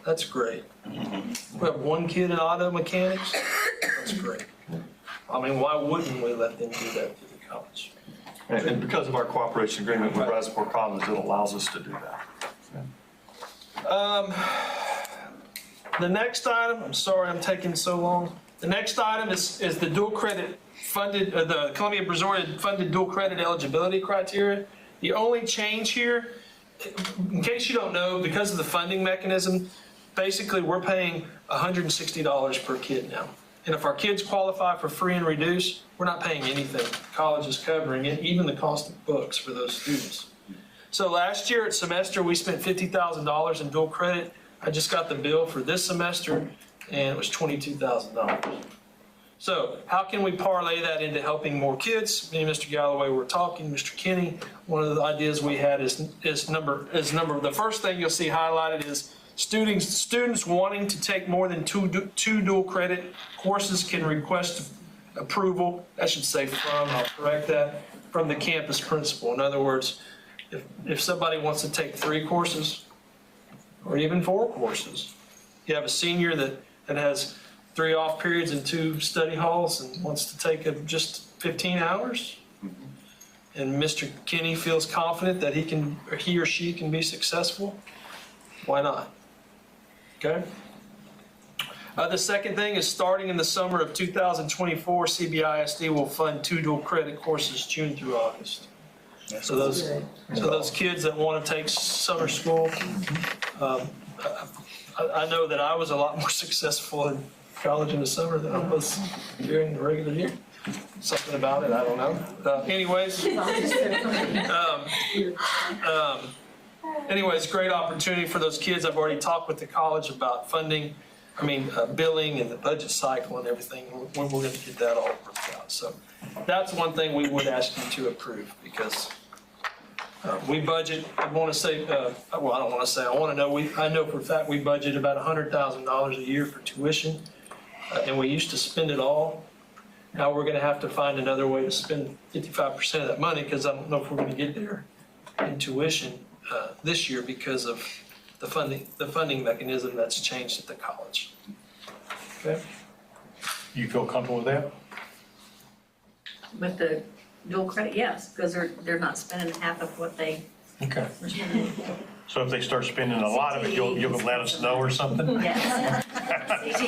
that's great. If we have one kid in auto mechanics, that's great. I mean, why wouldn't we let them do that through the college? And because of our cooperation agreement with Reservoir College, it allows us to do that. The next item, I'm sorry I'm taking so long. The next item is the dual credit funded, the Columbia Brazoria funded dual credit eligibility criteria. The only change here, in case you don't know, because of the funding mechanism, basically we're paying $160 per kid now. And if our kids qualify for free and reduced, we're not paying anything. College is covering it, even the cost of books for those students. So last year at semester, we spent $50,000 in dual credit. I just got the bill for this semester, and it was $22,000. So how can we parlay that into helping more kids? Me and Mr. Galloway were talking, Mr. Kenny. One of the ideas we had is the first thing you'll see highlighted is students wanting to take more than two dual credit courses can request approval. I should say I'll correct that, from the campus principal. In other words, if somebody wants to take 3 courses or even 4 courses, you have a senior that has 3 off periods and 2 study halls and wants to take just 15 hours, and Mr. Kenny feels confident that he or she can be successful, why not? Okay. The second thing is, starting in the summer of 2024, CBISD will fund 2 dual credit courses June through August. So those kids that want to take summer school, I know that I was a lot more successful in college in the summer than I was during the regular year. Something about it, I don't know. Anyways, great opportunity for those kids. I've already talked with the college about funding, billing and the budget cycle and everything, when we're going to get that all worked out. So that's one thing we would ask you to approve, because we budget, I want to know, I know for a fact we budget about $100,000 a year for tuition, and we used to spend it all. Now we're going to have to find another way to spend 55% of that money, because I don't know if we're going to get there in tuition this year because of the funding mechanism that's changed at the college. Okay. You feel comfortable with that? With the dual credit, yes, because they're not spending half of what they Okay. were spending. So if they start spending a lot of it, you'll let us know or something? Yes.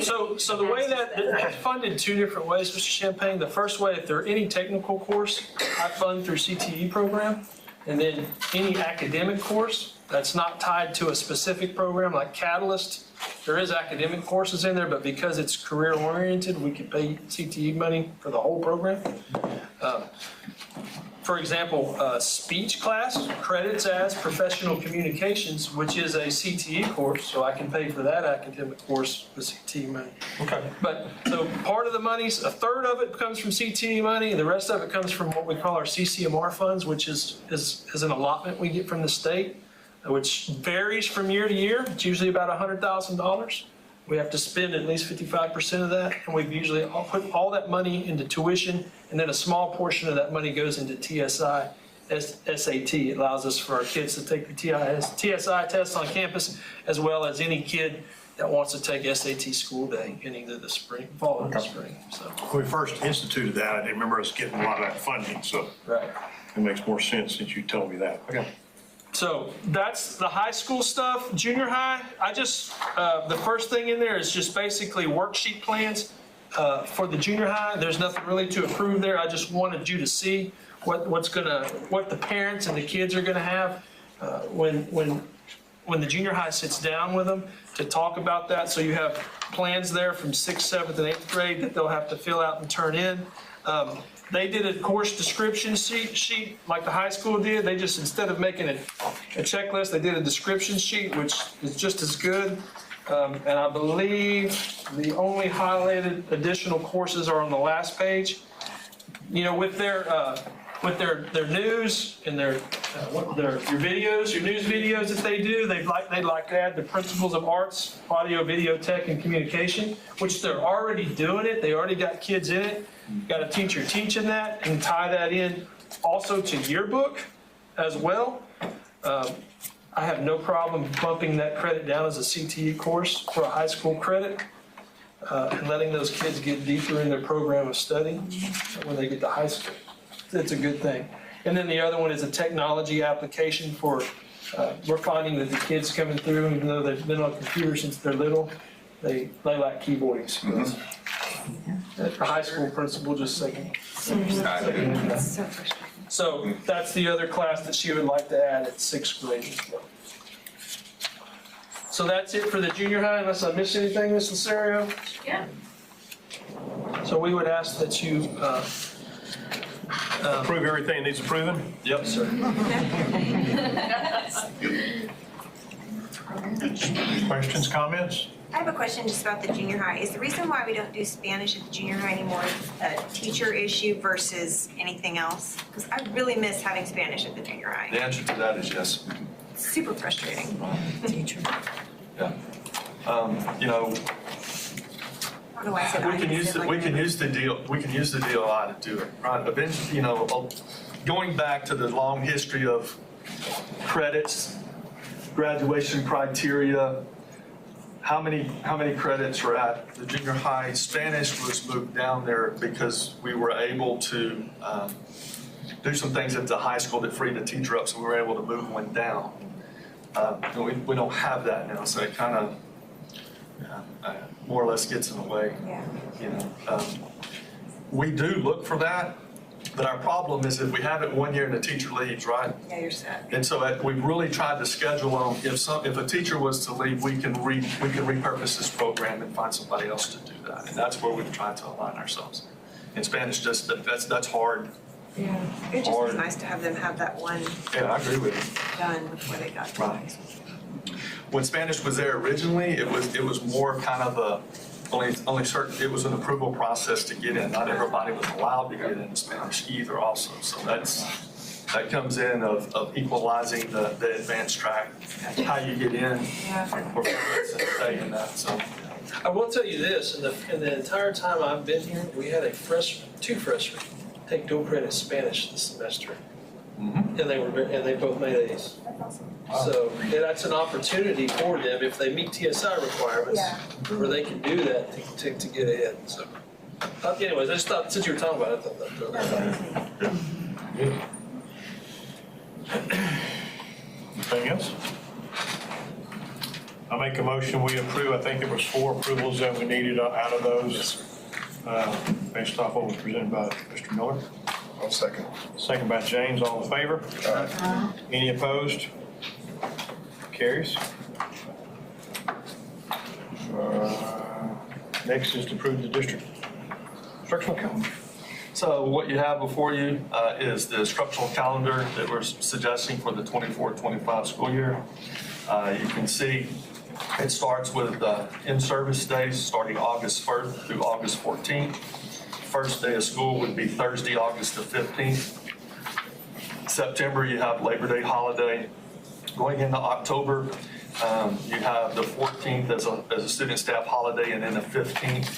So the way that it's funded 2 different ways, Mr. Champagne. The first way, if there are any technical course, I fund through CTE program. And then any academic course that's not tied to a specific program like Catalyst, there is academic courses in there, but because it's career oriented, we can pay CTE money for the whole program. For example, speech class credits as professional communications, which is a CTE course, so I can pay for that academic course with CTE money. Okay. But so part of the money's, a third of it comes from CTE money, and the rest of it comes from what we call our CCMR funds, which is an allotment we get from the state, which varies from year to year. It's usually about $100,000. We have to spend at least 55% of that, and we've usually put all that money into tuition, and then a small portion of that money goes into TSI, SAT. It allows us for our kids to take the TSI test on campus, as well as any kid that wants to take SAT school day in either the fall or the spring. So When we first instituted that, I didn't remember us getting a lot of that funding, so right. It makes more sense since you told me that. Okay. So that's the high school stuff. Junior high, the first thing in there is just basically worksheet plans for the junior high. There's nothing really to approve there. I just wanted you to see what the parents and the kids are gonna have when the junior high sits down with them to talk about that. So you have plans there from 6th, 7th, and 8th grade that they'll have to fill out and turn in. They did a course description sheet like the high school did. They just, instead of making a checklist, they did a description sheet, which is just as good. And I believe the only highlighted additional courses are on the last page. You know, with their news and your videos, your news videos that they do, they'd like to add the principles of arts, audio, video, tech, and communication, which they're already doing it. They already got kids in it. Got a teacher teaching that, and tie that in also to yearbook as well. I have no problem bumping that credit down as a CTE course for a high school credit and letting those kids get deeper in their program of study when they get to high school. It's a good thing. And then the other one is a technology application for, we're finding that the kids coming through, even though they've been on a computer since they're little, they lack keyboarding skills. The high school principal just saying. So that's the other class that she would like to add at 6th grade as well. So that's it for the junior high, unless I missed anything, Ms. Lasario? Yeah. So we would ask that you Approve everything that needs approving? Yep, sir. Questions, comments? I have a question just about the junior high. Is the reason why we don't do Spanish at the junior high anymore a teacher issue versus anything else? Because I really miss having Spanish at the junior high. The answer to that is yes. It's super frustrating. Teacher. Yeah. You know, Otherwise, we can use the DOI to do it, right? Eventually, you know, going back to the long history of credits, graduation criteria, how many credits are at the junior high? Spanish was moved down there because we were able to do some things at the high school that freed the teacher up, so we were able to move one down. We don't have that now, so it kind of more or less gets in the way. Yeah. You know, we do look for that, but our problem is if we have it 1 year and the teacher leaves, right? Yeah, you're set. And so we've really tried to schedule them. If a teacher was to leave, we can repurpose this program and find somebody else to do that. And that's where we've tried to align ourselves. In Spanish, just that's hard. Yeah. It just is nice to have them have that one Yeah, I agree with you. done before they got to high school. When Spanish was there originally, it was more kind of only certain, it was an approval process to get in. Not everybody was allowed to get into Spanish either also. So that comes in of equalizing the advanced track, how you get in, or stay in that. So I will tell you this, in the entire time I've been here, we had two freshmen take dual credit Spanish this semester. And they both made A's. So that's an opportunity for them if they meet TSI requirements, where they can do that to get ahead. So, anyways, I just thought since you were talking about it, I thought that'd throw that out. Anything else? I make a motion, we approve, I think it was 4 approvals that we needed out of those, based off what was presented by Mr. Miller. I'll second. Second by James, all in favor? Aye. Any opposed? Carries. Next is to approve the district instructional calendar. So what you have before you is the instructional calendar that we're suggesting for the 24-25 school year. You can see it starts with in-service days starting August 1st through August 14th. First day of school would be Thursday, August the 15th. September, you have Labor Day holiday. Going into October, you have the 14th as a student staff holiday, and then the 15th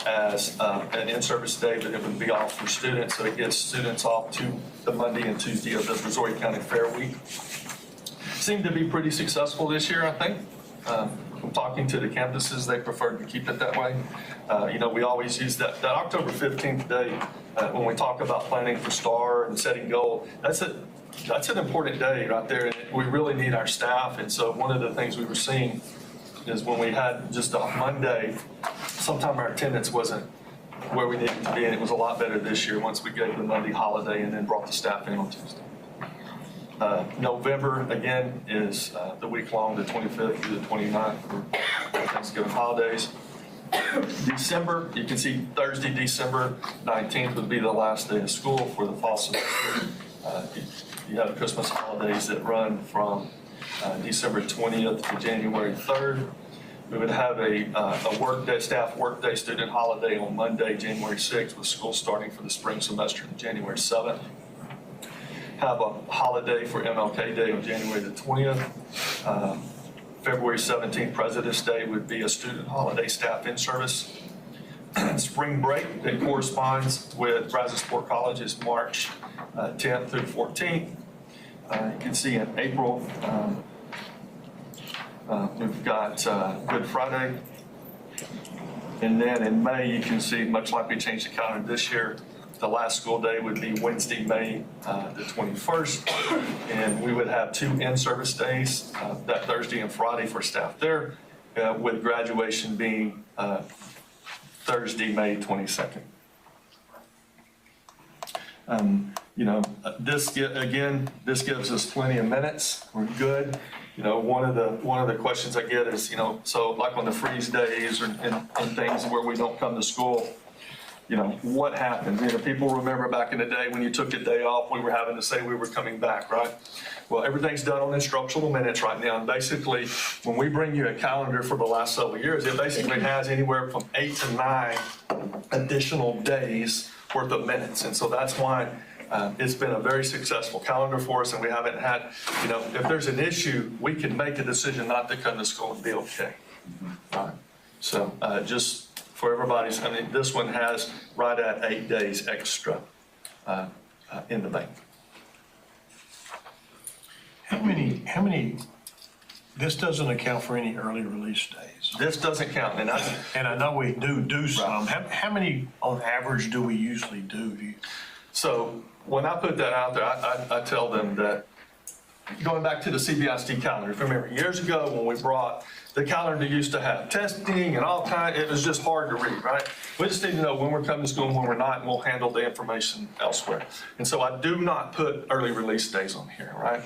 as an in-service day, but it would be off for students. So it gets students off to the Monday and Tuesday of the Missouri County Fair Week. Seemed to be pretty successful this year, I think. From talking to the campuses, they preferred to keep it that way. You know, we always use that October 15th day when we talk about planning for STAR and setting goal. That's an important day right there, and we really need our staff. And so one of the things we were seeing is when we had just a Monday, sometimes our attendance wasn't where we needed to be, and it was a lot better this year once we gave the Monday holiday and then brought the staff in on Tuesday. November, again, is the week long, the 25th through the 29th for Thanksgiving holidays. December, you can see Thursday, December 19th would be the last day of school for the fall semester. You have Christmas holidays that run from December 20th to January 3rd. We would have a workday, staff workday student holiday on Monday, January 6th, with school starting for the spring semester on January 7th. Have a holiday for MLK Day on January the 20th. February 17th, President's Day would be a student holiday, staff in service. Spring break that corresponds with Brazos Sport College is March 10th through 14th. You can see in April, we've got Good Friday. And then in May, you can see, much like we changed the calendar this year, the last school day would be Wednesday, May the 21st. And we would have 2 in-service days, that Thursday and Friday for staff there, with graduation being Thursday, May 22nd. You know, this gives us plenty of minutes. We're good. one of the questions I get is, so like on the freeze days and things where we don't come to school, what happens? People remember back in the day when you took a day off, we were having to say we were coming back, right? Well, everything's done on instructional minutes right now. And basically, when we bring you a calendar for the last several years, it basically has anywhere from 8 to 9 additional days worth of minutes. And so that's why it's been a very successful calendar for us, and we haven't had, if there's an issue, we can make a decision not to come to school and be okay. All right. So just for everybody's, this one has right at 8 days extra in the bank. How many, this doesn't account for any early release days? This doesn't count, and I know we do some. Right. How many on average do we usually do? So when I put that out there, I tell them that, going back to the CBISD calendar, if you remember years ago when we brought, the calendar used to have testing and all kinds, it was just hard to read, right? We just need to know when we're coming to school and when we're not, and we'll handle the information elsewhere. And so I do not put early release days on here, right?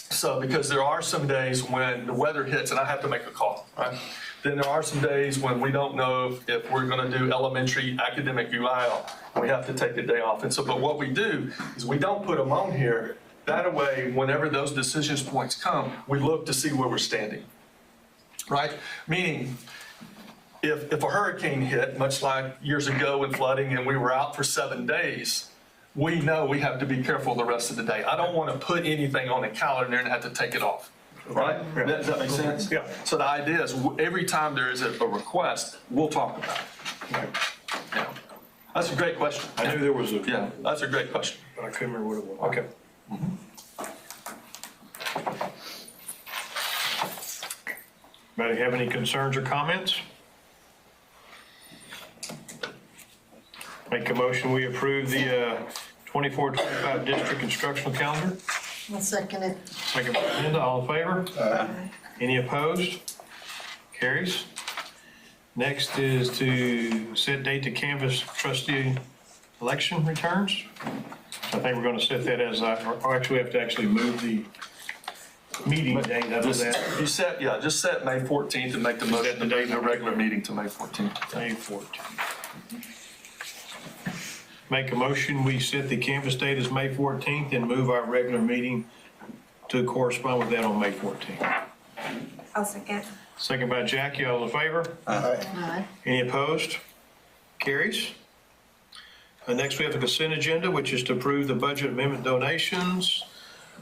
So because there are some days when the weather hits and I have to make a call, right? Then there are some days when we don't know if we're going to do elementary academic UIL. We have to take a day off. And so, but what we do is we don't put them on here. That way, whenever those decision points come, we look to see where we're standing, right? Meaning, if a hurricane hit, much like years ago in flooding, and we were out for 7 days, we know we have to be careful the rest of the day. I don't want to put anything on the calendar and have to take it off. Right? Yeah. Does that make sense? Yeah. So the idea is every time there is a request, we'll talk about it. Right. Yeah. That's a great question. I knew there was a. Yeah, that's a great question. But I couldn't remember what it was. Okay. Anybody have any concerns or comments? Make a motion, we approve the 24-25 district instructional calendar. I'll second it. Second by Linda, all in favor? Aye. Any opposed? Carries. Next is to set date to canvass trustee election returns. So I think we're going to set that as, or actually we have to actually move the meeting date out of that. You set, just set May 14th and make the motion to date the regular meeting to May 14th. May 14th. Make a motion, we set the canvass date as May 14th and move our regular meeting to correspond with that on May 14th. I'll second. Second by Jackie, all in favor? Aye. Any opposed? Carries. Next, we have the consent agenda, which is to approve the budget amendment donations,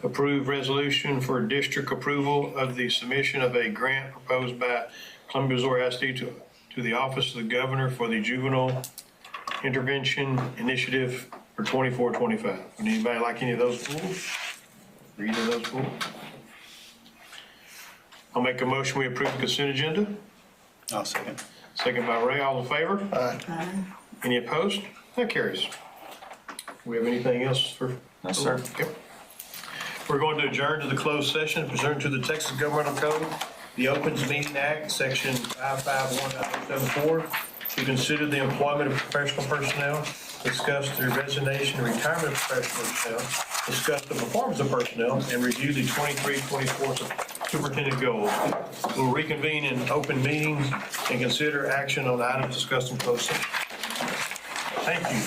approve resolution for district approval of the submission of a grant proposed by Columbia, Missouri ISD to the Office of the Governor for the Juvenile Intervention Initiative for 24-25. Would anybody like any of those pools? Or either of those pools? I'll make a motion, we approve the consent agenda. I'll second. Second by Ray, all in favor? Aye. Any opposed? That carries. We have anything else for? No, sir. Okay. We're going to adjourn to the closed session pursuant to the Texas Governmental Code, the Opens Meeting Act, Section 551.74, to consider the employment of professional personnel, discuss the resignation and retirement of professional personnel, discuss the performance of personnel, and review the 23-24 superintendent goals. We'll reconvene in open meetings and consider action on items discussed in closed session. Thank you.